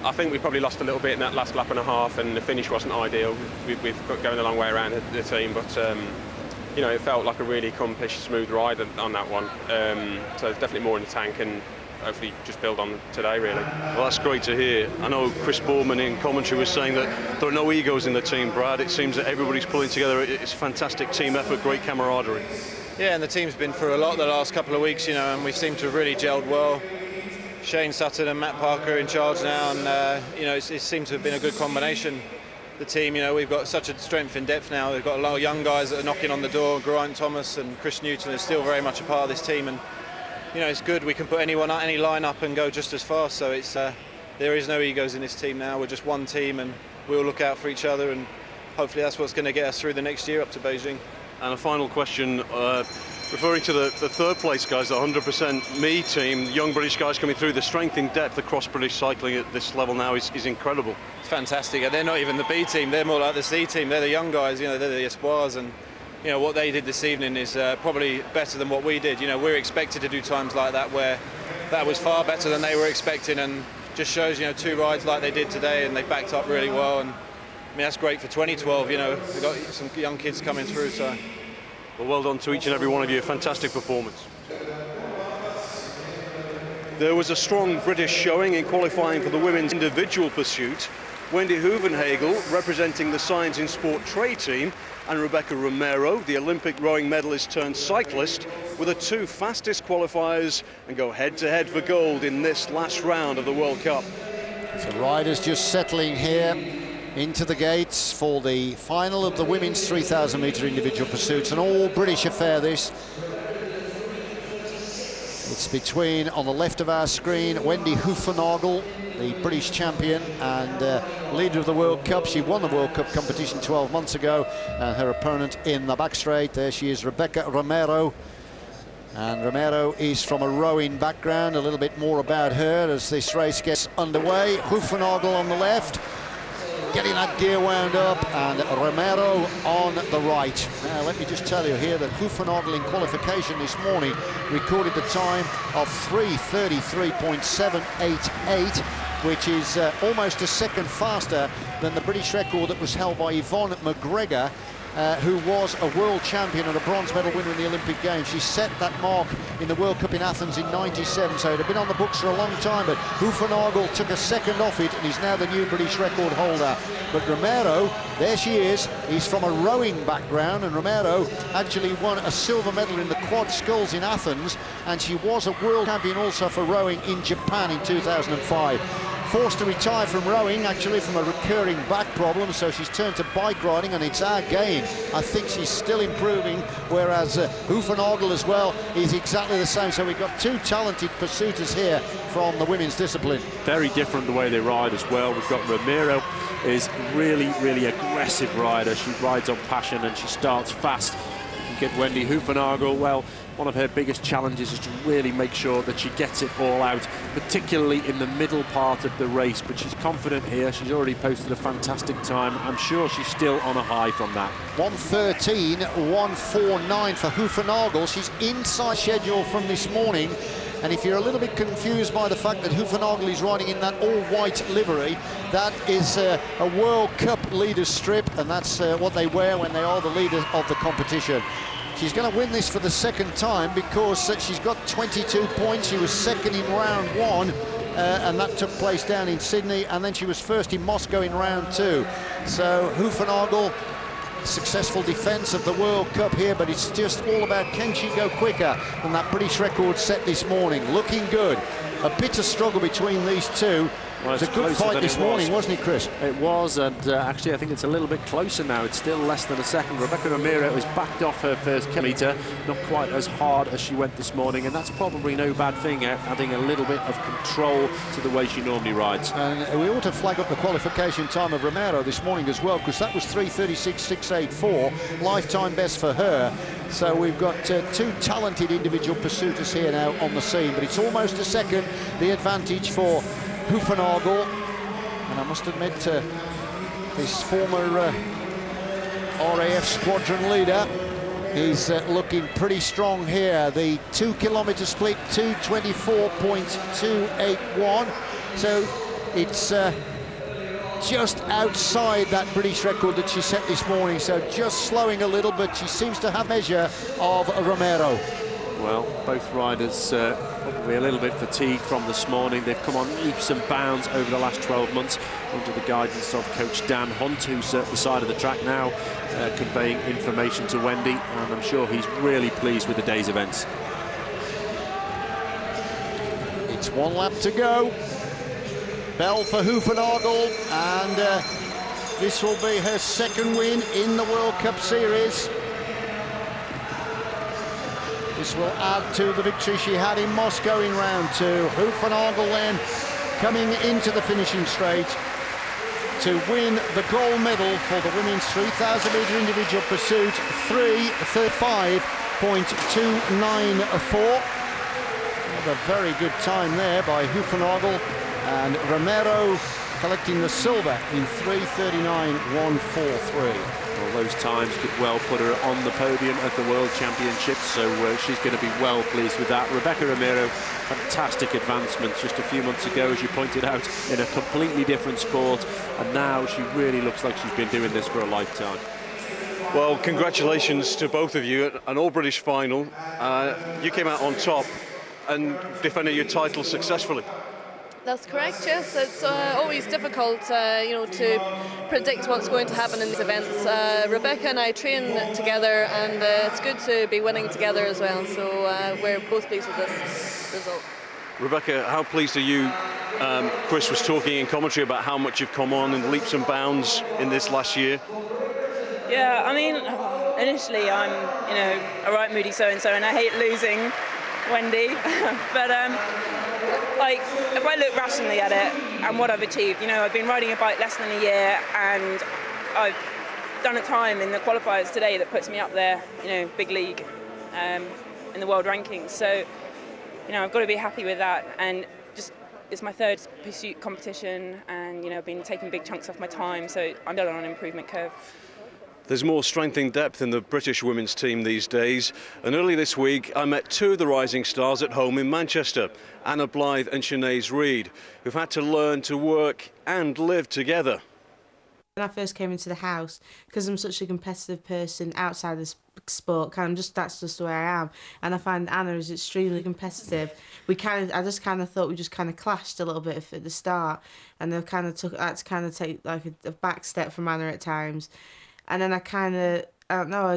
I think we probably lost a little bit in that last lap and a half, and the finish wasn't ideal with going a long way around the team. But it felt like a really accomplished, smooth ride on that one. So there's definitely more in the tank, and hopefully just build on today, really. Well, that's great to hear. I know Chris Boreman in commentary was saying that there are no egos in the team, Brad. It seems that everybody's pulling together. It's a fantastic team effort, great camaraderie. Yeah, and the team's been through a lot the last couple of weeks, and we seem to have really gelled well. Shane Sutton and Matt Parker are in charge now, and it seems to have been a good combination. The team, we've got such a strength in depth now. We've got a lot of young guys that are knocking on the door. Grant Thomas and Chris Newton are still very much a part of this team, and it's good. We can put anyone at any line up and go just as fast. So it's there is no egos in this team now. We're just one team, and we'll look out for each other, and hopefully that's what's going to get us through the next year up to Beijing. And a final question, referring to the third place guys, the 100% me team, young British guys coming through. The strength in depth across British cycling at this level now is incredible. It's fantastic. And they're not even the B team. They're more like the C team. They're the young guys. They're the Espoirs, and what they did this evening is probably better than what we did. We're expected to do times like that, where that was far better than they were expecting, and just shows 2 rides like they did today, and they backed up really well. And that's great for 2012. We've got some young kids coming through. So, well done to each and every one of you. A fantastic performance. There was a strong British showing in qualifying for the women's individual pursuit. Wendy Hoovenhagel, representing the Science in Sport trade team, and Rebecca Romero, the Olympic rowing medalist turned cyclist, were the 2 fastest qualifiers and go head-to-head for gold in this last round of the World Cup. So riders just settling here into the gates for the final of the women's 3,000-metre individual pursuits. An all-British affair, this. It's between, on the left of our screen, Wendy Hoovenhagel, the British champion and leader of the World Cup. She won the World Cup competition 12 months ago, and her opponent in the back straight, there she is, Rebecca Romero. And Romero is from a rowing background. A little bit more about her as this race gets underway. Hoovenhagel on the left. getting that gear wound up, and Romero on the right. Now, let me just tell you here that Hoefenagel in qualification this morning recorded the time of 3:33.788, which is almost a second faster than the British record that was held by Yvonne McGregor, who was a world champion and a bronze medal winner in the Olympic Games. She set that mark in the World Cup in Athens in '97, so it had been on the books for a long time, but Hoefenagel took a second off it and is now the new British record holder. But Romero, there she is, he's from a rowing background, and Romero actually won a silver medal in the quad sculls in Athens, and she was a world champion also for rowing in Japan in 2005. Forced to retire from rowing, actually, from a recurring back problem, so she's turned to bike riding, and it's our game. I think she's still improving, whereas Hoefenagel as well is exactly the same. So we've got two talented pursuiters here from the women's discipline. Very different the way they ride as well. We've got Romero, is really, really aggressive rider. She rides on passion and she starts fast. You get Wendy Hoefenagel, well, one of her biggest challenges is to really make sure that she gets it all out, particularly in the middle part of the race. But she's confident here. She's already posted a fantastic time. I'm sure she's still on a high from that. 1:13.149 for Hoefenagel. She's inside schedule from this morning. And if you're a little bit confused by the fact that Hoefenagel is riding in that all-white livery, that is a World Cup leaders strip, and that's what they wear when they are the leaders of the competition. She's going to win this for the second time because she's got 22 points. She was second in round one, and that took place down in Sydney, and then she was first in Moscow in round two. So Hoefenagel, successful defence of the World Cup here, but it's just all about can she go quicker than that British record set this morning. Looking good. A bitter struggle between these two. Well, it was a good fight this morning, wasn't it, Chris? It was, and actually I think it's a little bit closer now. It's still less than a second. Rebecca Romero has backed off her first kilometre, not quite as hard as she went this morning, and that's probably no bad thing, adding a little bit of control to the way she normally rides. And we ought to flag up the qualification time of Romero this morning as well, because that was 3:36.684, lifetime best for her. So we've got two talented individual pursuiters here now on the scene, but it's almost a second the advantage for Hoefenagel, and I must admit his former RAF squadron leader is looking pretty strong here. The 2 kilometre split, 2:24.281, so it's just outside that British record that she set this morning, so just slowing a little, but she seems to have measure of Romero. Well, both riders probably a little bit fatigued from this morning. They've come on leaps and bounds over the last 12 months under the guidance of Coach Dan Hunt, who's at the side of the track now, conveying information to Wendy, and I'm sure he's really pleased with the day's events. It's one lap to go. Bell for Hoefenagel, and this will be her second win in the World Cup Series. This will add to the victory she had in Moscow in round two. Hoefenagel then coming into the finishing straight to win the gold medal for the women's 3,000 metre individual pursuit, 3:35.294. A very good time there by Hoefenagel, and Romero collecting the silver in 3:39.143. Well, those times could well put her on the podium at the World Championships, so she's going to be well pleased with that. Rebecca Romero, fantastic advancements just a few months ago, as you pointed out, in a completely different sport, and now she really looks like she's been doing this for a lifetime. Well, congratulations to both of you at an all-British final. You came out on top and defended your title successfully. That's correct, yes. It's always difficult, to predict what's going to happen in these events. Rebecca and I train together, and it's good to be winning together as well. So we're both pleased with this result. Rebecca, how pleased are you? Chris was talking in commentary about how much you've come on in leaps and bounds in this last year. Yeah, I mean, initially I'm, a right moody so-and-so, and I hate losing Wendy, but if I look rationally at it and what I've achieved, I've been riding a bike less than a year, and I've done a time in the qualifiers today that puts me up there, big league in the world rankings. So, I've got to be happy with that, and just it's my third pursuit competition, and and been taking big chunks off my time, so I'm still on an improvement curve. There's more strength in depth in the British women's team these days, and early this week I met two of the rising stars at home in Manchester, Anna Blythe and Sinead Reid, who've had to learn to work and live together. When I first came into the house, because I'm such a competitive person outside of sport, that's just the way I am, and I find Anna is extremely competitive. I just thought we just clashed a little bit at the start, and I had to take like a back step from Anna at times. And then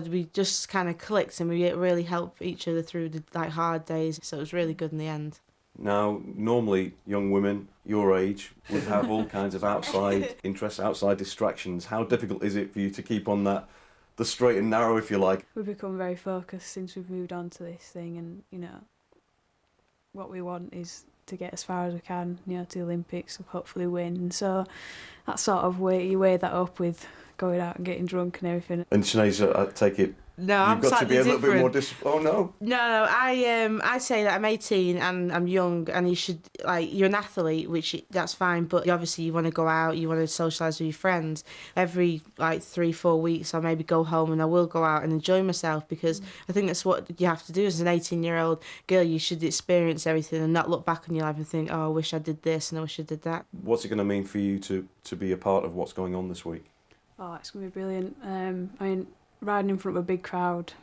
we just clicked, and we really helped each other through the hard days. So it was really good in the end. Now, normally young women your age would have all kinds of outside interests, outside distractions. How difficult is it for you to keep on the straight and narrow, if you like? We've become very focused since we've moved on to this thing, and what we want is to get as far as we can, to the Olympics, hopefully win. And so that sort of you weigh that up with going out and getting drunk and everything. And Sinead, I take it you've got to be a little bit more disciplined. Oh no. No, I say that I'm 18 and I'm young, and you should you're an athlete, that's fine. But obviously you want to go out, you want to socialise with your friends. Every 3-4 weeks, I'll maybe go home and I will go out and enjoy myself, because I think that's what you have to do as an 18-year-old girl. You should experience everything and not look back on your life and think, oh, I wish I did this and I wish I did that. What's it going to mean for you to be a part of what's going on this week? Oh, it's going to be brilliant. Riding in front of a big crowd,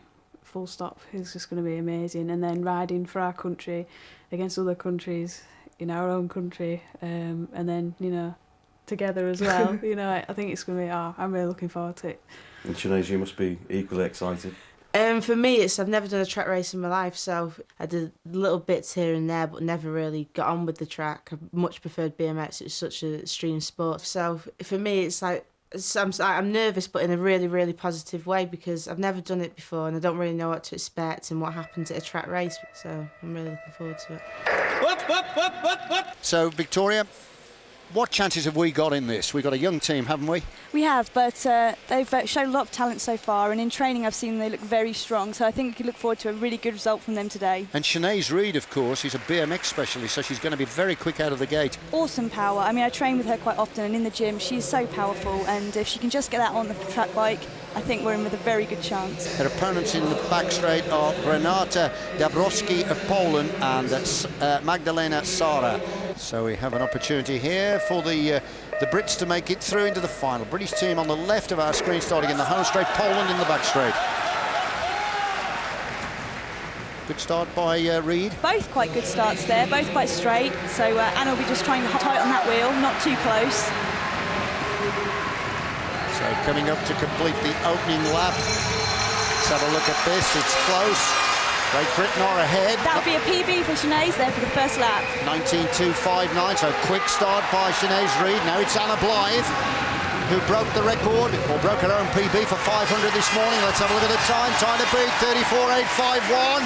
full stop, is just going to be amazing. And then riding for our country against other countries in our own country, and then, together as well. I think it's going to be, I'm really looking forward to it. And Sinead, you must be equally excited. For me, I've never done a track race in my life, so I did little bits here and there, but never really got on with the track. I much preferred BMX. It's such an extreme sport. So for me, it's I'm nervous, but in a really, really positive way, because I've never done it before and I don't really know what to expect and what happens at a track race. So I'm really looking forward to it. So, Victoria, what chances have we got in this? We've got a young team, haven't we? We have, but they've shown a lot of talent so far, and in training I've seen they look very strong, so I think we can look forward to a really good result from them today. And Sinead Reid, of course, is a BMX specialist, so she's going to be very quick out of the gate. Awesome power. I train with her quite often, and in the gym she's so powerful, and if she can just get that on the track bike, I think we're in with a very good chance. Her opponents in the back straight are Renata Dabrowski of Poland and Magdalena Sara. So we have an opportunity here for the Brits to make it through into the final. British team on the left of our screen, starting in the home straight, Poland in the back straight. Good start by Reid. Both quite good starts there, both quite straight. So Anna will be just trying to tight on that wheel, not too close. So coming up to complete the opening lap. Let's have a look at this, it's close. Great Britain are ahead. That'll be a PB for Sinead there for the first lap. 19.259, so quick start by Sinead Reid. Now it's Anna Blythe, who broke the record, or broke her own PB for 500 this morning. Let's have a look at the time. Time to beat, 34.851.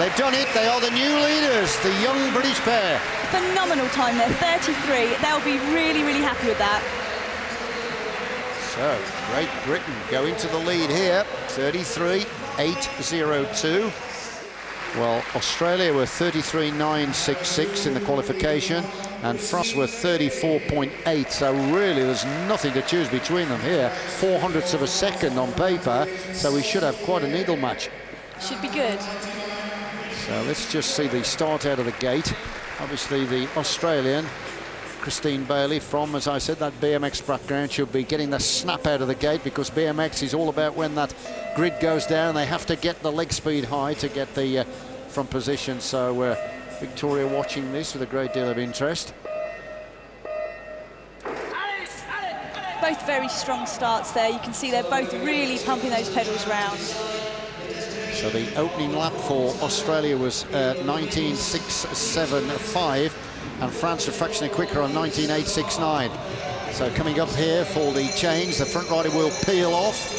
They've done it. They are the new leaders, the young British pair. Phenomenal time there, 33. They'll be really, really happy with that. So, Great Britain go into the lead here, 33.802. Well, Australia were 33.966 in the qualification, and France were 34.8, so really there's nothing to choose between them here. 0.04 of a second on paper, so we should have quite a needle match. Should be good. So let's just see the start out of the gate. Obviously the Australian, Christine Bailey, from, as I said, that BMX background, she'll be getting the snap out of the gate, because BMX is all about when that grid goes down, they have to get the leg speed high to get the front position. So Victoria watching this with a great deal of interest. Both very strong starts there. You can see they're both really pumping those pedals round. So the opening lap for Australia was 19.675, and France were fractionally quicker on 19.869. So coming up here for the change, the front rider will peel off,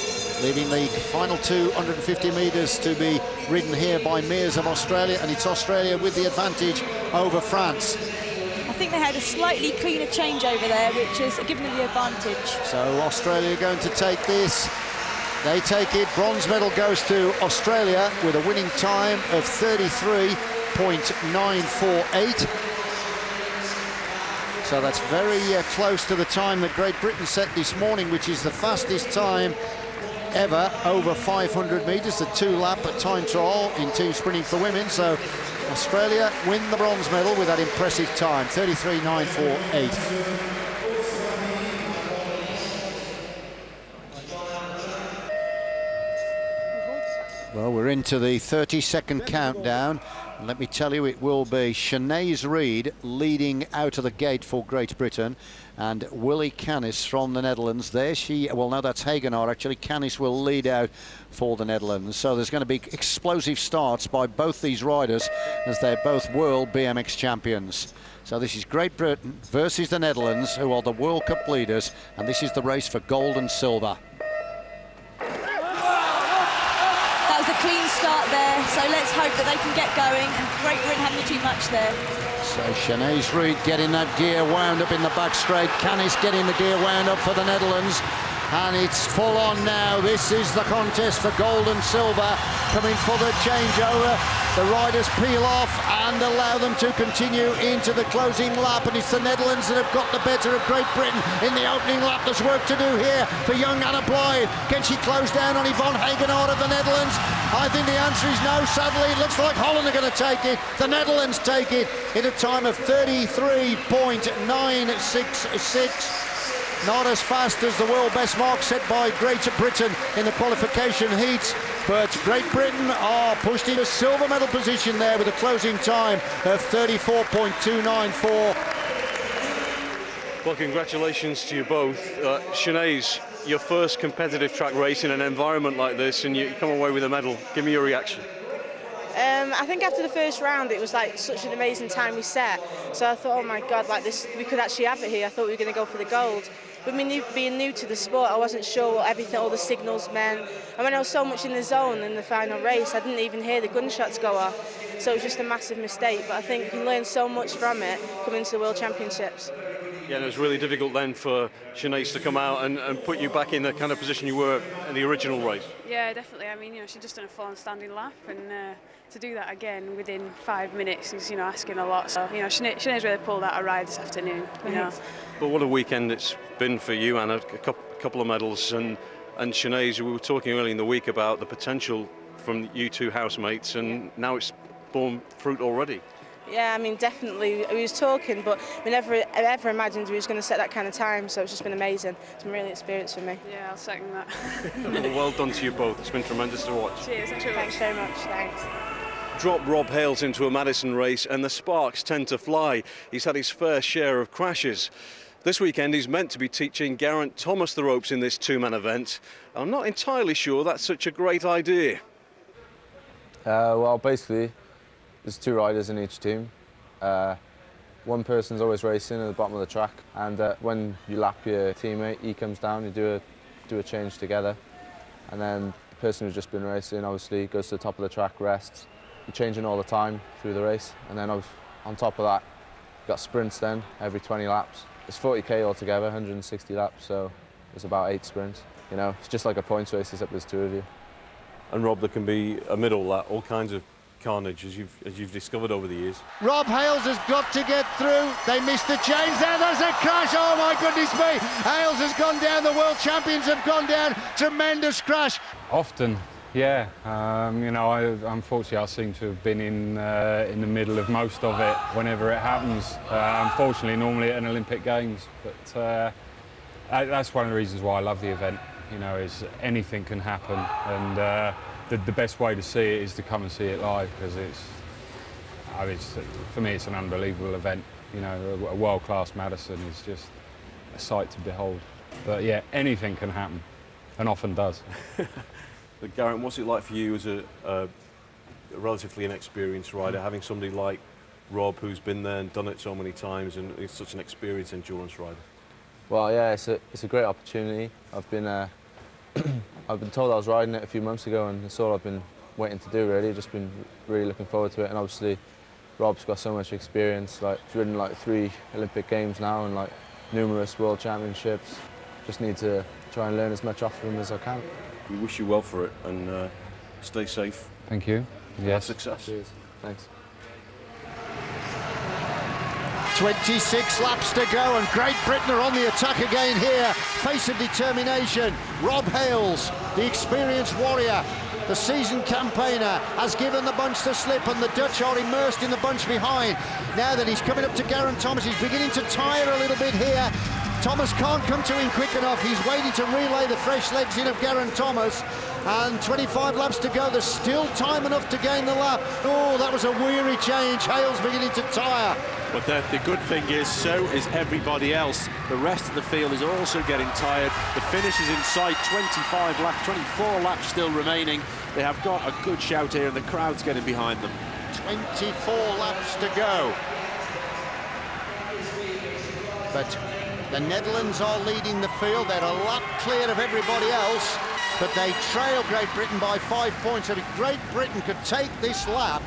leaving the final 250 metres to be ridden here by Mears of Australia, and it's Australia with the advantage over France. I think they had a slightly cleaner changeover there, which has given them the advantage. So Australia going to take this. They take it. Bronze medal goes to Australia with a winning time of 33.948. So that's very close to the time that Great Britain set this morning, which is the fastest time ever over 500 metres, the 2-lap time trial in team sprinting for women. So Australia win the bronze medal with that impressive time, 33.948. Well, we're into the 30-second countdown. And let me tell you, it will be Sinead Reid leading out of the gate for Great Britain, and Willie Canis from the Netherlands. There she, well, no, that's Hagenaar actually. Canis will lead out for the Netherlands. So there's going to be explosive starts by both these riders, as they're both world BMX champions. So this is Great Britain versus the Netherlands, who are the World Cup leaders, and this is the race for gold and silver. That was a clean start there, so let's hope that they can get going, and Great Britain haven't too much there. So Sinead Reid getting that gear wound up in the back straight. Canis getting the gear wound up for the Netherlands. And it's full on now. This is the contest for gold and silver. Coming for the changeover. The riders peel off and allow them to continue into the closing lap. And it's the Netherlands that have got the better of Great Britain in the opening lap. There's work to do here for young Anna Blythe. Can she close down on Yvonne Hagenaar of the Netherlands? I think the answer is no. Sadly, it looks like Holland are going to take it. The Netherlands take it in a time of 33.966. Not as fast as the world best mark set by Great Britain in the qualification heats, but Great Britain are pushed into silver medal position there with a closing time of 34.294. Well, congratulations to you both. Sinead, your first competitive track race in an environment like this, and you come away with a medal. Give me your reaction. I think after the first round it was like such an amazing time we set, so I thought, oh my god, like this, we could actually have it here. I thought we were going to go for the gold. But me being new to the sport, I wasn't sure what everything, all the signals meant, and when I was so much in the zone in the final race, I didn't even hear the gunshots go off, so it was just a massive mistake. But I think you can learn so much from it coming to the World Championships. Yeah, and it was really difficult then for Sinead to come out and put you back in the kind of position you were in the original race. Yeah, definitely. I mean, she'd just done a full-on standing lap, and to do that again within 5 minutes is, asking a lot. So, Sinead's really pulled out a ride this afternoon. But what a weekend it's been for you, Anna. A couple of medals, and Sinead, we were talking earlier in the week about the potential from you two housemates, and now it's borne fruit already. Yeah, I mean, definitely. We was talking, but we never ever imagined we was going to set that kind of time, so it's just been amazing. It's been really experience for me. Yeah, I'll second that. Well done to you both. It's been tremendous to watch. Cheers. Thanks very much. Thanks. Drop Rob Hales into a Madison race and the sparks tend to fly. He's had his fair share of crashes. This weekend he's meant to be teaching Geraint Thomas the ropes in this two-man event. I'm not entirely sure that's such a great idea. Well, basically, there's two riders in each team. One person's always racing at the bottom of the track, and when you lap your teammate, he comes down, you do a change together, and then the person who's just been racing obviously goes to the top of the track, rests. You're changing all the time through the race, and then on top of that, you've got sprints then every 20 laps. It's 40k altogether, 160 laps, so there's about 8 sprints. It's just like a points race, except there's 2 of you. And Rob, there can be amid all that all kinds of carnage, as you've discovered over the years. Rob Hales has got to get through. They missed the change there. There's a crash. Oh my goodness me. Hales has gone down. The world champions have gone down. Tremendous crash. Often, yeah. Unfortunately, I seem to have been in the middle of most of it whenever it happens. Unfortunately, normally at an Olympic Games, but that's one of the reasons why I love the event. Is anything can happen, and the best way to see it is to come and see it live, because for me it's an unbelievable event. A world-class Madison is just a sight to behold. But yeah, anything can happen, and often does. But Geraint, what's it like for you as a relatively inexperienced rider, having somebody like Rob who's been there and done it so many times, and is such an experienced endurance rider? Well, yeah, it's a great opportunity. I've been told I was riding it a few months ago, and it's all I've been waiting to do, really. Just been really looking forward to it, and obviously Rob's got so much experience. He's ridden 3 Olympic Games now and numerous World Championships. Just need to try and learn as much off him as I can. We wish you well for it, and stay safe. Thank you. Yes. Success. Cheers. Thanks. 26 laps to go, and Great Britain are on the attack again here. Face of determination. Rob Hales, the experienced warrior, the seasoned campaigner, has given the bunch the slip, and the Dutch are immersed in the bunch behind. Now that he's coming up to Geraint Thomas, he's beginning to tire a little bit here. Thomas can't come to him quick enough. He's waiting to relay the fresh legs in of Geraint Thomas. And 25 laps to go. There's still time enough to gain the lap. Oh, that was a weary change. Hale's beginning to tire. But the good thing is, so is everybody else. The rest of the field is also getting tired. The finish is in sight. 25 laps, 24 laps still remaining. They have got a good shout here, and the crowd's getting behind them. 24 laps to go. But the Netherlands are leading the field. They're a lap clear of everybody else, but they trail Great Britain by 5 points. So if Great Britain could take this lap,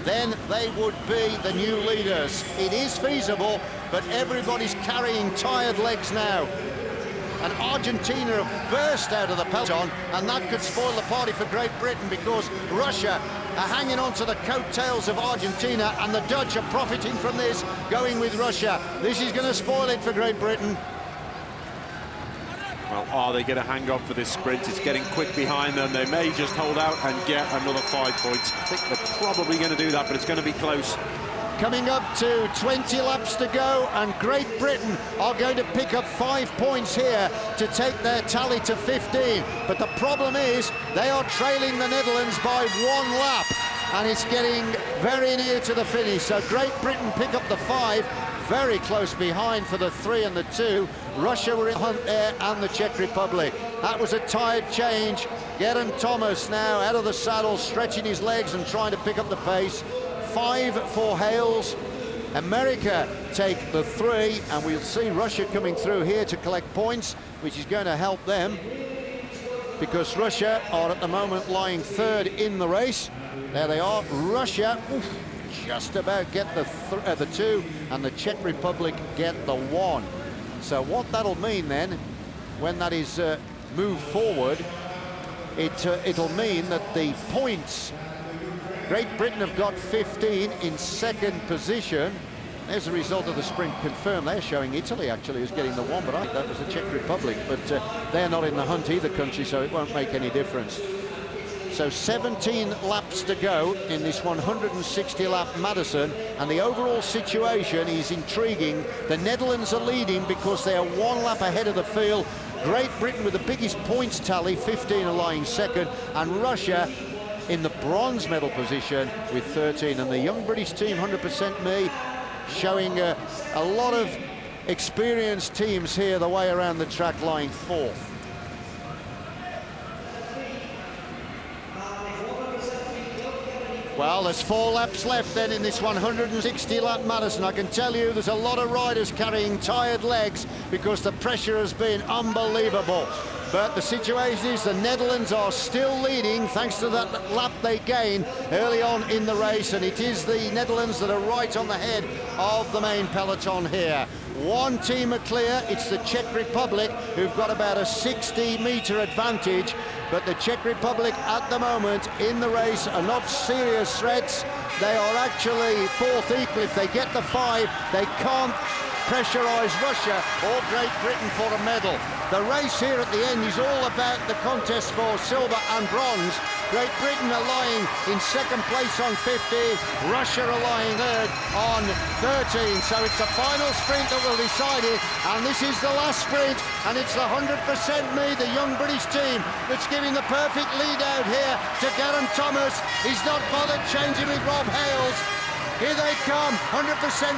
then they would be the new leaders. It is feasible, but everybody's carrying tired legs now. And Argentina have burst out of the peloton, and that could spoil the party for Great Britain, because Russia are hanging on to the coattails of Argentina, and the Dutch are profiting from this, going with Russia. This is going to spoil it for Great Britain. Well, are they going to hang on for this sprint? It's getting quick behind them. They may just hold out and get another 5 points. I think they're probably going to do that, but it's going to be close. Coming up to 20 laps to go, and Great Britain are going to pick up 5 points here to take their tally to 15. But the problem is they are trailing the Netherlands by 1 lap, and it's getting very near to the finish. So Great Britain pick up the 5, very close behind for the 3 and the 2. Russia were in hunt there, and the Czech Republic. That was a tired change. Geraint Thomas now out of the saddle, stretching his legs and trying to pick up the pace. 5 for Hales. America take the 3, and we'll see Russia coming through here to collect points, which is going to help them, because Russia are at the moment lying 3rd in the race. There they are. Russia just about get the 2, and the Czech Republic get the 1. So what that'll mean then, when that is moved forward, it'll mean that the points, Great Britain have got 15 in 2nd position. There's the result of the sprint confirmed. They're showing Italy actually as getting the 1, but I think that was the Czech Republic. But they're not in the hunt either country, so it won't make any difference. So 17 laps to go in this 160-lap Madison, and the overall situation is intriguing. The Netherlands are leading because they are 1 lap ahead of the field. Great Britain with the biggest points tally, 15 are lying 2nd, and Russia in the bronze medal position with 13. And the young British team, 100% Me, showing a lot of experienced teams here the way around the track, lying 4th. Well, there's 4 laps left then in this 160-lap Madison. I can tell you there's a lot of riders carrying tired legs because the pressure has been unbelievable. But the situation is the Netherlands are still leading thanks to that lap they gained early on in the race, and it is the Netherlands that are right on the head of the main peloton here. 1 team are clear. It's the Czech Republic, who've got about a 60-metre advantage, but the Czech Republic at the moment in the race are not serious threats. They are actually 4th equal. If they get the 5, they can't pressurise Russia or Great Britain for a medal. The race here at the end is all about the contest for silver and bronze. Great Britain are lying in 2nd place on 15. Russia are lying 3rd on 13. So it's the final sprint that will decide it. And this is the last sprint. And it's the 100% Me, the young British team, that's giving the perfect lead out here to Geraint Thomas. He's not bothered changing with Rob Hales. Here they come, 100%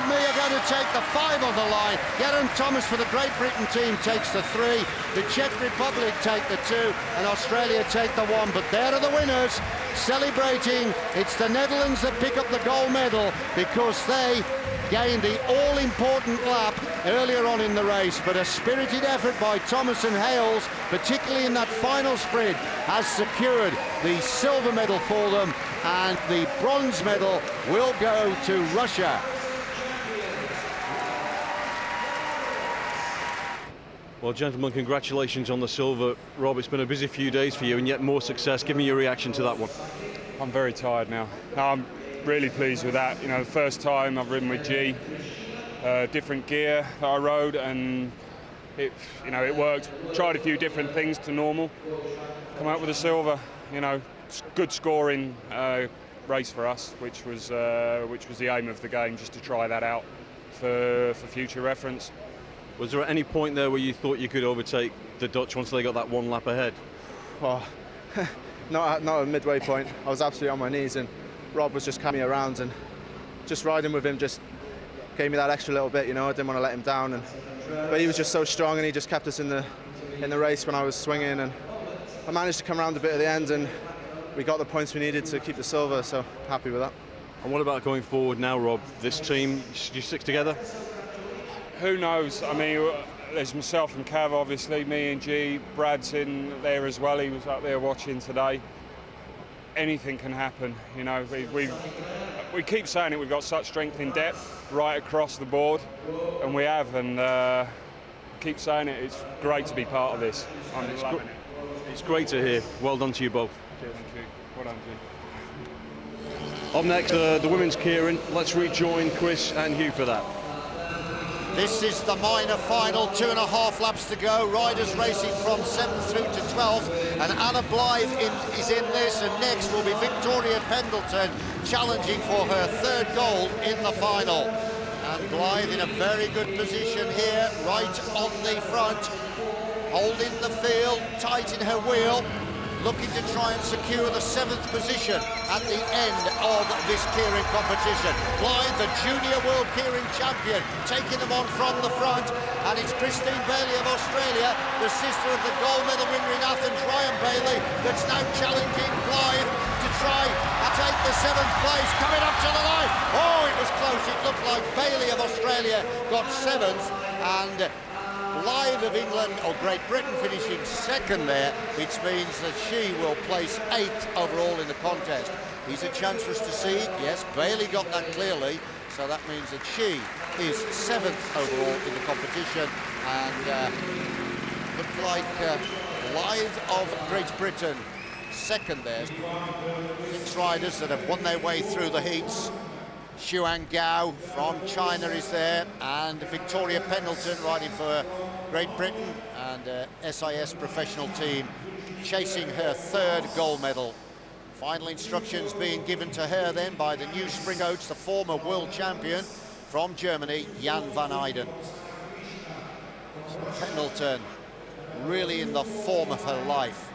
Me are going to take the 5 on the line. Geraint Thomas for the Great Britain team takes the 3. The Czech Republic take the 2, and Australia take the 1. But there are the winners, celebrating. It's the Netherlands that pick up the gold medal because they gained the all-important lap earlier on in the race. But a spirited effort by Thomas and Hales, particularly in that final sprint, has secured the silver medal for them, and the bronze medal will go to Russia. Well, gentlemen, congratulations on the silver. Rob, it's been a busy few days for you, and yet more success. Give me your reaction to that one. I'm very tired now. I'm really pleased with that. You know, the first time I've ridden with G, different gear that I rode, and it worked. Tried a few different things to normal, come out with a silver. Good scoring race for us, which was the aim of the game, just to try that out for future reference. Was there at any point there where you thought you could overtake the Dutch once they got that one lap ahead? Well, not at a midway point. I was absolutely on my knees, and Rob was just carrying me around, and just riding with him just gave me that extra little bit. I didn't want to let him down, but he was just so strong, and he just kept us in the race when I was swinging, and I managed to come around a bit at the end, and we got the points we needed to keep the silver, so happy with that. And what about going forward now, Rob? This team, you stick together? Who knows? I mean, there's myself and Cav, obviously, me and G. Brad's in there as well. He was up there watching today. Anything can happen, we keep saying it. We've got such strength in depth right across the board, and we have. And keep saying it. It's great to be part of this. It's great to hear. Well done to you both. Cheers. Thank you. Well done, G. Up next, the women's keirin. Let's rejoin Chris and Hugh for that. This is the minor final, 2.5 laps to go. Riders racing from 7th through to 12th, and Anna Blythe is in this, and next will be Victoria Pendleton challenging for her 3rd gold in the final. And Blythe in a very good position here, right on the front, holding the field, tight in her wheel, looking to try and secure the 7th position at the end of this keirin competition. Blythe, the junior world keirin champion, taking them on from the front, and it's Christine Bailey of Australia, the sister of the gold medal winner in Athens, Ryan Bailey, that's now challenging Blythe to try and take the 7th place, coming up to the line. Oh, it was close. It looked like Bailey of Australia got 7th, and Blythe of England, or Great Britain, finishing 2nd there, which means that she will place 8th overall in the contest. Here's a chance for us to see. Yes, Bailey got that clearly, so that means that she is 7th overall in the competition. And looked like Blythe of Great Britain, 2nd there. 6 riders that have won their way through the heats. Xuan Gao from China is there, and Victoria Pendleton riding for Great Britain, and SIS professional team chasing her 3rd gold medal. Final instructions being given to her then by the new Spring Oats, the former world champion from Germany, Jan van Eyden. So Pendleton really in the form of her life.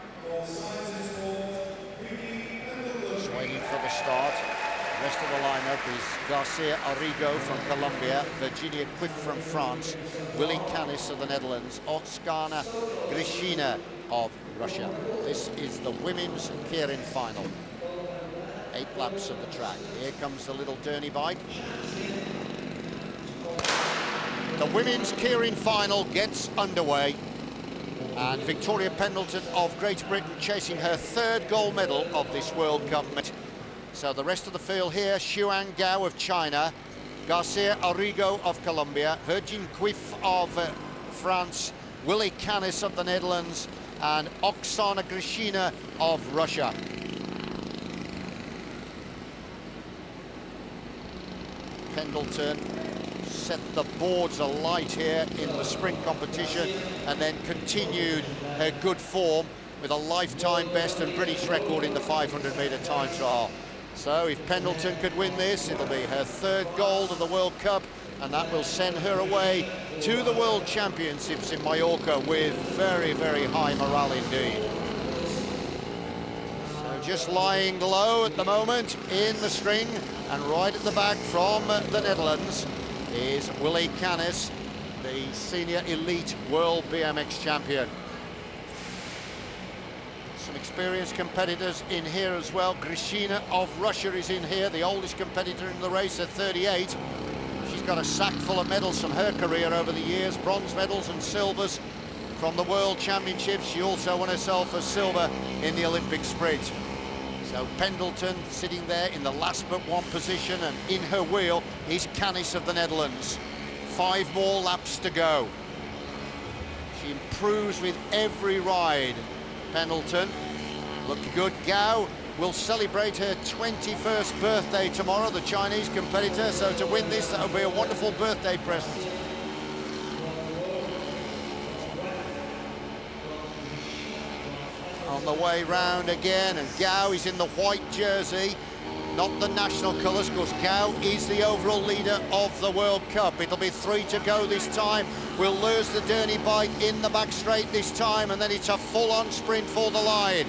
Just waiting for the start. The rest of the lineup is Garcia Arrigo from Colombia, Virginia Quick from France, Willy Canis of the Netherlands, Oksana Grishina of Russia. This is the women's keirin final. 8 laps of the track. Here comes the little Derny bike. The women's keirin final gets underway, and Victoria Pendleton of Great Britain chasing her 3rd gold medal of this World Cup. So the rest of the field here, Xuan Gao of China, Garcia Arrigo of Colombia, Virgin Quiff of France, Willy Canis of the Netherlands, and Oksana Grishina of Russia. Pendleton set the boards alight here in the sprint competition, and then continued her good form with a lifetime best and British record in the 500-metre time trial. So if Pendleton could win this, it'll be her 3rd gold of the World Cup, and that will send her away to the World Championships in Mallorca with very, very high morale indeed. So just lying low at the moment in the string, and right at the back from the Netherlands is Willy Canis, the senior elite world BMX champion. Some experienced competitors in here as well. Grishina of Russia is in here, the oldest competitor in the race at 38. She's got a sack full of medals from her career over the years, bronze medals and silvers from the World Championships. She also won herself a silver in the Olympic sprint. So Pendleton sitting there in the last but one position, and in her wheel is Canis of the Netherlands. 5 more laps to go. She improves with every ride. Pendleton looking good. Gao will celebrate her 21st birthday tomorrow, the Chinese competitor, so to win this, that would be a wonderful birthday present. On the way round again, and Gao is in the white jersey, not the national colours, because Gao is the overall leader of the World Cup. It'll be 3 to go this time. We'll lose the Derny bike in the back straight this time, and then it's a full-on sprint for the line.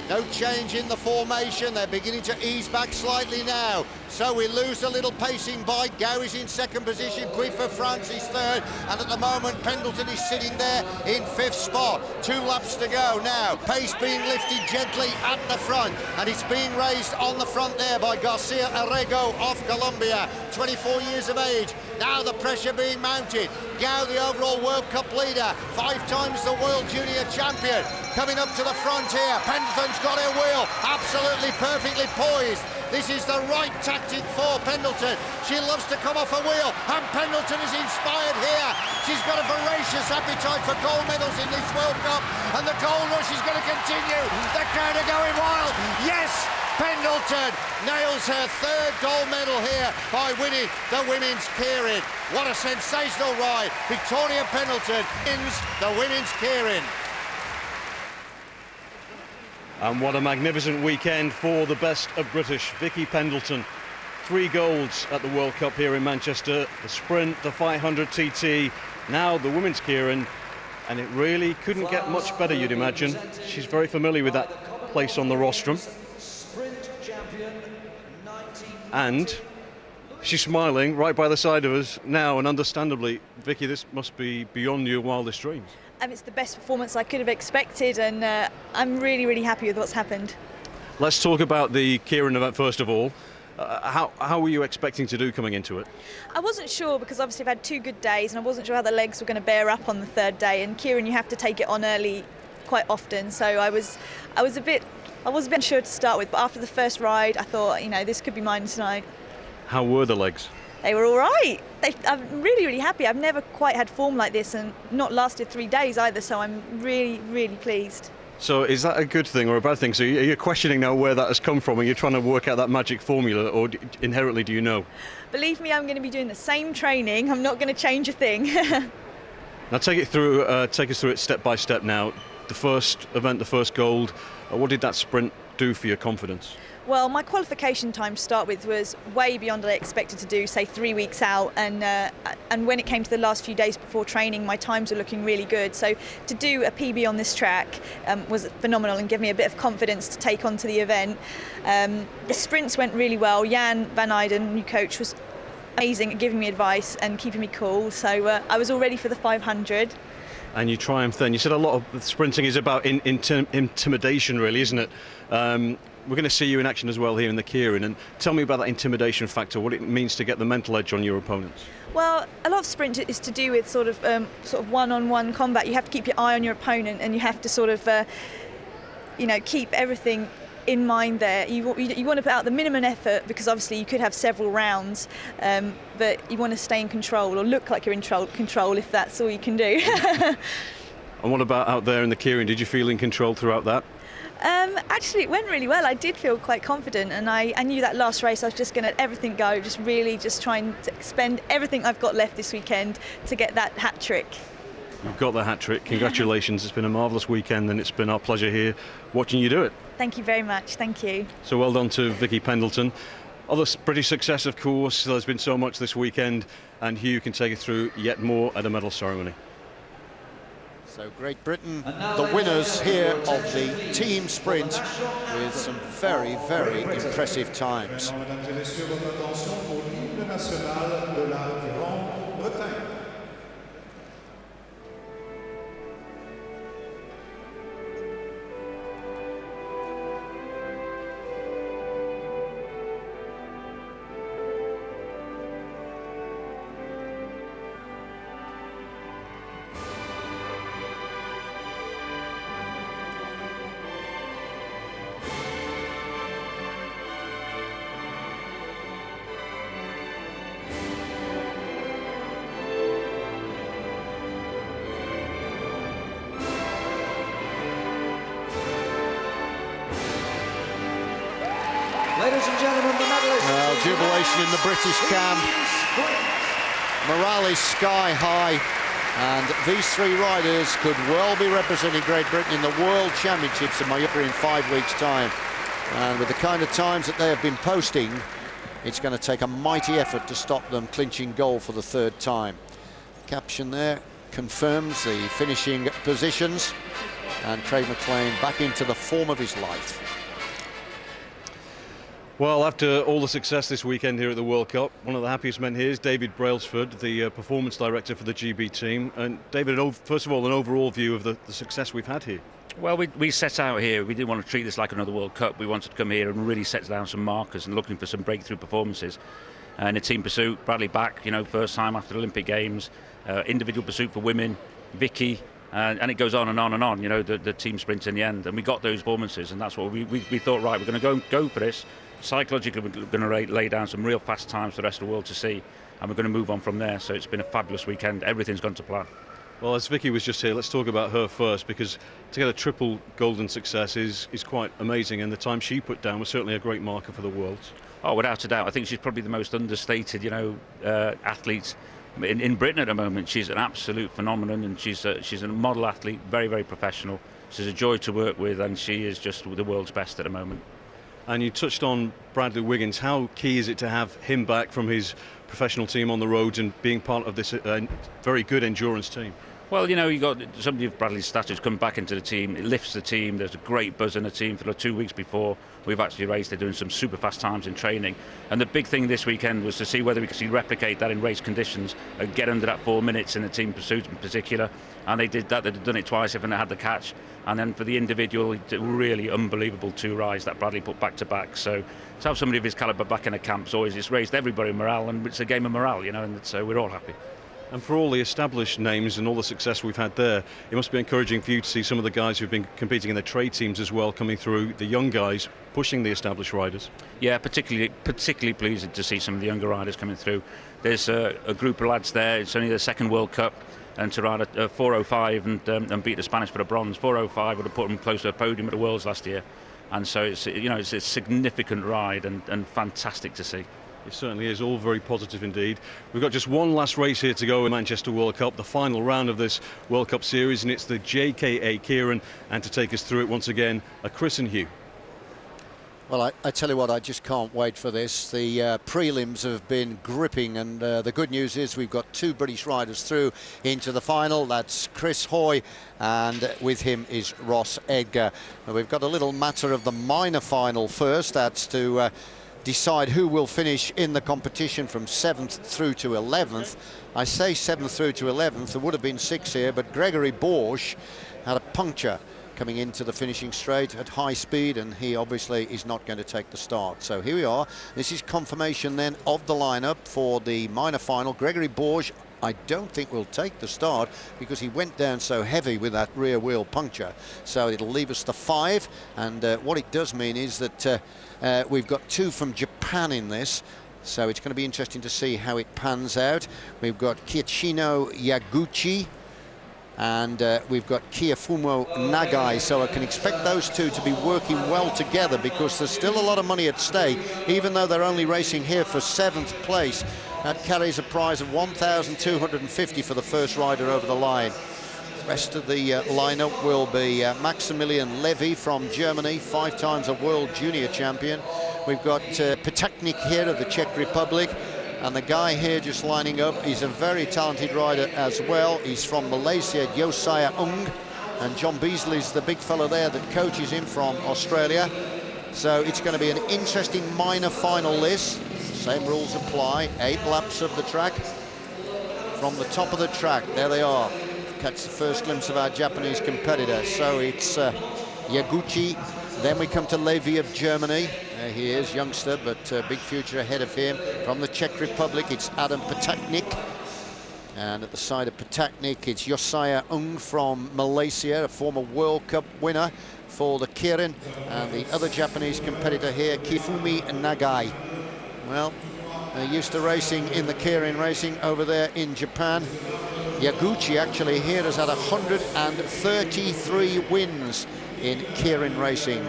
No change in the formation. They're beginning to ease back slightly now. So we lose a little pacing bike. Gao is in second position. Quick for France is third. And at the moment, Pendleton is sitting there in fifth spot. 2 laps to go now. Pace being lifted gently at the front. And it's being raised on the front there by Garcia Arrego of Colombia. 24 years of age. Now the pressure being mounted. Gao, the overall World Cup leader. 5 times the World Junior champion. Coming up to the front here. Pendleton's got her wheel. Absolutely perfectly poised. This is the right tactic for Pendleton. She loves to come off a wheel, and Pendleton is inspired here. She's got a voracious appetite for gold medals in this World Cup, and the gold rush is going to continue. The crowd are going wild. Yes, Pendleton nails her 3rd gold medal here by winning the women's keirin. What a sensational ride. Victoria Pendleton wins the women's keirin. And what a magnificent weekend for the best of British. Vicky Pendleton, 3 golds at the World Cup here in Manchester. The sprint, the 500 TT, now the women's keirin. And it really couldn't get much better, you'd imagine. She's very familiar with that place on the rostrum. And she's smiling right by the side of us now, and understandably, Vicky, this must be beyond your wildest dreams. It's the best performance I could have expected, and I'm really, really happy with what's happened. Let's talk about the keirin event first of all. How were you expecting to do coming into it? I wasn't sure, because obviously I've had 2 good days, and I wasn't sure how the legs were going to bear up on the 3rd day. And keirin, you have to take it on early quite often, so I was a bit unsure to start with. But after the first ride, I thought, you know, this could be mine tonight. How were the legs? They were all right. I'm really, really happy. I've never quite had form like this, and not lasted 3 days either, so I'm really, really pleased. So is that a good thing or a bad thing? So you're questioning now where that has come from, and you're trying to work out that magic formula, or inherently do you know? Believe me, I'm going to be doing the same training. I'm not going to change a thing. Now take us through it step by step now. The first event, the first gold, what did that sprint do for your confidence? Well, my qualification time to start with was way beyond what I expected to do, say 3 weeks out, and when it came to the last few days before training, my times were looking really good. So to do a PB on this track was phenomenal and gave me a bit of confidence to take on to the event. The sprints went really well. Jan van Eyden, new coach, was amazing at giving me advice and keeping me cool, so I was all ready for the 500. And you triumphed then. You said a lot of the sprinting is about intimidation, really, isn't it? We're going to see you in action as well here in the keirin, and tell me about that intimidation factor, what it means to get the mental edge on your opponents. Well, a lot of sprint is to do with sort of one-on-one combat. You have to keep your eye on your opponent, and you have to sort of, keep everything in mind there. You want to put out the minimum effort, because obviously you could have several rounds, but you want to stay in control, or look like you're in control if that's all you can do. And what about out there in the keirin? Did you feel in control throughout that? Actually, it went really well. I did feel quite confident, and I knew that last race I was just going to let everything go, just trying to spend everything I've got left this weekend to get that hat-trick. You've got the hat-trick. Congratulations. It's been a marvellous weekend, and it's been our pleasure here watching you do it. Thank you very much. Thank you. So well done to Vicky Pendleton. Other British success, of course. There's been so much this weekend, and Hugh can take us through yet more at a medal ceremony. So Great Britain, the winners here of the team sprint, with some very, very impressive times. and gentlemen, the medalists. Well, jubilation in the British camp. Morale is sky high, and these three riders could well be representing Great Britain in the World Championships in Mallorca in 5 weeks' time. And with the kind of times that they have been posting, it's going to take a mighty effort to stop them clinching gold for the third time. Caption there confirms the finishing positions, and Craig McLean back into the form of his life. Well, after all the success this weekend here at the World Cup, one of the happiest men here is David Brailsford, the performance director for the GB team. And David, first of all, an overall view of the success we've had here. Well, we set out here. We didn't want to treat this like another World Cup. We wanted to come here and really set down some markers and looking for some breakthrough performances. And the team pursuit, Bradley back, first time after the Olympic Games, individual pursuit for women, Vicky, and it goes on and on and on, the team sprint in the end. And we got those performances, and that's what we thought, right, we're going to go for this. Psychologically, we're going to lay down some real fast times for the rest of the world to see, and we're going to move on from there. So it's been a fabulous weekend. Everything's gone to plan. Well, as Vicky was just here, let's talk about her first, because to get a triple golden success is quite amazing, and the time she put down was certainly a great marker for the Worlds. Oh, without a doubt. I think she's probably the most understated, athlete in Britain at the moment. She's an absolute phenomenon, and she's a model athlete, very, very professional. She's a joy to work with, and she is just the world's best at the moment. And you touched on Bradley Wiggins. How key is it to have him back from his professional team on the roads and being part of this very good endurance team? Well, you got somebody of Bradley's stature come back into the team. It lifts the team. There's a great buzz in the team. For the 2 weeks before we've actually raced, they're doing some super fast times in training. And the big thing this weekend was to see whether we could replicate that in race conditions and get under that 4 minutes in the team pursuit in particular. And they did that. They'd done it twice if they had the catch. And then for the individual, really unbelievable 2 rides that Bradley put back to back. So to have somebody of his calibre back in a camp it's raised everybody's morale, and it's a game of morale, and so we're all happy. And for all the established names and all the success we've had there, it must be encouraging for you to see some of the guys who've been competing in the trade teams as well coming through, the young guys pushing the established riders. Yeah, particularly pleasing to see some of the younger riders coming through. There's a group of lads there. It's only their second World Cup, and to ride a 4:05 and beat the Spanish for the bronze. 4:05 would have put them close to a podium at the Worlds last year, and so it's a significant ride and fantastic to see. It certainly is, all very positive indeed. We've got just one last race here to go in Manchester World Cup, the final round of this World Cup series, and it's the JKA Keirin, and to take us through it once again, Chris and Hugh. Well, I tell you what, I just can't wait for this. The prelims have been gripping, and the good news is we've got 2 British riders through into the final. That's Chris Hoy, and with him is Ross Edgar. And we've got a little matter of the minor final first. That's to decide who will finish in the competition from 7th through to 11th. I say 7th through to 11th. There would have been 6 here, but Gregory Borge had a puncture coming into the finishing straight at high speed, and he obviously is not going to take the start. So here we are. This is confirmation then of the lineup for the minor final. Gregory Borge, I don't think will take the start because he went down so heavy with that rear wheel puncture. So it'll leave us the 5, and what it does mean is that we've got 2 from Japan in this. So it's going to be interesting to see how it pans out. We've got Kiyoshino Yaguchi, and we've got Kiyofumo Nagai, so I can expect those 2 to be working well together because there's still a lot of money at stake, even though they're only racing here for 7th place. That carries a prize of 1,250 for the first rider over the line. The rest of the lineup will be Maximilian Levy from Germany, 5 times a world junior champion. We've got Petaknik here of the Czech Republic. And the guy here just lining up, he's a very talented rider as well. He's from Malaysia, Josiah Ung. And John Beasley's the big fella there that coaches him from Australia. So it's going to be an interesting minor final list. Same rules apply. 8 laps of the track. From the top of the track, there they are. Catch the first glimpse of our Japanese competitor. So it's Yaguchi. Then we come to Levy of Germany. There he is, youngster, but big future ahead of him. From the Czech Republic, it's Adam Petaknik. And at the side of Petaknik, it's Josiah Ung from Malaysia, a former World Cup winner for the Keirin. And the other Japanese competitor here, Kifumi Nagai. Well, they're used to racing in the Keirin racing over there in Japan. Yaguchi actually here has had 133 wins in Keirin racing.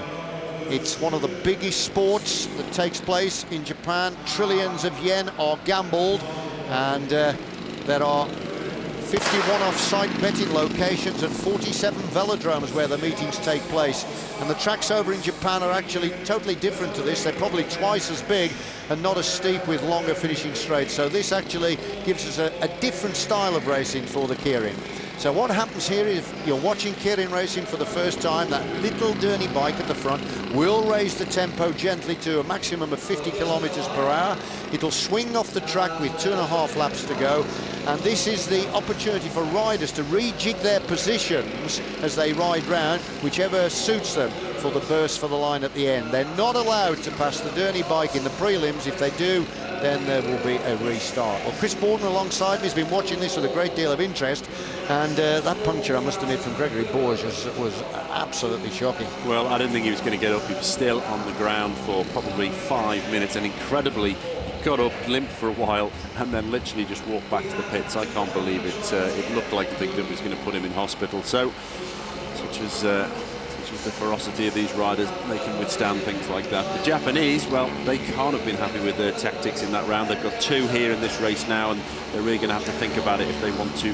It's one of the biggest sports that takes place in Japan. Trillions of yen are gambled, and there are 51 off-site betting locations and 47 velodromes where the meetings take place. And the tracks over in Japan are actually totally different to this. They're probably twice as big and not as steep with longer finishing straights. So this actually gives us a different style of racing for the Kirin. So what happens here is you're watching Kirin racing for the first time. That little Derny bike at the front will raise the tempo gently to a maximum of 50 kilometers per hour. It'll swing off the track with 2.5 laps to go. And this is the opportunity for riders to rejig their positions as they ride round, whichever suits them, for the burst for the line at the end. They're not allowed to pass the Derny bike in the prelims. If they do, then there will be a restart. Well, Chris Borden alongside me has been watching this with a great deal of interest, and that puncture, I must admit, from Gregory Borges was absolutely shocking. Well, I didn't think he was going to get up. He was still on the ground for probably 5 minutes, and incredibly got up, limped for a while, and then literally just walked back to the pits. I can't believe it. It looked like the thing that was going to put him in hospital. So, such is the ferocity of these riders. They can withstand things like that. The Japanese, well, they can't have been happy with their tactics in that round. They've got 2 here in this race now, and they're really going to have to think about it if they want to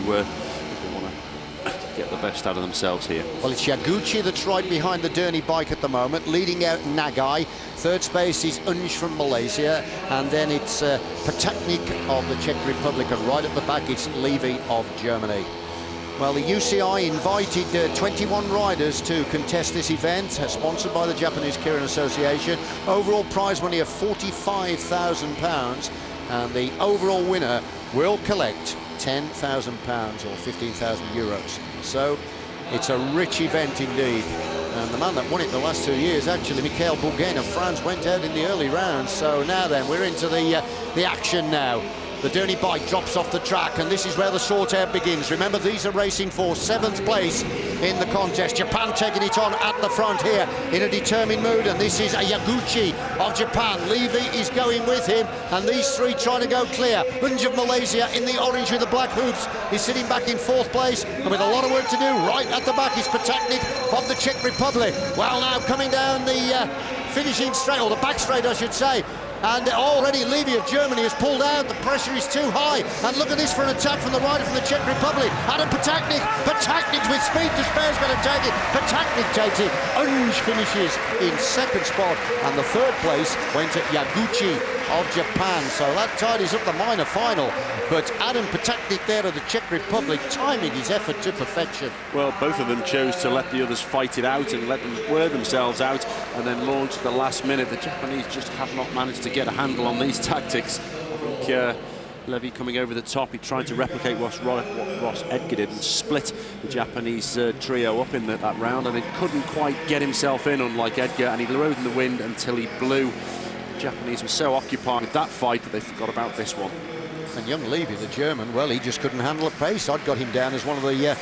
get the best out of themselves here. Well, it's Yaguchi that's right behind the Derny bike at the moment, leading out Nagai. Third space is Unj from Malaysia, and then it's Patachnik of the Czech Republic, and right at the back it's Levy of Germany. Well, the UCI invited 21 riders to contest this event, sponsored by the Japanese Kirin Association. Overall prize money of £45,000, and the overall winner will collect £10,000 or 15,000 euros. So it's a rich event indeed. And the man that won it the last 2 years, actually, Michael Bourgain of France, went out in the early rounds. So now then, we're into the action now. The Derny bike drops off the track, and this is where the sortie begins. Remember, these are racing for 7th place in the contest. Japan taking it on at the front here in a determined mood, and this is a Yaguchi of Japan. Levy is going with him, and these 3 trying to go clear. Unj of Malaysia in the orange with the black hoops is sitting back in 4th place, and with a lot of work to do. Right at the back is Patachnik of the Czech Republic. Well, now coming down the finishing straight, or the back straight, I should say. And already Levy of Germany has pulled out. The pressure is too high. And look at this for an attack from the rider from the Czech Republic. Adam Patachnik. Patachnik with speed to spare is going to take it. Patachnik takes it. Unj finishes in 2nd spot. And the 3rd place went to Yaguchi of Japan. So that tidies up the minor final. But Adam Patachnik there of the Czech Republic timing his effort to perfection. Well, both of them chose to let the others fight it out and let them wear themselves out and then launch at the last minute. The Japanese just have not managed to get a handle on these tactics. I think Levy coming over the top, he tried to replicate what Ross Edgar did and split the Japanese trio up in that round, and he couldn't quite get himself in, unlike Edgar, and he rode in the wind until he blew. The Japanese were so occupied with that fight that they forgot about this one. And young Levy, the German, well, he just couldn't handle the pace. I'd got him down as one of the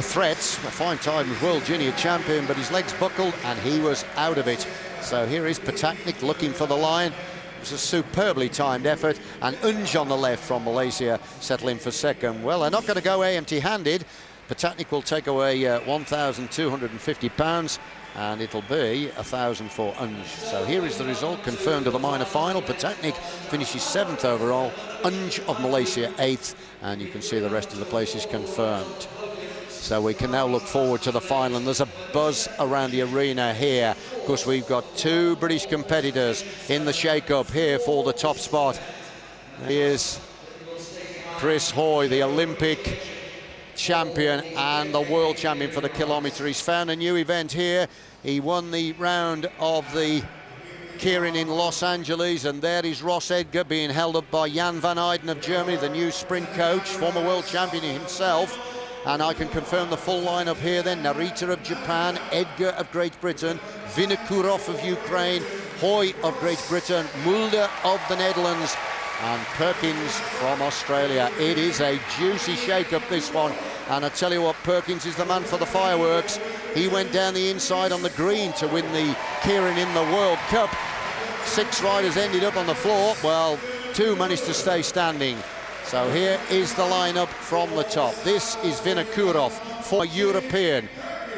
threats. A fine time as World Junior Champion, but his legs buckled and he was out of it. So here is Patachnik looking for the line. It was a superbly timed effort, and Unj on the left from Malaysia settling for 2nd. Well, they're not going to go empty-handed. Patachnik will take away £1,250, and it'll be 1,000 for Unj. So here is the result confirmed of the minor final. Patachnik finishes 7th overall, Unj of Malaysia 8th, and you can see the rest of the places confirmed. So we can now look forward to the final, and there's a buzz around the arena here because we've got 2 British competitors in the shake-up here for the top spot. Here's Chris Hoy, the Olympic champion and the world champion for the kilometre. He's found a new event here. He won the round of the Kirin in Los Angeles, and there is Ross Edgar being held up by Jan van Eyden of Germany, the new sprint coach, former world champion himself. And I can confirm the full lineup here then. Narita of Japan, Edgar of Great Britain, Vinokurov of Ukraine, Hoy of Great Britain, Mulder of the Netherlands, and Perkins from Australia. It is a juicy shake-up, this one. And I tell you what, Perkins is the man for the fireworks. He went down the inside on the green to win the Kirin in the World Cup. 6 riders ended up on the floor. Well, 2 managed to stay standing. So here is the lineup from the top. This is Vinokurov, former European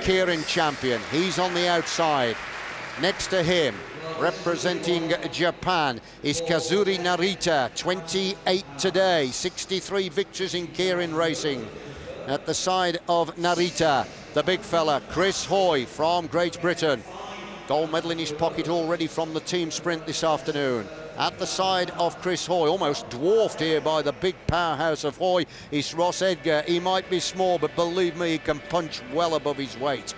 Kirin champion. He's on the outside. Next to him, representing Japan, is Kazuri Narita, 28 today, 63 victories in Kirin racing. At the side of Narita, the big fella, Chris Hoy from Great Britain. Gold medal in his pocket already from the team sprint this afternoon. At the side of Chris Hoy, almost dwarfed here by the big powerhouse of Hoy, is Ross Edgar. He might be small, but believe me, he can punch well above his weight.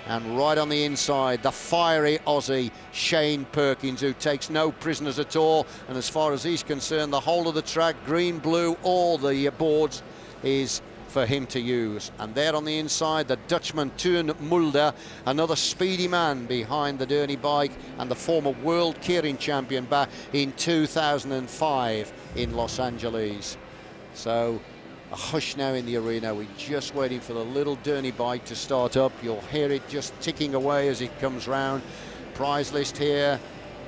And right on the inside, the fiery Aussie, Shane Perkins, who takes no prisoners at all. And as far as he's concerned, the whole of the track, green, blue, all the boards, is for him to use. And there on the inside, the Dutchman Teun Mulder, another speedy man behind the Derny bike, and the former world Kirin champion back in 2005 in Los Angeles. So a hush now in the arena. We're just waiting for the little Derny bike to start up. You'll hear it just ticking away as it comes round. Prize list here,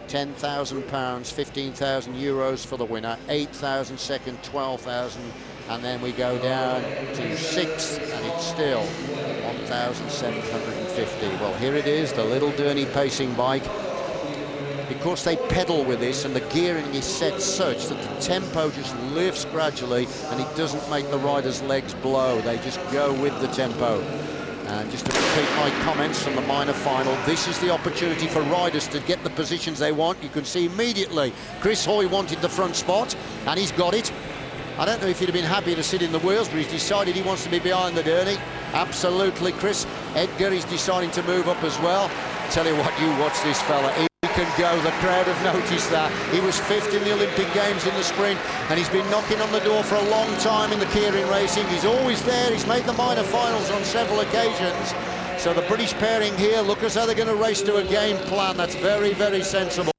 £10,000, 15,000 euros for the winner, 8,000 second, 12,000, and then we go down to sixth, and it's still 1,750. Well, here it is, the little Derny pacing bike. Because they pedal with this, and the gearing is set such that the tempo just lifts gradually, and it doesn't make the rider's legs blow. They just go with the tempo. And just to repeat my comments from the minor final, this is the opportunity for riders to get the positions they want. You can see immediately Chris Hoy wanted the front spot, and he's got it. I don't know if he'd have been happy to sit in the wheels, but he's decided he wants to be behind the Derny. Absolutely, Chris. Edgar is deciding to move up as well. Tell you what, you watch this fella. He can go. The crowd have noticed that. He was fifth in the Olympic Games in the sprint, and he's been knocking on the door for a long time in the Kirin racing. He's always there. He's made the minor finals on several occasions. So the British pairing here look as though they're going to race to a game plan. That's very, very sensible.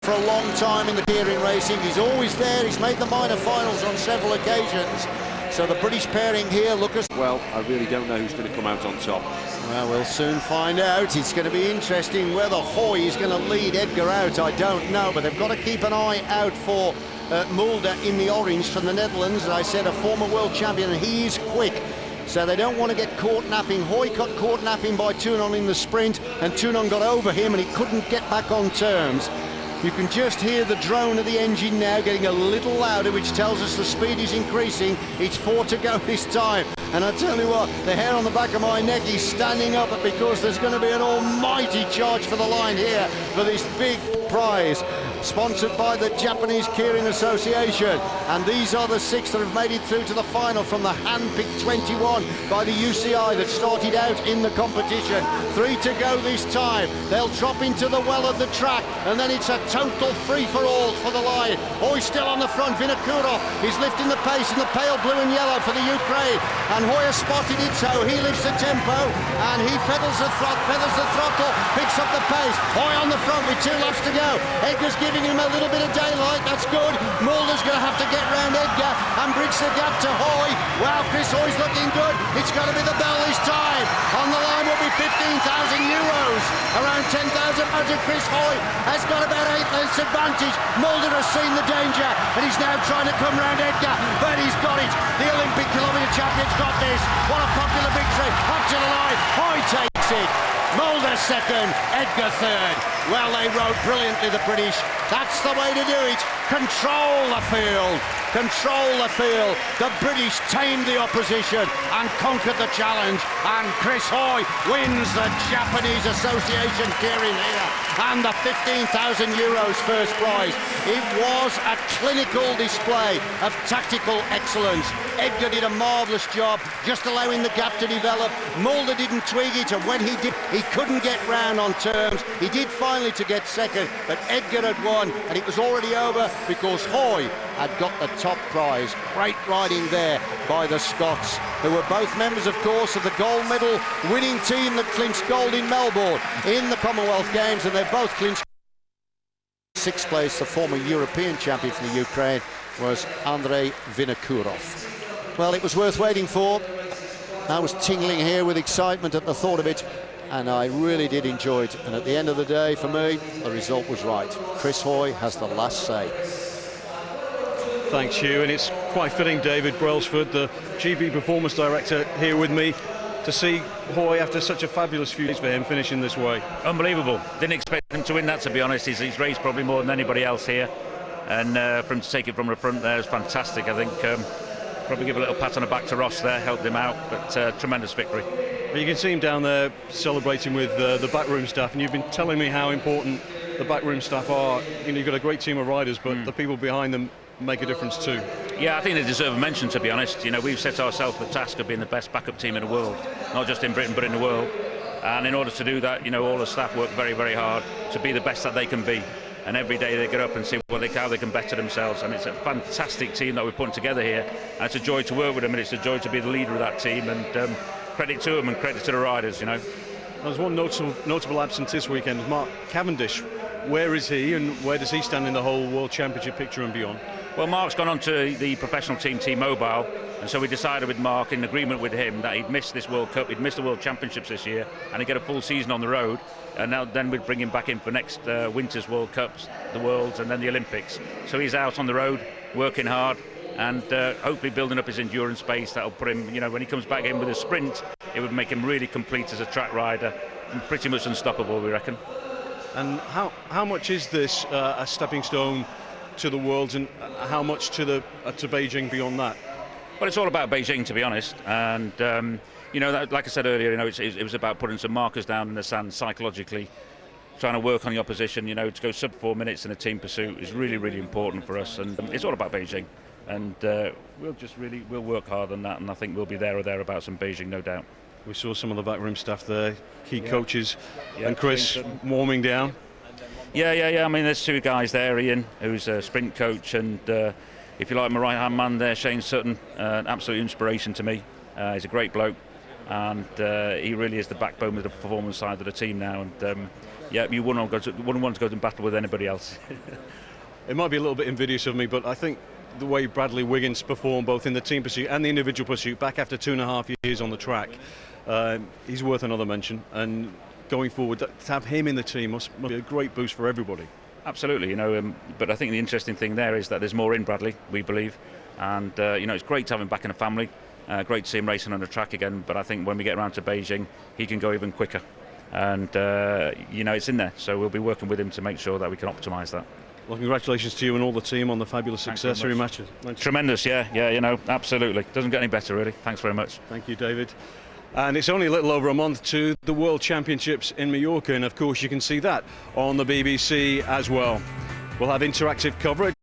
For a long time in the Kirin racing, he's always there. He's made the minor finals on several occasions. So the British pairing here look as well. I really don't know who's going to come out on top. Well, we'll soon find out. It's going to be interesting whether Hoy is going to lead Edgar out. I don't know, but they've got to keep an eye out for Mulder in the orange from the Netherlands. As I said, a former world champion, and he is quick. So they don't want to get caught napping. Hoy got caught napping by Tunon in the sprint, and Tunon got over him, and he couldn't get back on terms. You can just hear the drone of the engine now getting a little louder, which tells us the speed is increasing. It's 4 to go this time. And I tell you what, the hair on the back of my neck is standing up because there's going to be an almighty charge for the line here for this big prize. Sponsored by the Japanese Kirin Association. And these are the 6 that have made it through to the final from the hand-picked 21 by the UCI that started out in the competition. 3 to go this time. They'll drop into the well of the track, and then it's a total free-for-all for the line. Hoy still on the front. Vinokurov is lifting the pace in the pale blue and yellow for the Ukraine. And Hoy has spotted it, so he lifts the tempo, and he feathers the throttle, picks up the pace. Hoy on the front with 2 laps to go. Edgar's giving him a little bit of daylight. That's good. Mulder's going to have to get round Edgar and bridge the gap to Hoy. Wow, Chris Hoy's looking good. It's got to be the bell this time. On the line will be 15,000 euros. Around 10,000 out of Chris Hoy has got about 8 lengths advantage. Mulder has seen the danger, and he's now trying to come round Edgar, but he's got it. The Olympic kilometre champion's got this. What a popular victory. Up to the line. Hoy takes it. Mulder second, Edgar third. Well, they rode brilliantly, the British. That's the way to do it. Control the field. Control the field. The British tamed the opposition and conquered the challenge. And Chris Hoy wins the Japanese Association Kirin here. And the 15,000 euros first prize. It was a clinical display of tactical excellence. Edgar did a marvellous job just allowing the gap to develop. Mulder didn't twig it, and when he did, he couldn't get round on terms. He did finally to get second, but Edgar had won, and it was already over because Hoy had got the top prize. Great riding there by the Scots, who were both members, of course, of the gold medal winning team that clinched gold in Melbourne in the Commonwealth Games, and they both clinched sixth place. The former European champion from the Ukraine was Andrei Vinokurov. Well, it was worth waiting for. I was tingling here with excitement at the thought of it, and I really did enjoy it. And at the end of the day, for me, the result was right. Chris Hoy has the last say. Thanks, Hugh, and it's quite fitting David Brailsford, the GB Performance Director, here with me, to see Hoy after such a fabulous few days for him finishing this way. Unbelievable. Didn't expect him to win that, to be honest. He's raced probably more than anybody else here, and for him to take it from the front there is fantastic. I think probably give a little pat on the back to Ross there, helped him out, but tremendous victory. You can see him down there celebrating with the backroom staff, and you've been telling me how important the backroom staff are. You know, you've got a great team of riders, but the people behind them make a difference too. Yeah, I think they deserve a mention, to be honest. You know, we've set ourselves the task of being the best backup team in the world, not just in Britain but in the world. And in order to do that, you know, all the staff work very, very hard to be the best that they can be. And every day they get up and see how they can better themselves. And it's a fantastic team that we're putting together here. And it's a joy to work with them, and it's a joy to be the leader of that team. And credit to them and credit to the riders, you know. There's one notable absence this weekend, Mark Cavendish. Where is he, and where does he stand in the whole World Championship picture and beyond? Well, Mark's gone on to the professional team, T-Mobile, and so we decided with Mark, in agreement with him, that he'd missed this World Cup, he'd missed the World Championships this year, and he'd get a full season on the road, and then we'd bring him back in for next winter's World Cups, the Worlds, and then the Olympics. So he's out on the road, working hard, and hopefully building up his endurance base. That'll put him, you know, when he comes back in with a sprint, it would make him really complete as a track rider, and pretty much unstoppable, we reckon. And how much is this a stepping stone to the Worlds, and how much to Beijing beyond that? Well, it's all about Beijing, to be honest, and you know, like I said earlier, you know, it was about putting some markers down in the sand psychologically, trying to work on the opposition. You know, to go sub 4 minutes in a team pursuit is really, really important for us, and it's all about Beijing. And we'll work hard on that, and I think we'll be there or thereabouts in Beijing, no doubt. We saw some of the backroom staff there, key coaches, and Chris warming down. Yeah. I mean, there's two guys there, Ian, who's a sprint coach, and if you like, my right-hand man there, Shane Sutton, an absolute inspiration to me. He's a great bloke, and he really is the backbone of the performance side of the team now. And you wouldn't want to go to battle with anybody else. It might be a little bit invidious of me, but I think the way Bradley Wiggins performed both in the team pursuit and the individual pursuit back after 2.5 years on the track, he's worth another mention. And going forward, to have him in the team must be a great boost for everybody. Absolutely, you know, but I think the interesting thing there is that there's more in Bradley, we believe, and you know, it's great to have him back in the family, great to see him racing on the track again, but I think when we get around to Beijing, he can go even quicker, and you know, it's in there, so we'll be working with him to make sure that we can optimise that. Well, congratulations to you and all the team on the fabulous success of your matches. Tremendous, yeah, you know, absolutely. Doesn't get any better, really. Thanks very much. Thank you, David. And it's only a little over a month to the World Championships in Mallorca, and of course you can see that on the BBC as well. We'll have interactive coverage